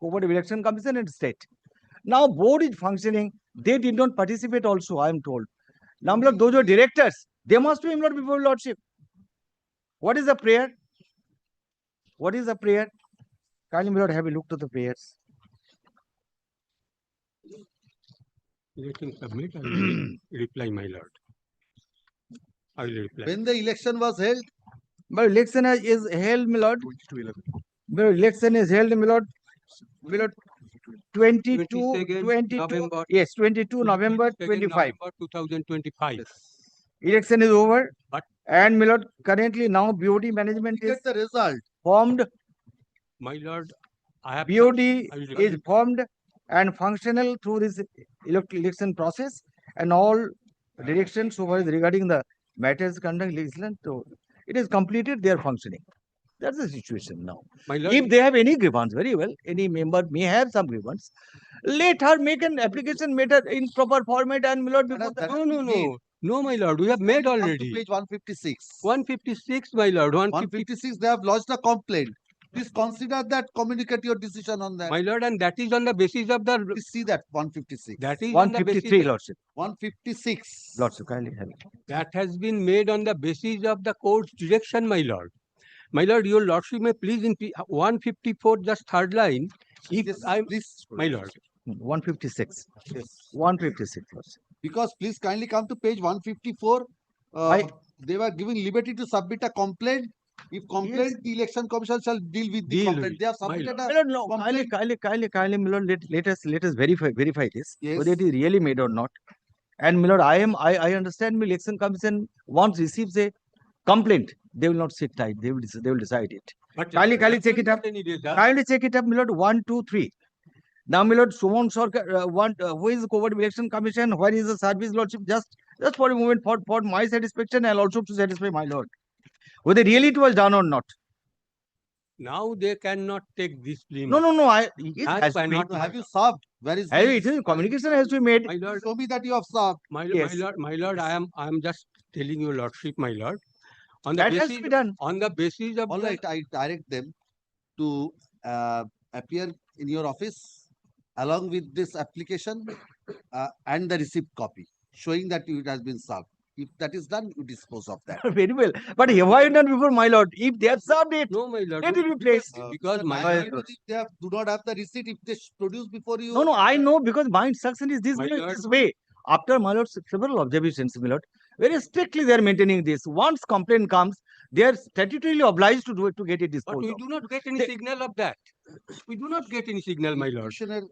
Cooperative Election Commission and state. Now, board is functioning. They did not participate also, I am told. Now, my lord, those are directors. They must be, my lord, before Lordship. What is the prayer? What is the prayer? Kindly, my lord, have a look to the prayers. let him submit, I will reply, my lord. I will reply. When the election was held? But election is held, my lord. But election is held, my lord. My lord, 22 November. Yes, 22 November 22nd 25. November 2025. Election is over. But And my lord, currently now BOD management is Get the result. formed. my lord, I have BOD I will reply. is formed and functional through this election process, and all directions over regarding the matters conduct election. So it is completed, they are functioning. That's the situation now. My lord, If they have any grievance, very well, any member may have some grievance. Let her make an application matter in proper format and my lord before the no, my lord, we have made Come to already. page 156. 156, my lord, 156, they have lodged a complaint. Please consider that, communicate your decision on that. My lord, and that is on the basis of the. Please see that 156. That is on the 153, basis. Lordship. 156. Lordship, kindly have it. That has been made on the basis of the court's direction, my lord. My lord, your lordship may please in 154, just third line. If Yes, I'm, please. my lord. 156. Yes. 156, Lordship. Because please kindly come to page 154. They were giving liberty to submit a complaint. If complaint, the election commission shall deal with the complaint. They have submitted a No, complaint. kindly, my lord, let us verify this, Yes. whether it is really made or not. And my lord, I understand the election commission once receives a complaint, they will not sit tight. They will decide it. But Kindly check it up. Kindly check it up, my lord. 1, 2, 3. Now, my lord, Sumon Sarkar, who is the Cooperative Election Commission? Where is the service, lordship? Just Just for a moment, for my satisfaction and also to satisfy my lord. Whether really it was done or not. Now they cannot take this plea. No, no, no. It That has to be cannot made. be. Have you served? Where is Have the- it is communication has to be made. My lord, Show me that you have served. Yes. my lord, I am just telling you, lordship, my lord. On the That has to basis, be done. on the basis of All the- right, I direct them to appear in your office along with this application and the receipt copy showing that it has been served. If that is done, you dispose of that. Very well. But have I done before, my lord? If they have served it, No, my lord. let it be placed. Because Sir, my why lord, if they do not have the receipt, if they produce before you. No, no, I know because my instruction is this, My way, lord. this way. After my lord, several observations, my lord, very strictly they are maintaining this. Once complaint comes, they are statutorily obliged to do it to get it but disposed we of. do not get any They- signal of that. We do not get any signal, my lord. Commissioner,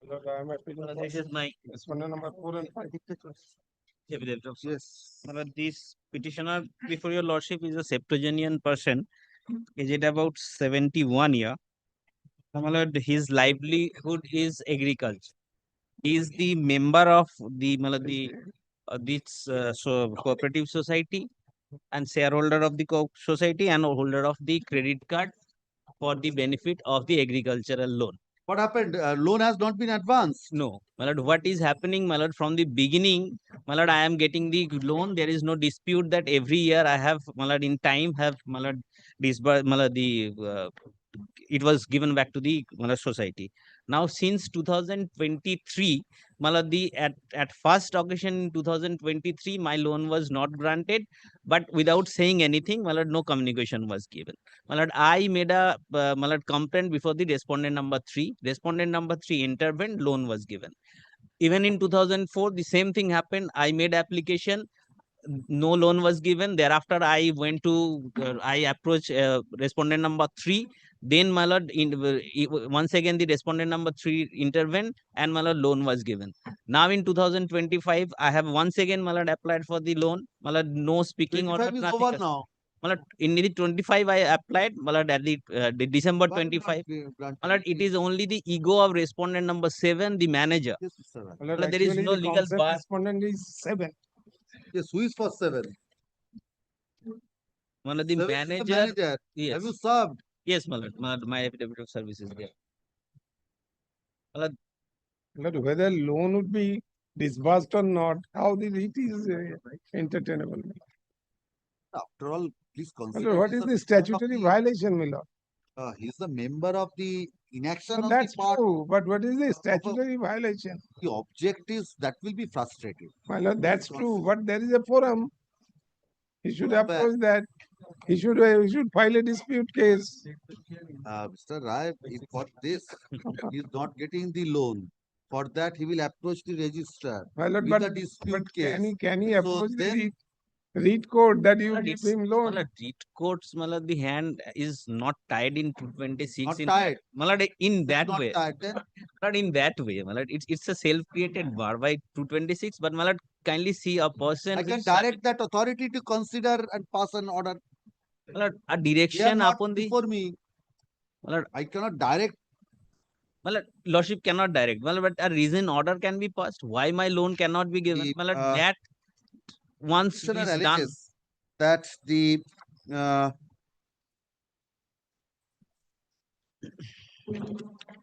This is my number 4 and 5. Yes. This petitioner before your lordship is a septuagenarian person, aged about 71 year. His livelihood is agriculture. He is the member of this cooperative society and shareholder of the society and holder of the credit card for the benefit of the agricultural loan. What happened? Loan has not been advanced. No, my lord, what is happening, my lord, from the beginning, my lord, I am getting the loan. There is no dispute that every year I have, my lord, in time have, my lord, disbursed, my lord, it was given back to the society. Now, since 2023, Maladi, at first occasion in 2023, my loan was not granted, but without saying anything, Malad, no communication was given. Malad, I made a Malad complaint before the respondent number 3. Respondent number 3 intervened, loan was given. Even in 2004, the same thing happened. I made application, no loan was given. Thereafter, I went to, I approached respondent number 3. Then, my lord, once again, the respondent number 3 intervened and, my lord, loan was given. Now, in 2025, I have once again, my lord, applied for the loan. My lord, no speaking order. 25 is over now. My lord, in the 25, I applied. My lord, at the December 25. My lord, it is only the ego of respondent number 7, the manager. Yes, sir. My lord, But there is actually no the legal concept bar. respondent is 7. Yes, who is for 7? One of the 7 is the manager. manager. Yes. Have you served? Yes, my lord. My affidavit of service is there. My lord, Whether loan would be disbursed or not, how the it is entertainable. After all, please My consider. lord, what he's is a the member of statutory the- violation, my lord? He's a member of the inaction No, on that's the part. true, but what is the statutory violation? The objectives that will be frustrated. My lord, that's Please true, consider. but there is a forum. He should Forum where? approach that. He should file a dispute case. Mr. Rai, if for this, he is not getting the loan. For that, he will approach the registrar My lord, with a but dispute case. can he So approach then, the read code that you Malad, give it's- him loan? Malad, read courts, Malad, the hand is not tied in 226. not in tied. Malad, in It's that not way. tied. Then Not in that way, Malad. It's a self-created bar by 226. But Malad, kindly see a person. I can direct that authority to consider and pass an order. Malad, a They are direction not upon the. before me. Malad, I cannot direct. Malad, lordship cannot direct. Malad, but a reason order can be passed. Why my loan cannot be given? The, Malad, that once Petitioner is done. alleges that the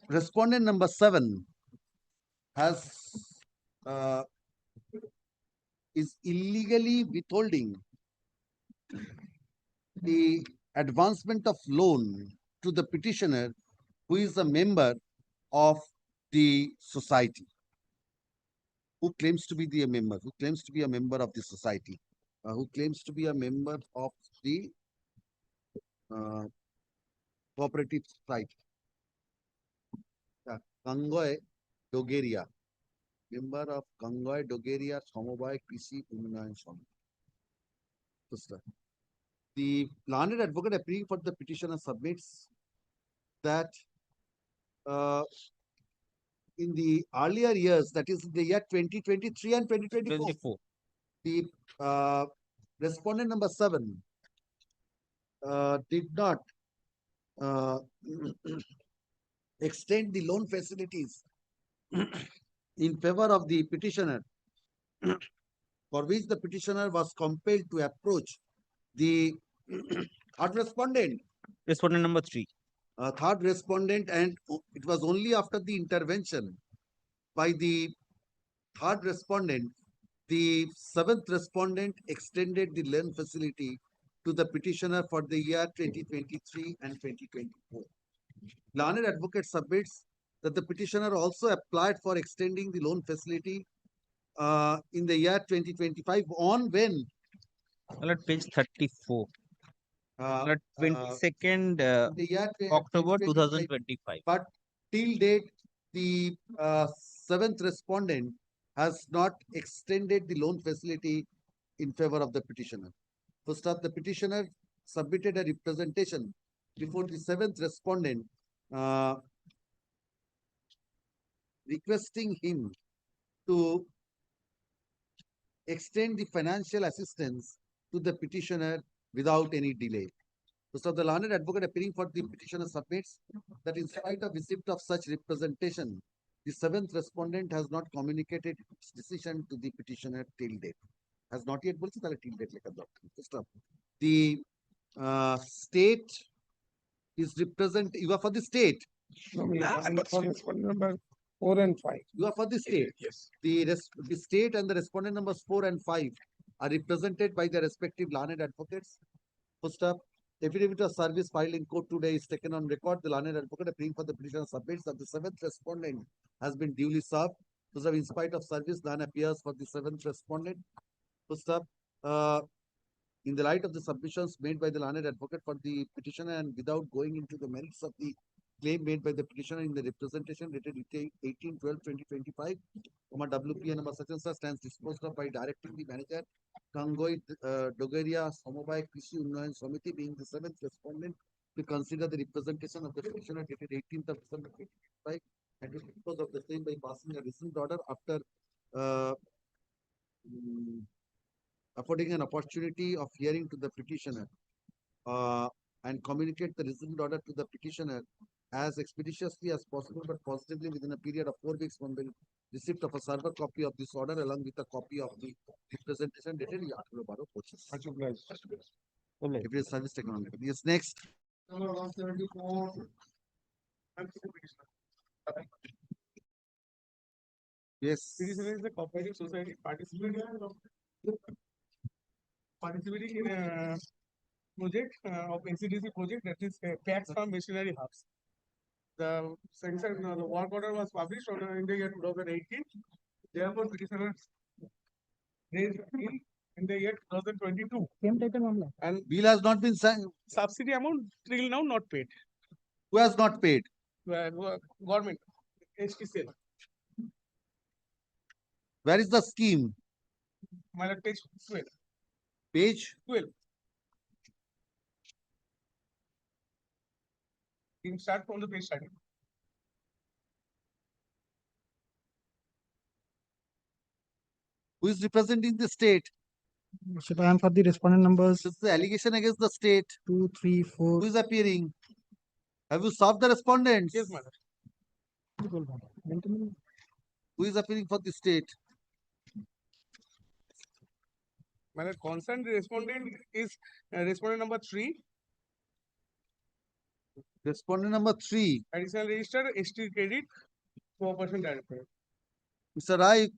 respondent number 7 has is illegally withholding the advancement of loan to the petitioner who is a member of the society, who claims to be the member, who claims to be a member of the society, who claims to be a member of the cooperative society. Gangoy Dogeria, member of Gangoy Dogeria Samobai Krisi Unnayan Samiti. The learned advocate appearing for the petitioner submits that in the earlier years, that is the year 2023 and 2024, the respondent number 7 did not extend the loan facilities in favor of the petitioner, for which the petitioner was compelled to approach the third respondent. Respondent number 3. Third respondent, and it was only after the intervention by the third respondent, the 7th respondent extended the loan facility to the petitioner for the year 2023 and 2024. Learned advocate submits that the petitioner also applied for extending the loan facility in the year 2025 on when? Malad, page 34. 22nd the year October 2025. But till date, the 7th respondent has not extended the loan facility in favor of the petitioner. First up, the petitioner submitted a representation before the 7th respondent requesting him to extend the financial assistance to the petitioner without any delay. So the learned advocate appearing for the petitioner submits that in spite of receipt of such representation, the seventh respondent has not communicated its decision to the petitioner till date. Has not yet বলছে তাহলে till date লেখা দরকার। First of the state is represent. You are for the state. No, I'm for respondent number 4 and 5. You are for the state. Yes. The state and the respondent numbers 4 and 5 are represented by the respective learned advocates. First up, affidavit of service filed in court today is taken on record. The learned advocate appearing for the petitioner submits that the seventh respondent has been duly served. First up, in spite of service, none appears for the seventh respondent. First up, in the light of the submissions made by the learned advocate for the petitioner and without going into the merits of the claim made by the petitioner in the representation dated 18/12/2025, WPA number such and such stands disposed of by directing the manager Kangoi Dogeria Samobai Krishi Unnayan Samiti being the seventh respondent to consider the representation of the petitioner dated 18th of December 2025 and to dispose of the same by passing a rescind order after affording an opportunity of hearing to the petitioner and communicate the rescind order to the petitioner as expeditiously as possible, but positively within a period of 4 weeks from the receipt of a server copy of this order along with a copy of the representation dated 18/12/25. If it is service taken on. Yes, next. Number 174. Yes. Petitioner is a cooperative society participating in a project of NCDC project that is tax from machinery hubs. The sanction, the work order was published in the year 2018. Therefore, petitioner raised bill in the year 2022. And Bill has not been signed. subsidy amount till now not paid. Who has not paid? Government, HTCL. Where is the scheme? My page 12. Page 12. You can start from the page starting. Who is representing the state? Worship, I am for the respondent numbers This is the allegation against the state. 2, 3, 4. Who is appearing? Have you solved the respondents? Yes, madam. Who is appearing for the state? My concerned respondent is respondent number 3. Respondent number 3. Additional register, ST credit, 4% director. Mr. Rai,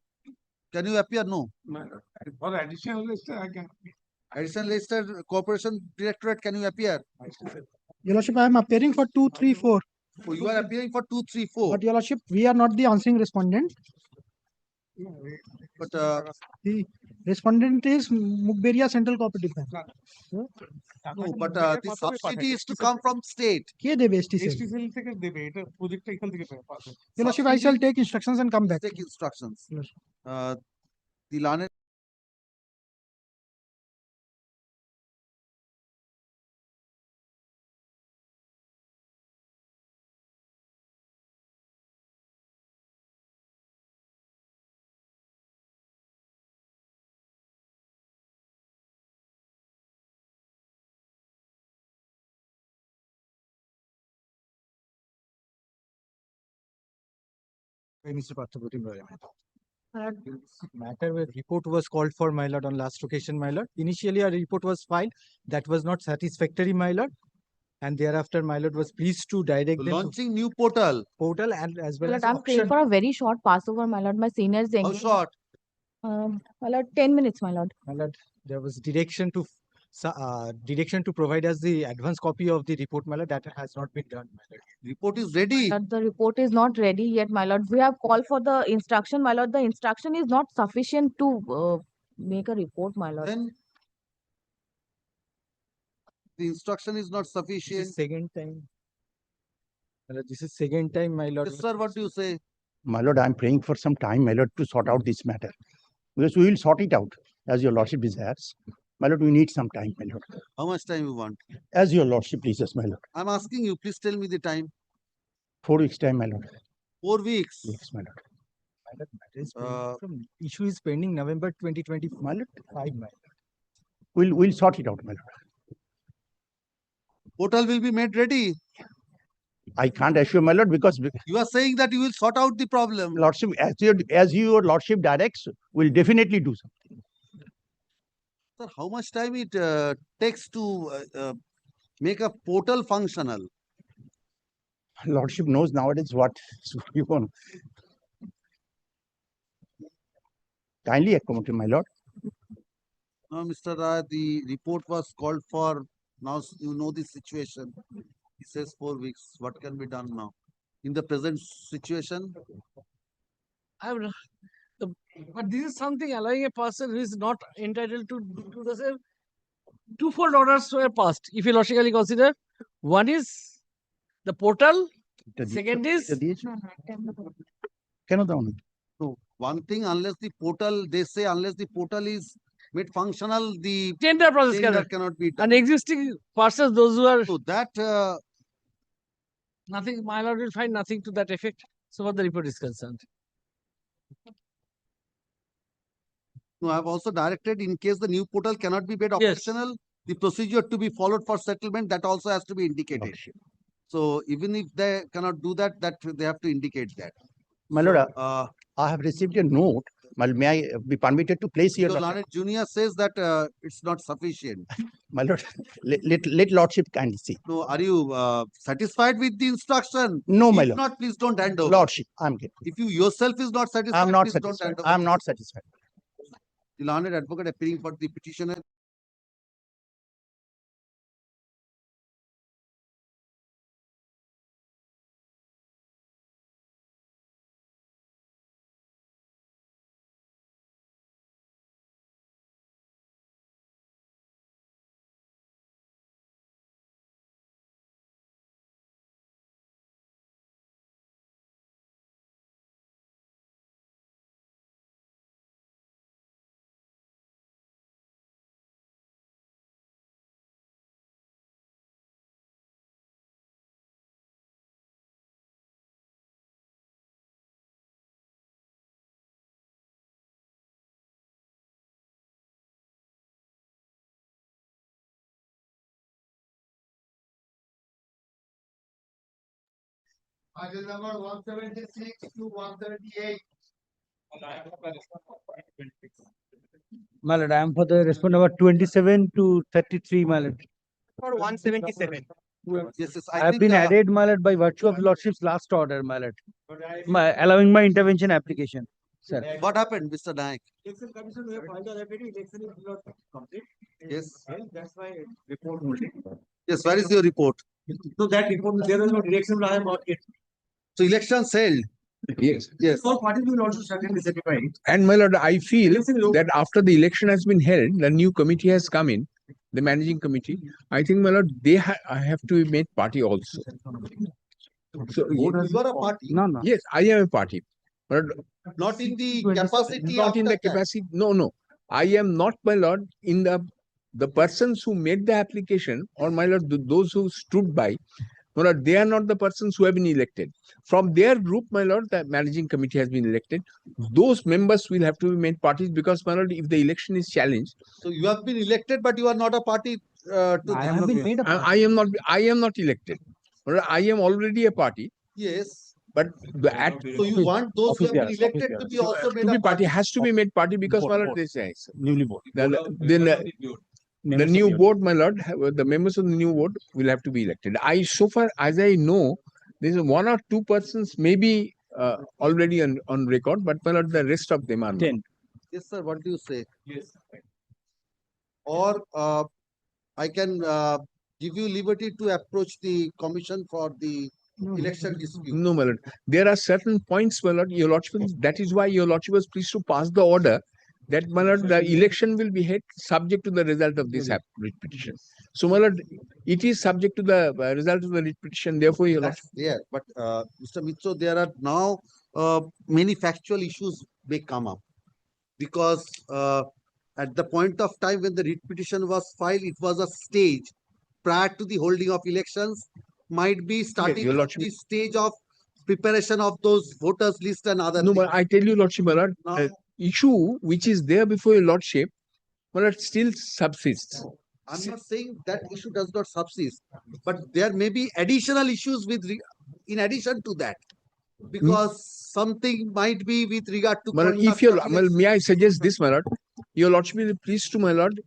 can you appear? No. For additional register, I can. Additional register corporation directorate, can you appear? Your Lordship, I am appearing for 2, 3, 4. Oh, you are appearing for 2, 3, 4. But Your Lordship, we are not the answering respondent. But The respondent is Mukberia Central Cooperative Bank. no, but the subsidy is to come from state. কে দেবে STCL? HTCL থেকে দেবে এটা প্রজেক্টটা এখান থেকে পাবে। Your Lordship, I shall take instructions and come back. Take instructions. Yes. The learned Mr. Parthaputim Roy. Matter where report was called for, my lord, on last occasion, my lord. Initially, a report was filed that was not satisfactory, my lord. And thereafter, my lord was pleased to direct them to launching new portal. and as well My as lord, I'm praying auction. for a very short passover, my lord. My seniors How engaged. short? My lord, 10 minutes, my lord. My lord, there was direction to provide us the advance copy of the report, my lord. That has not been done, my lord. Report is ready. Lord, the report is not ready yet, my lord. We have called for the instruction, my lord. The instruction is not sufficient to make a report, my lord. Then the instruction is not This sufficient. is second time. My lord, this is second time, my lord. Yes, sir, what do you say? My lord, I am praying for some time, my lord, to sort out this matter. Because we will sort it out as your lordship desires. My lord, we need some time, my lord. How much time you want? As your lordship pleases, my lord. I'm asking you, please tell me the time. 4 weeks time, my lord. 4 weeks. Yes, my lord. My lord, matter is Uh, pending from issue is pending November 2025, my lord. 5, my lord. We'll sort it out, my lord. Portal will be made ready. I can't assure, my lord, because You are saying that you will sort out the problem. lordship, as your lordship directs, will definitely do something. Sir, how much time it takes to make a portal functional? Lordship knows nowadays what you want. Kindly accommodate, my lord. No, Mr. Rai, the report was called for. Now you know the situation. He says 4 weeks. What can be done now? In the present situation, But this is something allowing a person who is not entitled to do the same. Twofold orders were passed, if you logically consider. One is the portal. Second is so one thing, unless the portal, they say, unless the portal is made functional, the tender process cannot be done. and existing persons, those who are So that nothing, my lord will find nothing to that effect. So far the report is concerned. no, I have also directed in case the new portal cannot be made operational, the procedure to be followed for settlement, that also has to be indicated. So even if they cannot do that, they have to indicate that. My lord, I have received a note. May I be permitted to place here? Your Learned Junior says that it's not sufficient. My lord, let lordship kindly see. No, are you satisfied with the instruction? No, my If lord. not, please don't hand over. Lordship, I'm getting. If you yourself is not satisfied, I'm not please don't satisfied. hand over. I'm not satisfied. The Learned Advocate appearing for the petitioner. Item number 176 to 178. My lord, I am for the response number 27 to 33, my lord. For 177. Yes, I have been added, my lord, by virtue of lordship's last order, my lord. Allowing my intervention application, sir. What happened, Mr. Naik? Election Commission, we have filed a remedy, election is not complete. Yes. And that's why report only. Yes, where is your report? So that report, there is no direction I have got it. So elections held. Yes. Yes. All parties will also certainly certify it. And my lord, I feel that after the election has been held, the new committee has come in, the managing committee. I think, my lord, I have to be made party also. So You are a party. No. yes, I am a party, but Not in the capacity. not in the after that. capacity. No. I am not, my lord, in the persons who made the application, or my lord, those who stood by. My lord, they are not the persons who have been elected. From their group, my lord, the managing committee has been elected. Those members will have to be made parties because, my lord, if the election is challenged. So you have been elected, but you are not a party. To I have been made a party. I am not elected. My lord, I am already a party. Yes. But So you want those who have been elected to be also made to be a party has to be made party because, my lord, this is newly board. The new board, my lord, the members of the new board will have to be elected. So far as I know, there's 1 or 2 persons maybe already on record, but my lord, the rest of them are 10. Yes, sir. What do you say? Yes. Or I can give you liberty to approach the commission for the election dispute. No, my lord. There are certain points, my lord, your lordship. That is why your lordship was pleased to pass the order that, my lord, the election will be held subject to the result of this writ petition. So, my lord, it is subject to the result of the writ petition. Therefore, your lordship. Yeah, but Mr. Mitso, there are now many factual issues may come up because at the point of time when the writ petition was filed, it was a stage prior to the holding of elections. Might be starting your from lordship. the stage of preparation of those voters list and other No, things. but I tell you, Lordship, my lord, Now- issue which is there before your Lordship, my lord, still subsists. I'm not saying that issue does not subsist, but there may be additional issues in addition to that, because something might be with regard to My lord, if conduct your, of well, may I election. suggest this, my lord? Your Lordship will be pleased to, my lord,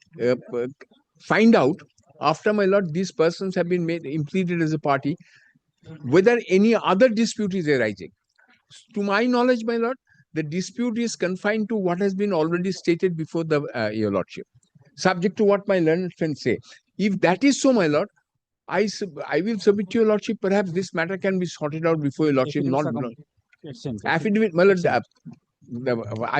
find out after, my lord, these persons have been made implemented as a party, whether any other dispute is arising. To my knowledge, my lord, the dispute is confined to what has been already stated before the your Lordship, subject to what my learned friends say. If that is so, my lord, I will submit to your Lordship. Perhaps this matter can be sorted out before your Lordship. Not affidavit, my lord.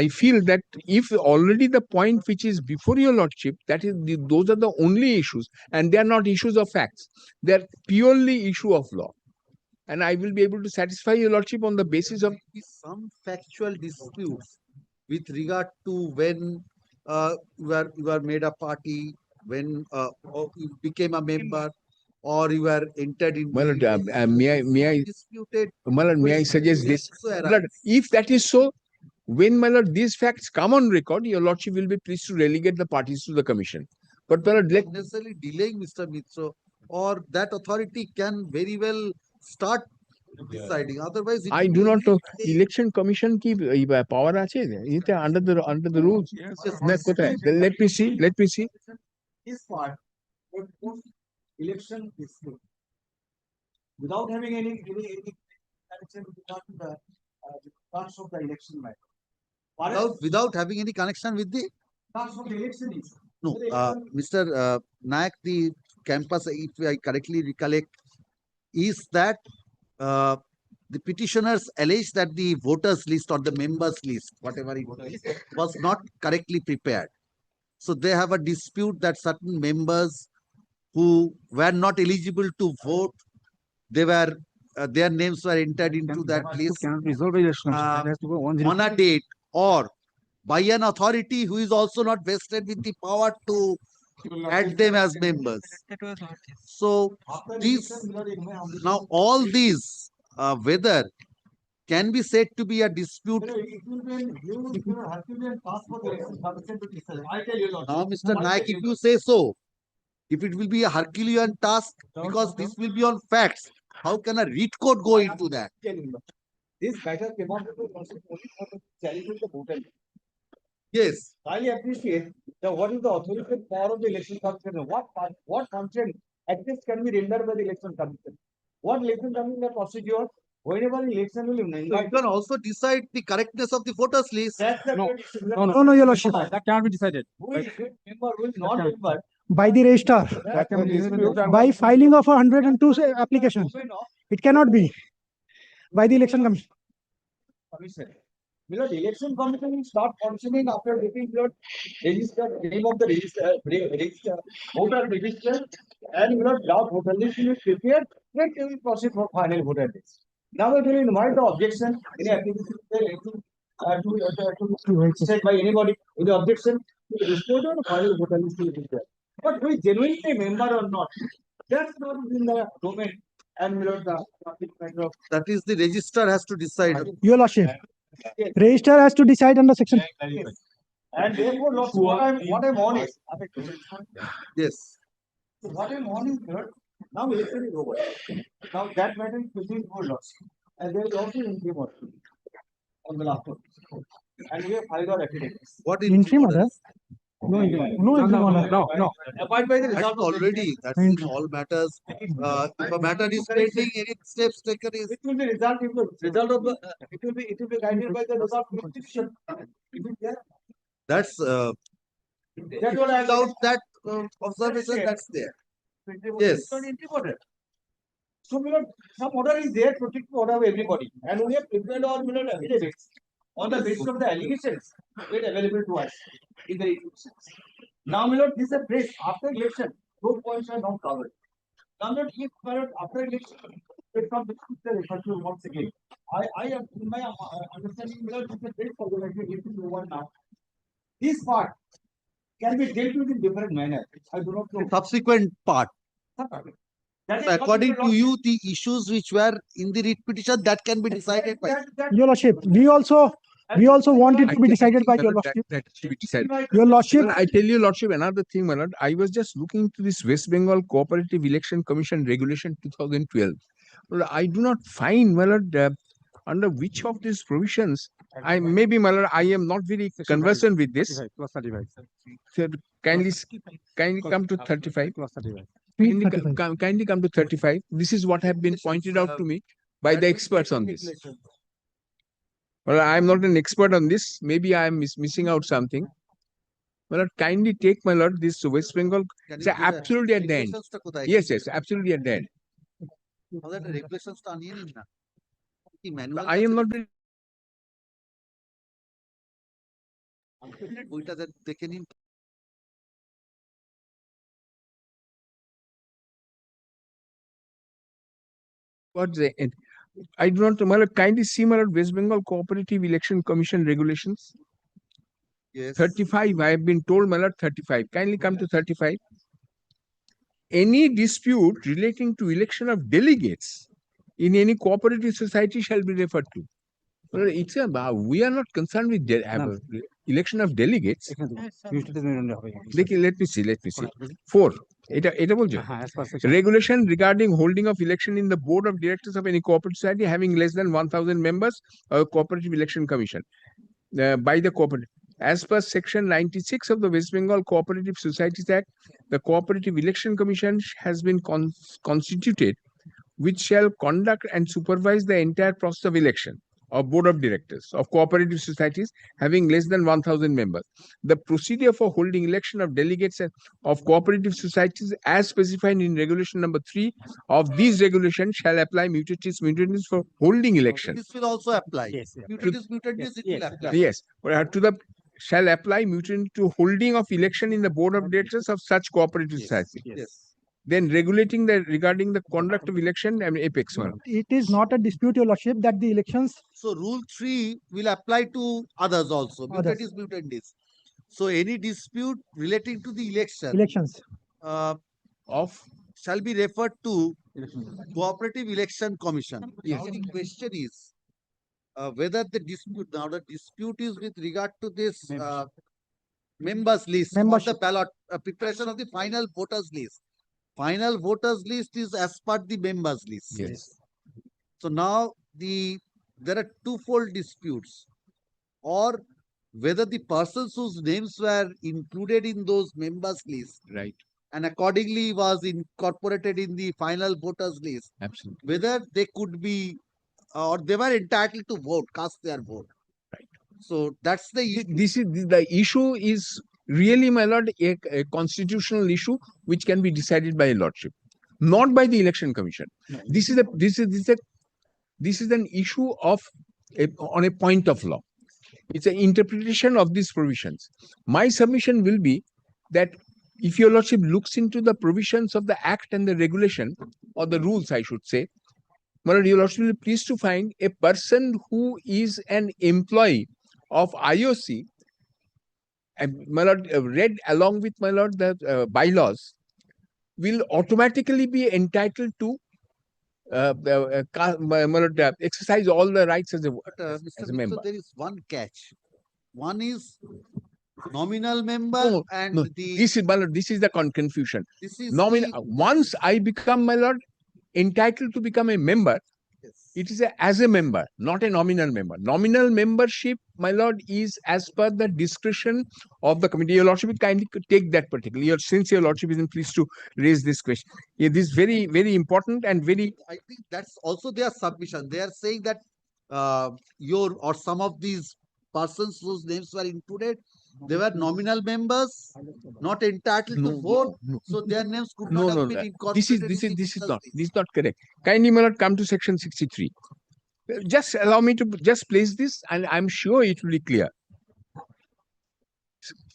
I feel that if already the point which is before your Lordship, that is those are the only issues, and they are not issues of facts. They are purely issue of law. And I will be able to satisfy your Lordship on the basis of Some factual disputes with regard to when you were made a party, when or you became a member, or you were entered into. my lord, may I disputed. my lord, may I suggest this? So My lord, if that is so, when, my lord, these facts come on record, your Lordship will be pleased to relegate the parties to the commission. But, my lord, not necessarily delaying Mr. Mitro, or that authority can very well start deciding. Otherwise, it I will do be not know. only Election Commission ki power আছে এটা under the rules. না, কোথায়? Let me see. Let me see. This part, would post election dispute without having any connection with the parts of the election matter. without having any connection with the. Parts of the election is. No, Mr. Nayak, the campus, if I correctly recollect, is that the petitioners allege that the voters list or the members list, whatever it was not correctly prepared. So they have a dispute that certain members who were not eligible to vote, they were their names were entered into that list on a date or by an authority who is also not vested with the power to add them as members. So these now all these whether can be said to be a dispute. Now, Mr. Naik, if you say so, if it will be a Herculean task, because this will be on facts, how can a read code go into that? This matter cannot be considered only for the challenging the voter. Yes. Highly appreciate that what is the authoritative power of the election commission? What function access can be rendered by the election commission? What election commission procedure? Whenever the election will So you can also decide the correctness of the voters list. No, your lordship. That cannot be decided. Who is member, who is not member? By the registrar, by filing of 102 applications. It cannot be by the election commission. Because election commission will start functioning after getting your register, name of the register, voter register, and your draft voter list will be prepared, then you will proceed for final voter list. Now it will invite the objection in the application to said by anybody in the objection to the report or final voter list will be there. But who is genuinely a member or not, that's not in the domain and the That is the registrar has to decide. Your lordship. Registrar has to decide under section. And therefore, what I'm on is. Yes. So what I'm on is that now election is over. Now that matter is between four lots. And there is also interim order on the last one. And we have filed our affidavits. What Interim order? No interim order. No interim order. No. Abide by the That's result of the already, that's in all matters. If a matter is pending, any steps taken is. It will be result of the, it will be guided by the result of the petition. It is there. That's That's what I without that observation, that's there. Yes. So, some order is there, protective order of everybody, and we have prepared our affidavits on the basis of the allegations made available to us in the institutions. Now, this is a phrase after election, those points are not covered. Now, if after election, it from the refer to once again. I am in my understanding, this is a phrase for the election one now. This part can be dealt with in different manner. I do not know. Subsequent part. That is So what according your to lordship- you, the issues which were in the writ petition that can be decided by. Your lordship, we also want it to be decided by your lordship. That should be decided. Your lordship, Well, I tell you, Lordship, another thing, my lord. I was just looking into this West Bengal Cooperative Election Commission Regulation 2012. Well, I do not find, my lord, under which of these provisions, maybe, my lord, I am not very conversant with this. So kindly come to 35. Kindly come to 35. This is what have been pointed out to me by the experts on this. Well, I am not an expert on this. Maybe I am missing out something. My lord, kindly take, my lord, this West Bengal. It's absolutely at the end. Yes, absolutely at the end. Regulations টা আনিয়ে নিন না। কি manual I am not very বইটা দেখে নিন। What's the end? I do not, my lord, kindly see, my lord, West Bengal Cooperative Election Commission Regulations. Yes. 35, I have been told, my lord, 35. Kindly come to 35. Any dispute relating to election of delegates in any cooperative society shall be referred to. Well, it's we are not concerned with election of delegates. Let me see. 4. এটা বলছো? Regulation regarding holding of election in the board of directors of any cooperative society having less than 1,000 members or cooperative election commission by the cooperative. As per section 96 of the West Bengal Cooperative Societies Act, the Cooperative Election Commission has been constituted, which shall conduct and supervise the entire process of election of board of directors of cooperative societies having less than 1,000 members. The procedure for holding election of delegates of cooperative societies as specified in regulation number 3 of these regulations shall apply mutatis mutandis for holding election. This will also apply. Mutatis mutandis, it will apply. Yes, shall apply mutant to holding of election in the board of directors of such cooperative society. Yes. Then regulating regarding the conduct of election and apex one. it is not a dispute, your lordship, that the elections. So rule 3 will apply to others also. Mutatis mutandis. So any dispute relating to the elections of shall be referred to Cooperative Election Commission. Yes. Now the question is whether the dispute is with regard to this members list or the ballot preparation of the final voters list. Final voters list is as per the members list. Yes. So now there are twofold disputes, or whether the persons whose names were included in those members list, right, and accordingly was incorporated in the final voters list, absolutely, whether they could be or they were entitled to cast their vote. Right. So that's the the issue is really, my lord, a constitutional issue which can be decided by a lordship, not by the election commission. No. This is an issue of on a point of law. It's an interpretation of these provisions. My submission will be that if your lordship looks into the provisions of the act and the regulation, or the rules, I should say, my lord, your lordship will be pleased to find a person who is an employee of IOC, and my lord, read along with, my lord, the bylaws, will automatically be entitled to exercise all the rights as a member. There is one catch. One is nominal member and this is, my lord, this is the confusion. This is once I become, my lord, entitled to become a member, it is as a member, not a nominal member. Nominal membership, my lord, is as per the discretion of the committee. Your lordship will kindly take that particular. Since your lordship is pleased to raise this question, this is very, very important and very. I think that's also their submission. They are saying that some of these persons whose names were included, they were nominal members, not entitled to vote, so their names could not have been incorporated. This is not correct. Kindly, my lord, come to section 63. Just allow me to just place this, and I'm sure it will be clear.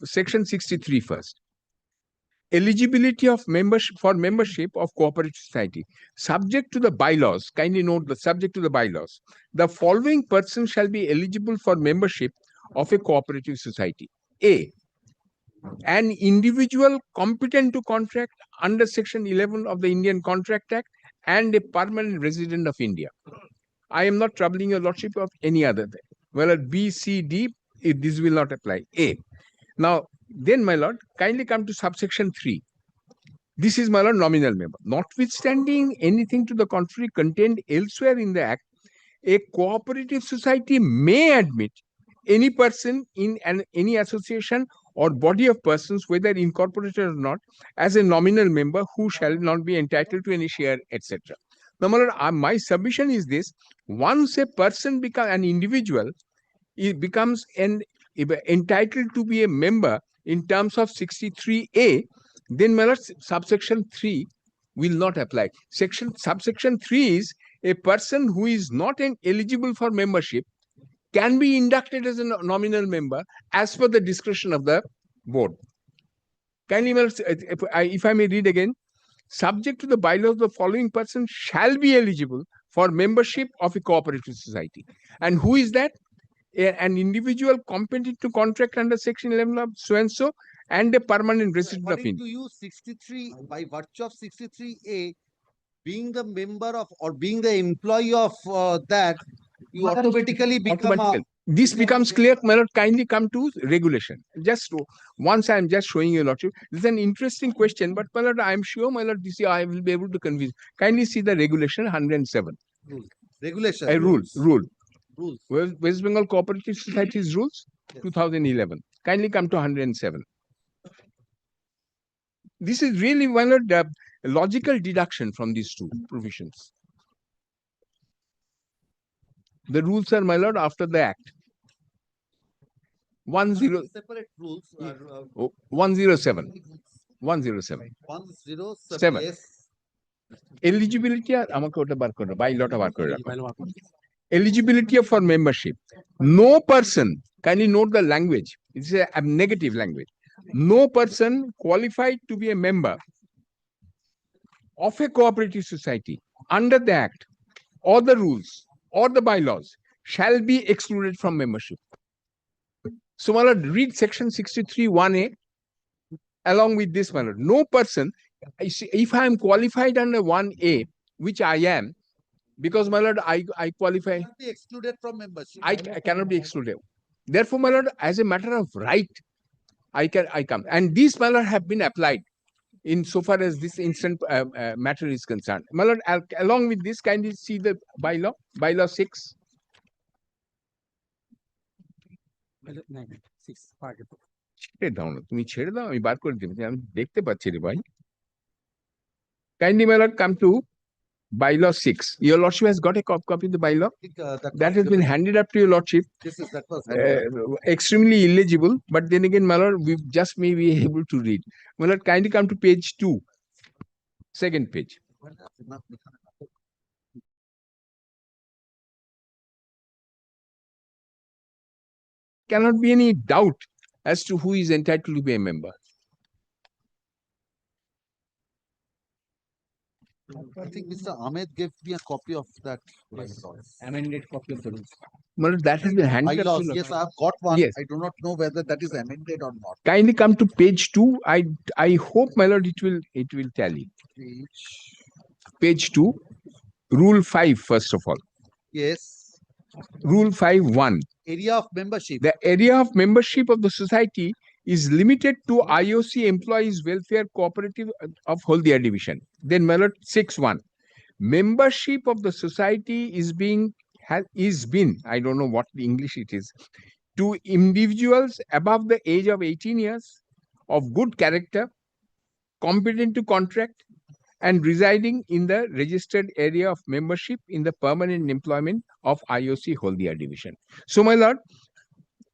Section 63 first. Eligibility of membership of cooperative society, subject to the bylaws. Kindly note the subject to the bylaws. The following persons shall be eligible for membership of a cooperative society. A, an individual competent to contract under Section 11 of the Indian Contract Act and a permanent resident of India. I am not troubling your lordship of any other thing. Well, at B, C, D, this will not apply. A. Now, then, my lord, kindly come to subsection 3. This is, my lord, nominal member. Notwithstanding anything to the contrary contained elsewhere in the Act, a cooperative society may admit any person in any association or body of persons, whether incorporated or not, as a nominal member who shall not be entitled to any share, etc. Now, my lord, my submission is this: once a person becomes an individual, he becomes entitled to be a member in terms of 63A, then, my lord, subsection 3 will not apply. Subsection 3 is a person who is not eligible for membership can be inducted as a nominal member as per the discretion of the board. Kindly, my lord, if I may read again, subject to the bylaws, the following person shall be eligible for membership of a cooperative society. And who is that? An individual competent to contract under Section 11 of so and so, and a permanent resident of According India. to you, 63, by virtue of 63A, being the member of or being the employee of that, you automatically become a. This becomes clear, my lord. Kindly come to regulation. Once I am just showing you, lordship. This is an interesting question, but my lord, I am sure, my lord, this I will be able to convince. Kindly see the regulation 107. Regulation. A rule. Rules. West Bengal Cooperative Societies rules, 2011. Kindly come to 107. This is really, my lord, a logical deduction from these two provisions. The rules are, my lord, after the Act. 10 Separate rules. 107. 107. 107. Yes. Eligibility, আমাকে ওটা বার করে বাইলটা বার করে রাখো। Eligibility for membership. No person, kindly note the language. It's a negative language. No person qualified to be a member of a cooperative society under the Act or the rules or the bylaws shall be excluded from membership. So, my lord, read section 63(1)(a) along with this, my lord. No person, if I am qualified under 1A, which I am, because, my lord, I qualify. Cannot be excluded from membership. I cannot be excluded. Therefore, my lord, as a matter of right, I come. And these, my lord, have been applied in so far as this instant matter is concerned. My lord, along with this, kindly see the bylaw 6. ছেড়ে দাও না, তুমি ছেড়ে দাও, আমি বার করে দিচ্ছি, আমি দেখতে পাচ্ছি রে ভাই। Kindly, my lord, come to bylaw 6. Your lordship has got a copy of the bylaw that has been handed up to your lordship. That was Extremely illegible, but then again, my lord, we just may be able to read. My lord, kindly come to page 2, second page. Cannot be any doubt as to who is entitled to be a member. I think Mr. Ahmed gave me a copy of that. Amended copy of the rules. Well, that has been handed up Bylaws. to Yes, I have got one. Yes. I do not know whether that is amended or not. Kindly come to page 2. I hope, my lord, it will tally. Page 2, rule 5, first of all. Yes. Rule 5(1). Area of membership. The area of membership of the society is limited to IOC Employees Welfare Cooperative of Haldia Division. Then, my lord, 6(1). Membership of the society I don't know what the English it is, to individuals above the age of 18 years of good character, competent to contract, and residing in the registered area of membership in the permanent employment of IOC Haldia Division. So, my lord,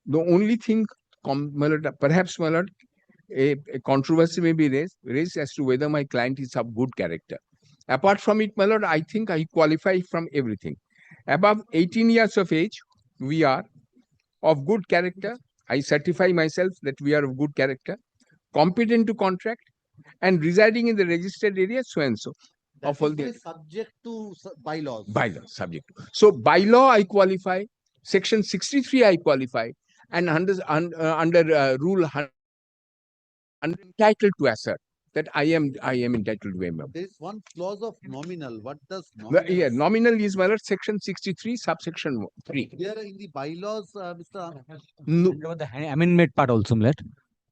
the only thing, my lord, perhaps, my lord, a controversy may be raised as to whether my client is of good character. Apart from it, my lord, I think I qualify from everything. Above 18 years of age, we are of good character. I certify myself that we are of good character, competent to contract, and residing in the registered area, so and so. That Of all is subject to bylaws. Bylaws, subject to. So, bylaw I qualify, section 63 I qualify, and under rule entitled to assert that I am entitled to a member. There is one clause of nominal. What does Yeah, nominal? nominal is my lord section 63, subsection 3. Here in the bylaws, Mr. No, The amendment part also, my lord.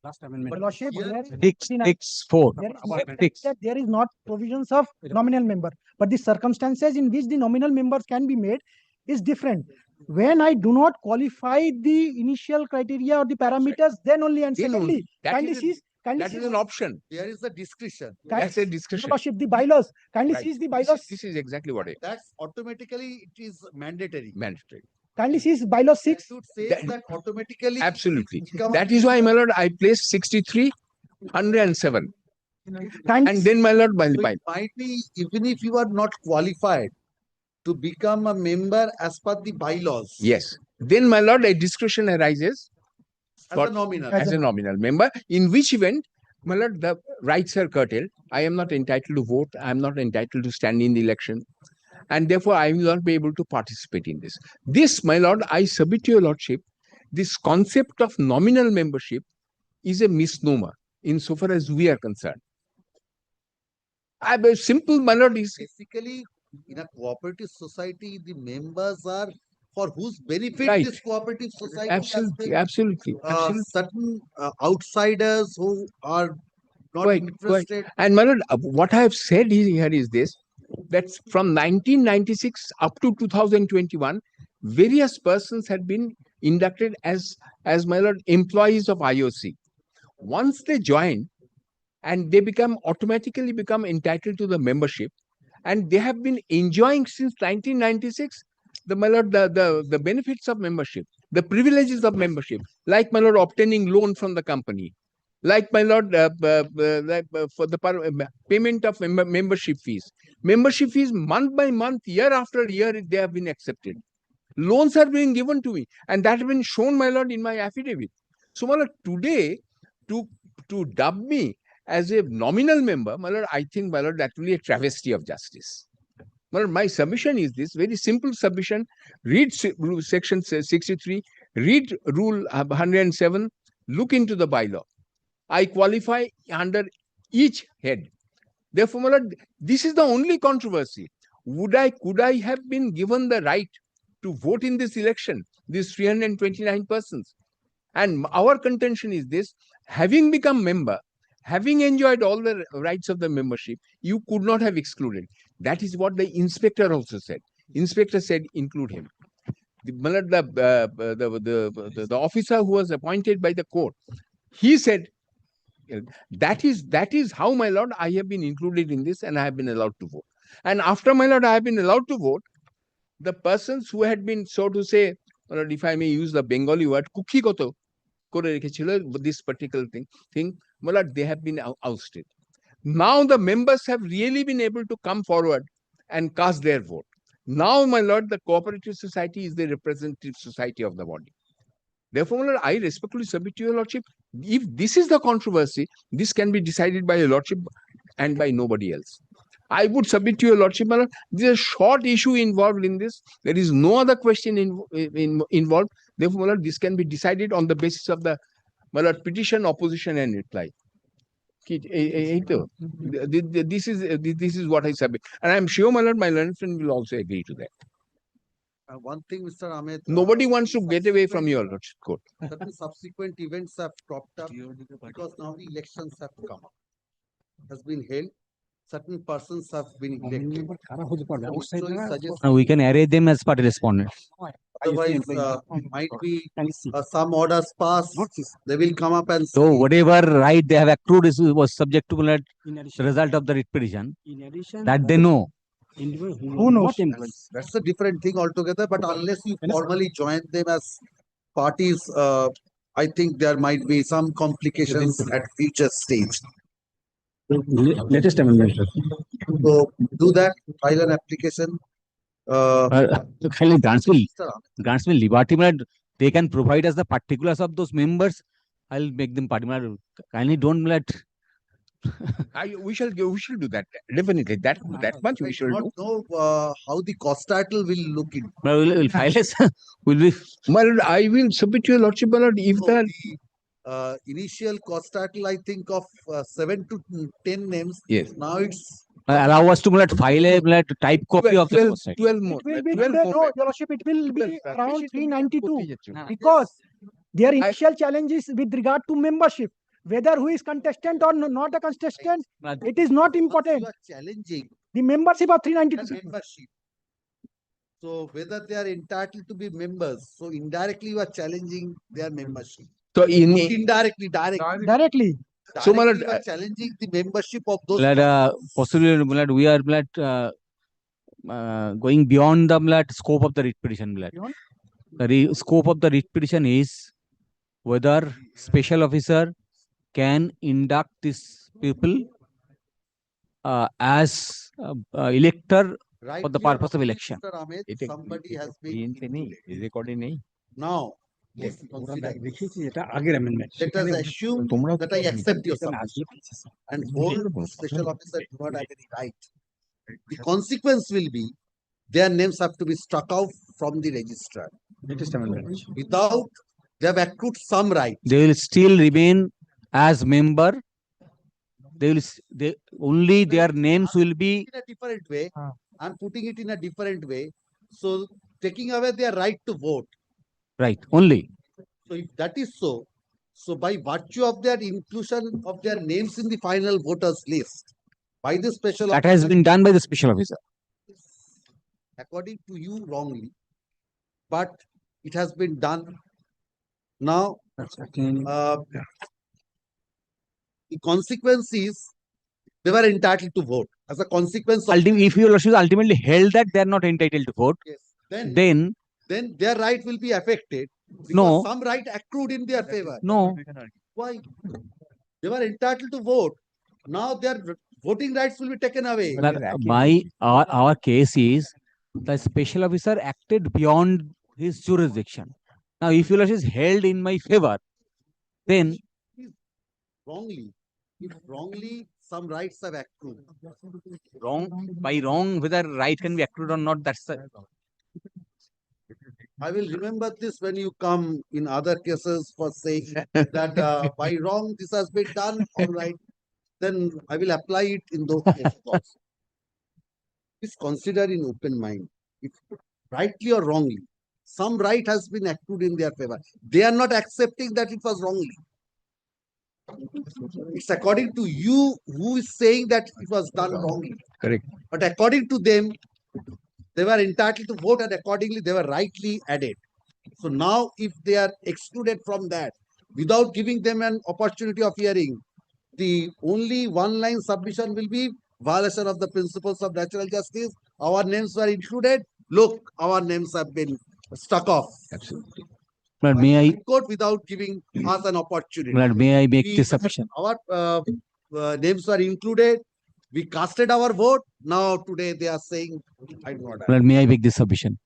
Last amendment. Lordship, here- there- 6-4. there is that there is not provisions of nominal member, but the circumstances in which the nominal members can be made is different. When I do not qualify the initial criteria or the parameters, then only. And Then secondly, only. That kindly is a- cease, kindly that is cease, an option. There is a discretion. That's a discussion. Lordship, the bylaws, kindly Right. cease the bylaws, This is exactly what it That's automatically it is mandatory. mandatory. kindly cease bylaws 6. Statute says That- that automatically. Absolutely. become a That is why, my member. lord, I placed 63, 107. Kindly And then, my lord, So it might be, even if you are not qualified to become a member as per the bylaws. yes. Then, my lord, a discretion arises As for- a nominal. as a nominal member, in which event, my lord, the rights are curtailed. I am not entitled to vote. I am not entitled to stand in the election. And therefore, I will not be able to participate in this. This, my lord, I submit to your lordship, this concept of nominal membership is a misnomer insofar as we are concerned. A simple, my lord, is Basically, in a cooperative society, the members are for whose benefit Right. this cooperative society has absolutely, been, absolutely, absolutely. certain outsiders who are not Quite. interested. And my lord, what I have said here is this, that from 1996 up to 2021, various persons had been inducted as my lord, employees of IOC. Once they join and they automatically become entitled to the membership, and they have been enjoying since 1996 the my lord, the benefits of membership, the privileges of membership, like my lord, obtaining loan from the company, like my lord, for the payment of membership fees. Membership fees month by month, year after year, they have been accepted. Loans are being given to me, and that has been shown, my lord, in my affidavit. So, my lord, today, to dub me as a nominal member, my lord, I think, my lord, that will be a travesty of justice. My lord, my submission is this very simple submission. Read section 63, read rule 107, look into the bylaw. I qualify under each head. Therefore, my lord, this is the only controversy. Could I have been given the right to vote in this election, these 329 persons? And our contention is this: having become member, having enjoyed all the rights of the membership, you could not have excluded. That is what the inspector also said. Inspector said, include him. The officer who was appointed by the court, he said, that is how, my lord, I have been included in this and I have been allowed to vote. And after, my lord, I have been allowed to vote, the persons who had been, so to say, my lord, if I may use the Bengali word, kukhigoto kore rekhechilo, this particular thing, my lord, they have been ousted. Now the members have really been able to come forward and cast their vote. Now, my lord, the cooperative society is the representative society of the body. Therefore, my lord, I respectfully submit to your lordship, if this is the controversy, this can be decided by your lordship and by nobody else. I would submit to your lordship, my lord, there is a short issue involved in this. There is no other question involved. Therefore, my lord, this can be decided on the basis of the, my lord, petition, opposition, and reply. This is what I submit, and I am sure, my lord, my learned friend will also agree to that. One thing, Mr. Ahmed. Nobody wants to get away from your lordship court. Certain subsequent events have cropped up because now the elections have come up. Has been held. Certain persons have been elected. We can array them as party respondents. Otherwise, might be some orders pass. They will come up and So say, whatever right they have accrued was subject to the result of the writ petition. That they know. Who knows? That's a different thing altogether. But unless you formally join them as parties, I think there might be some complications at future stage. Latest amendment. So do that, file an application. Grants me liberty, they can provide us the particulars of those members. I'll make them party. Kindly don't let. We shall do that. Definitely, that much we shall do. Know how the cost title will look in. We'll file this. Will be. My lord, I will submit to your lordship, my lord, if the initial cost title, I think of 7 to 10 names. Yes. Now it's Allow us to file a type copy of the 12, society. 12 more. It will be 12 today, more. no, Your Lordship, it will be around 392 Yes. because their initial challenge is with regard to membership. Whether who is contestant or not a contestant, it is not important. you are challenging The membership of their 392. membership. So whether they are entitled to be members, so indirectly you are challenging their membership. So in Not indirectly, directly. Directly. So, my Directly lord, you are challenging the membership of those. Possibly, we are going beyond the scope of the writ petition. The scope of the writ petition is whether special officer can induct these people as elector for the purpose of election. Mr. Ahmed, somebody has been recording. now. Let's consider this. এটা আগের amendment Let us assume that I accept your submission and hold special officer do not have any right. The consequence will be their names have to be struck out from the registrar. latest amendment Without they have accrued some right. They will still remain as member. Only their names will be In a different way. I'm putting it in a different way. So taking away their right to vote. right only. So if that is so, so by virtue of their inclusion of their names in the final voters list, by the special That has been done by the special officer. according to you wrongly, but it has been done. Now, the consequence is they were entitled to vote. As a consequence of If your lordship ultimately held that they are not entitled to vote, then their right will be affected. Because No. some right accrued in their favor. no. Why? They were entitled to vote. Now their voting rights will be taken away. Our case is the special officer acted beyond his jurisdiction. Now, if your lordship is held in my favor, then Wrongly, if wrongly some rights have accrued. wrong, whether right can be accrued or not, that's the. I will remember this when you come in other cases for saying that by wrong this has been done, all right. Then I will apply it in those cases also. Please consider in open mind, if rightly or wrongly, some right has been accrued in their favor. They are not accepting that it was wrongly. It's according to you who is saying that it was done wrongly. Correct. But according to them, they were entitled to vote and accordingly they were rightly added. So now if they are excluded from that, without giving them an opportunity of hearing, the only one line submission will be violation of the principles of natural justice. Our names were included. Look, our names have been struck off. Absolutely. But may I, Court without giving us an opportunity. may I make We- this submission? Our names were included. We casted our vote. Now today they are saying, I do not. May I make this submission?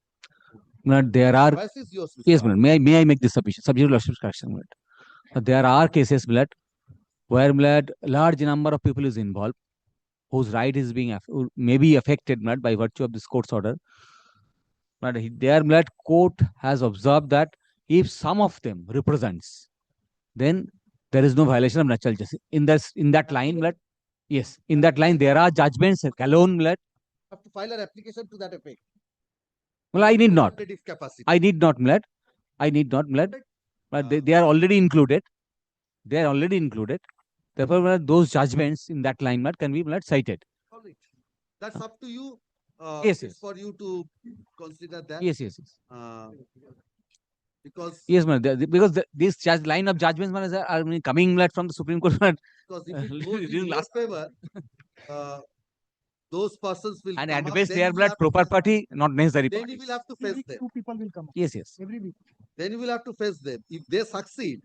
There are Voice is yours, Mr. yes, may I make this submission? Subject to lordship's correction. There are cases where large number of people is involved, whose right is being may be affected by virtue of this court's order. But their court has observed that if some of them represents, then there is no violation of natural justice. In that line, yes, in that line there are judgments. Alone, Have to file an application to that effect. well, I need not. Administrative capacity. I need not, I need not, but they are already included. They are already included. Therefore, those judgments in that line can be cited. All right. That's up to you. Yes, it's for you to consider that. Yes. Because Yes, because this line of judgments are coming from the Supreme Court. because if it goes in your favor, those persons will And come at up, best, then they are you will have to proper face party, not necessary them. Then party. you will have to face them. Two people will come. Yes. Every week. Then you will have to face them. If they succeed,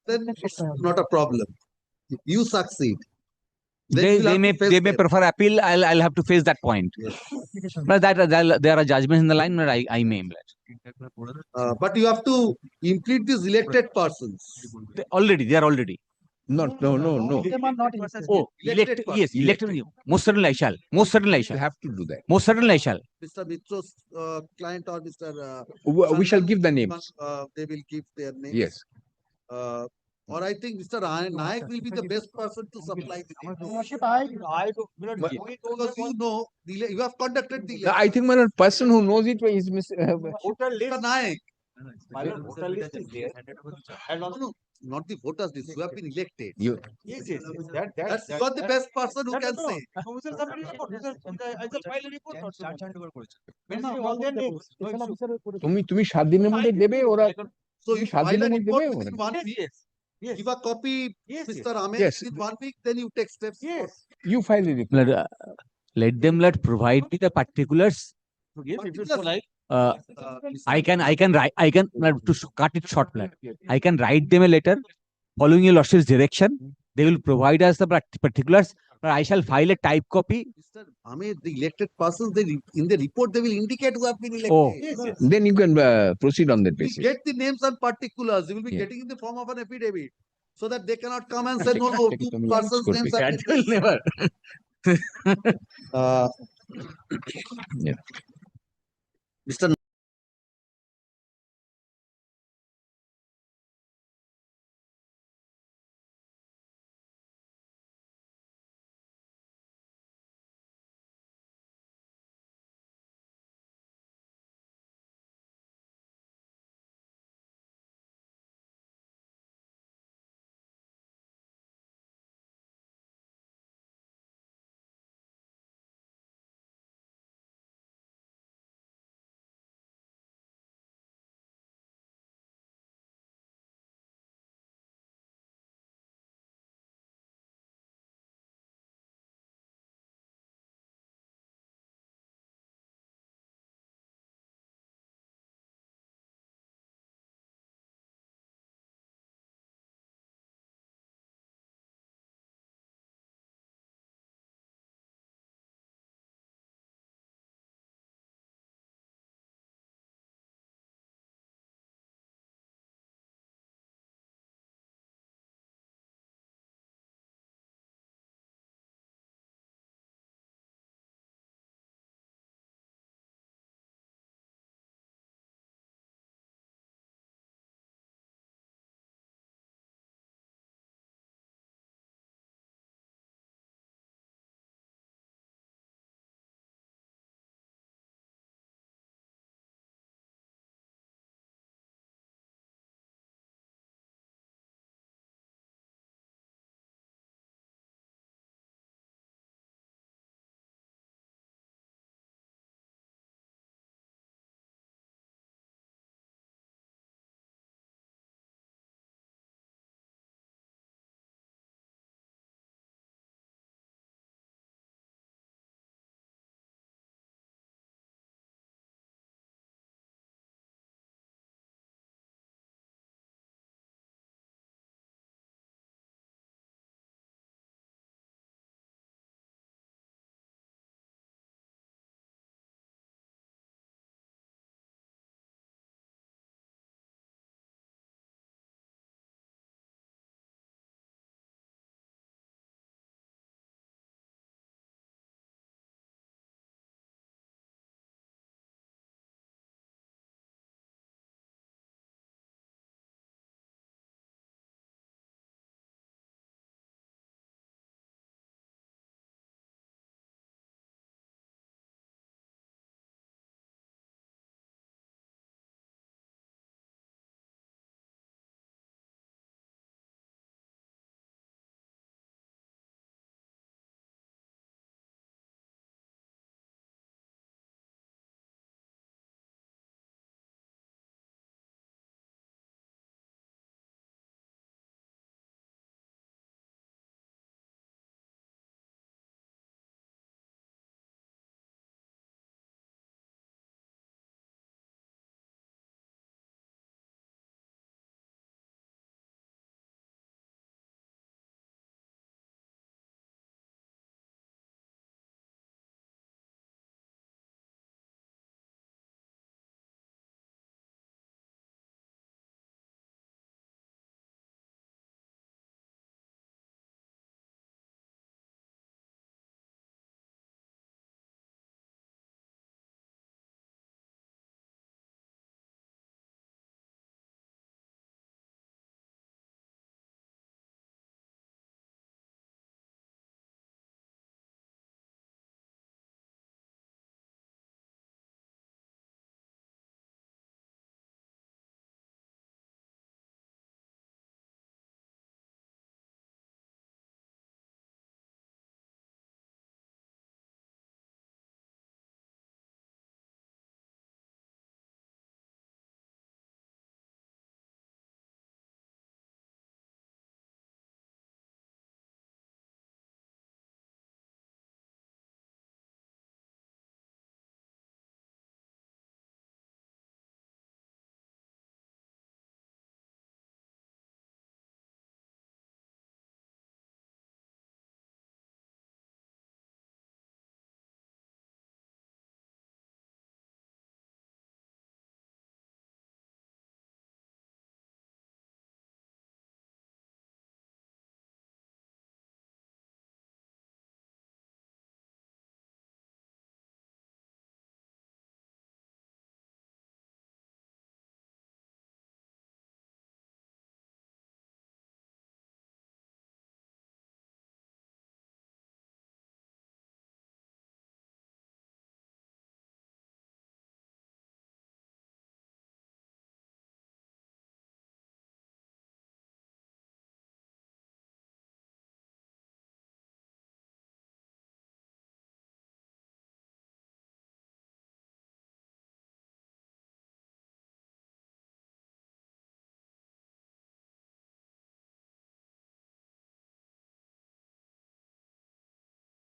then That's it's what I- not a problem. If you succeed, then you will They have may to face them. prefer appeal. I'll have to face that point. Yes. But there are judgments in the line where I may. But you have to impede these elected persons. They are already. No. Them are not interested. Oh, Elected yes, elected. Most certainly I shall. Most certainly I You shall. have to do that. Most certainly I shall. Mr. Mitro's client or Mr. We shall Sandal, give the names. They will give their names. Yes. or I think Mr. Nayak will be the best person to supply the data. Because you know, you have conducted the election. I think, my lord, person who knows it is Mr. Mr. Nayak. My lord, voter list is there. And also, No, not the voters list, who have been elected. You, yes, yes, yes. That's you are the best person who can say. Officer submit report. I just file a report also. Mentioning all their names. No issue. তুমি 7 দিনের মধ্যে দেবে ওরা So তুমি you 7 file a দিনের মধ্যে report দেবে within ওরা 1 week, Yes. give a copy, Yes, Mr. Ramesh, Yes. within 1 week, then you take steps. Yes. you file a report. Let them provide me the particulars. To give, if you so like. I can write, cut it short, plan. I can write them a letter following your lordship's direction. They will provide us the particulars, but I shall file a type copy. Mr. Ahmed, the elected persons, in the report, they will indicate who have been elected. Oh. Yes, yes. Then you can proceed on that You basis. get the names and particulars. You will be Yeah. getting in the form of an affidavit, so that they cannot come and say, no, two persons' names are. That will never. Yeah. Mr.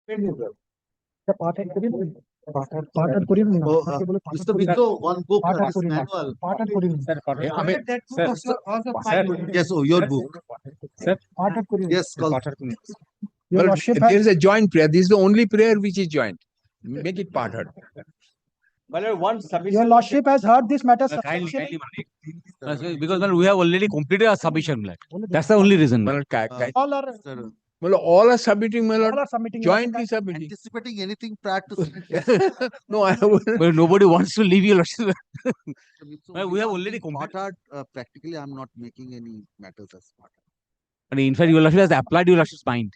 পাঠ আট করি না পাঠ আট করি না Oh, তাকে বলে পাঠ আট Mr. করি না। Mitro, one book, পাঠ আট this করি না manual. পাঠ আট করি না Yes, oh, your book. পাঠ আট করি না Yes, call. your Well, lordship there is a joint prayer. This is the only prayer which is joint. Make it part heard. your lordship has heard this matter Kindly, substantially. because man, we have already completed our submission, my lord. That's the only reason. My lord, All are all are submitting, my lord. all are submitting your Jointly lordship. submitting. Anticipating anything prior to No, I wouldn't. But nobody wants to leave your lordship. So Well, we have already completed. Practically, I'm not making any matters as part. And in fact, your lordship has applied your lordship's mind.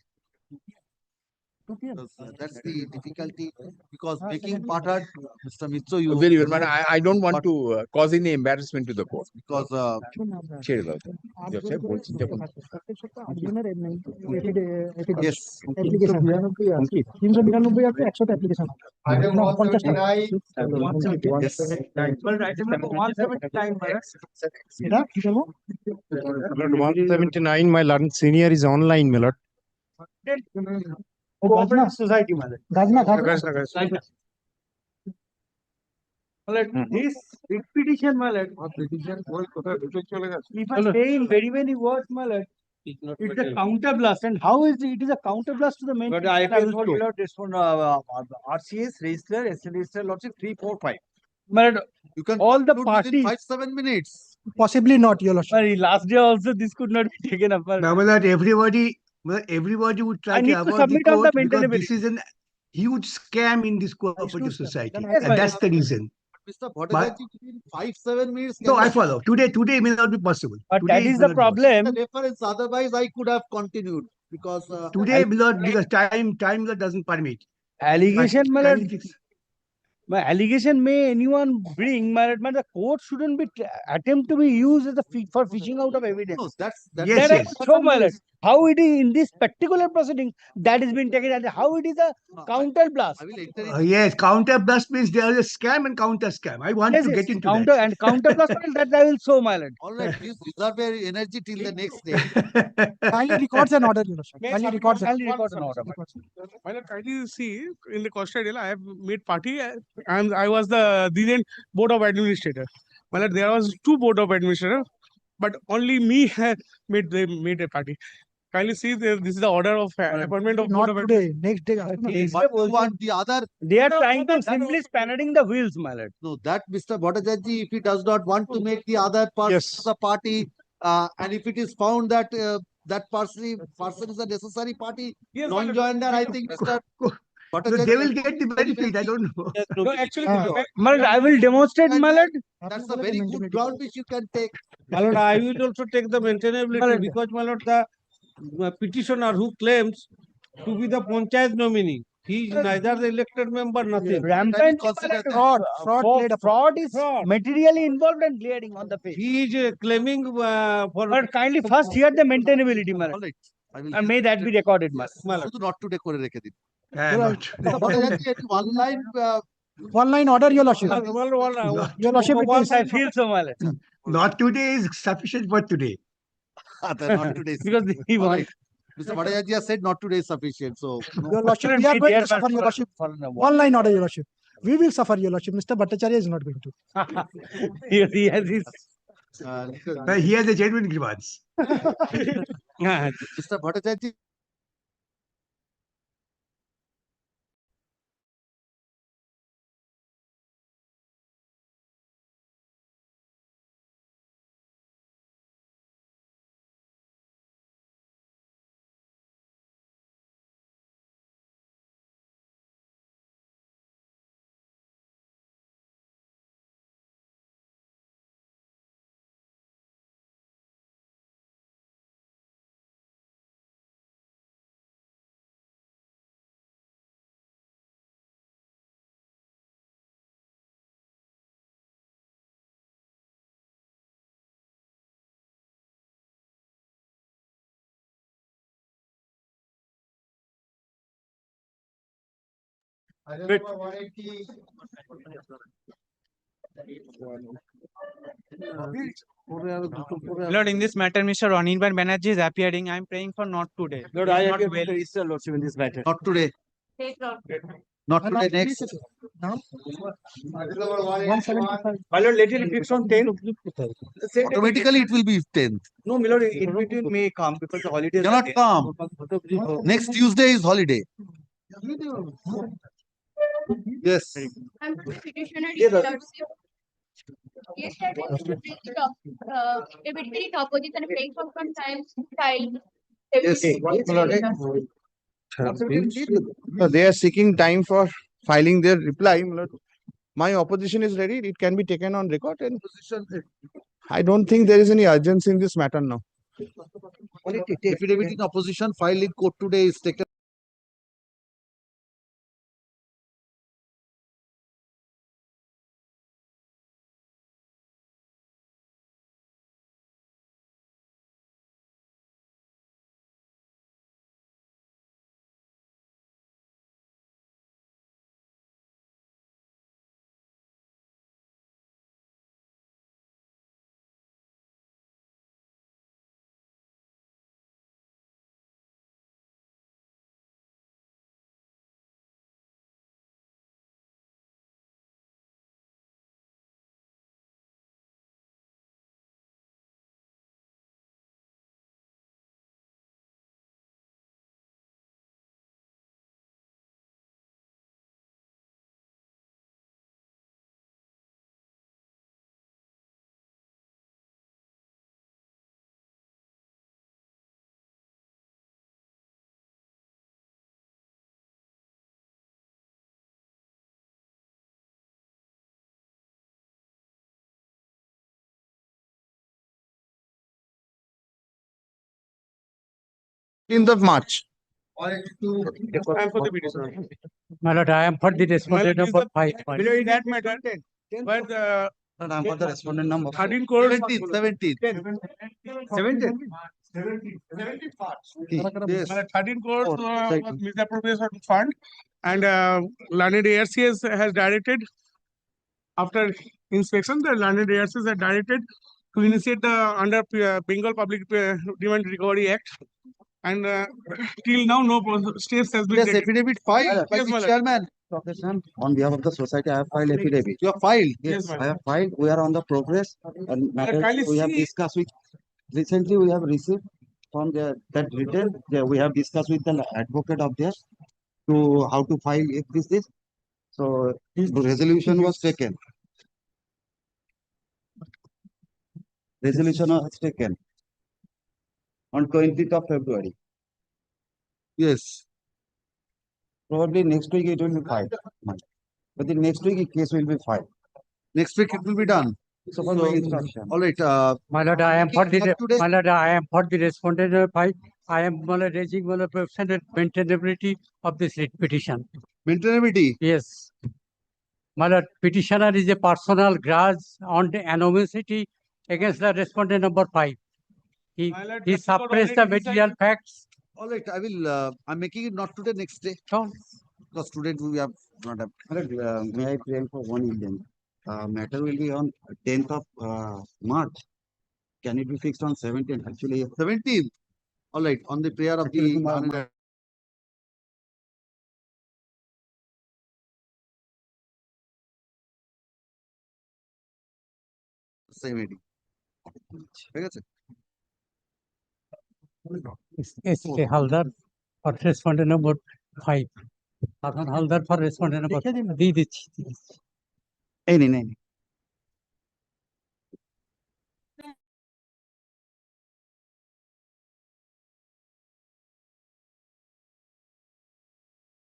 Because, that's the difficulty because making part Mr. Mitro, you Very well, man. I don't want to cause any embarrassment to the court. because ছেড়ে দাও তো। বলছি যখন। yes, application 392 আছে 100 application Item 50 টা yes. এটা কি বলবো 179, my learned senior is online, my lord. Cooperative society, my lord. Gajna This petition, my lord. If I say in very many words, my lord, it's a counter blast. And how is it? It is a counter blast to the main. But I will for your respond RCS register, register lordship 345. My lord, You can all the conclude within parties. 5-7 minutes. possibly not your lordship. My last day also this could not be taken up. my lord. Now that everybody would try I need to to avoid the submit on the court because maintainability. this is an huge scam in this cooperative society. Yes, And that's the reason. Mr. Bhattacharya, within 5-7 minutes. No, can I you- follow. Today may not be possible. But Today that it is may the not be possible. problem. The reference, otherwise I could have continued because Today, because time doesn't permit. Allegation, my lord. Kindly fix- My allegation may anyone bring, my lord, but the court shouldn't be attempt to be used as a for fishing out of evidence. no, that's Yes, That I yes. could show, my lord. How it is in this particular proceeding that is being taken as how it is a counter blast. I will enter it. Yes, counter blast means there is a scam and counter scam. I want Yes, to yes, get into counter that. and counter blast that I will show, my lord. All right, please reserve your energy till the next day. kindly records an order your lordship kindly records Kindly record an order. My lord, kindly see in the Constitutional, I have made party and I was the then board of administrator. My lord, there was 2 board of administrator, but only me had made a party. Kindly see this is the order of appointment of not board of today next day But you want the other, They are trying to simply spinning the wheels, my lord. no, that Mr. Bhattacharya, if he does not want to make the other person Yes. a party, and if it is found that that person is a necessary party, non-joiner, I think Mr. So Bhattacharya. they will get the benefit. I don't know. No, actually, My lord, I will demonstrate, my lord. That's a very good ground which you can take. My lord, I will also take the maintainability because, my lord, the petitioner who claims to be the panchayat nominee, he is neither the elected member, nothing. Rampant consider that. fraud is materially involved and glaring on the face. He is claiming for But kindly first hear the maintainability, my All lord. right. I will And may that be recorded, my lord. শুধু not today করে রেখে দিন। Not. Bhattacharya, একটু one line, one line order your lordship your lordship it Once is I feel so, my lord. Not today is sufficient for today. not today. Because he All wants. right. Mr. Bhattacharya said not today is sufficient, so no. your lordship we are going to suffer your lordship one line order your lordship we will suffer your lordship Mr. Bhattacharya is not going to He has his. He has a genuine grievance. Mr. Bhattacharya, Lord, in this matter, Mr. Anirban Banerjee is appearing. I am praying for not today. Lord, I appear for the register lordship in this matter. not today. Not today, next. My lord, let it fix on 10th. Automatically it will be 10th. No, my lord, in between may come because the holidays are Cannot there. come. Next Tuesday is holiday. Yes. Petitioner Yes, sir. Yes, sir. Immediately opposition paying for some time filed. Yes. No, they are seeking time for filing their reply. My opposition is ready. It can be taken on record, and I don't think there is any urgency in this matter now. Affidavit in opposition filed in court today is taken. Of March. My lord, I am for the respondent number 5. Below in that matter, but I'm for the respondent number 13 crores. 17. 17. 17 parts. Yes. 13 crores Right. was misappropriation of fund, and learned ARCS has directed, after inspection, the learned ARCS has directed to initiate the under Bengal Public Demand Recovery Act, and till now no steps has been Yes, taken. affidavit filed by Yes, the my lord. chairman. On behalf of the society, I have filed affidavit. You have filed. Yes, my I have filed. We are on the progress and matter kindly we have see- discussed with. Recently, we have received from that written. We have discussed with the advocate of theirs to how to file if this is. So the resolution was taken. Resolution was taken on 20th of February. Yes. Probably next week it will be filed. But the next week a case will be filed. Next week it will be done. So for my instruction. All right. My lord, I am for the Not today. my lord, I am for the respondent number 5. I am my lord, raising my lord, maintainability of this writ petition. Maintainability. Yes. My lord, petitioner is a personal grudge on the animosity against the respondent number 5. He, My lord, he Supreme Court suppressed the already material decided. facts. All right. I will. I'm making it not today. Next day. Sure. Because today we have not have. May I claim for 1 million? Matter will be on 10th of March. Can it be fixed on 17th? Actually, 17th. All right. On the prayer of the. Same ID. ঠিক আছে? S.K. Haldar for respondent number 5. Haldar for respondent number. দিয়ে দিচ্ছি। এই নিন, এই নিন।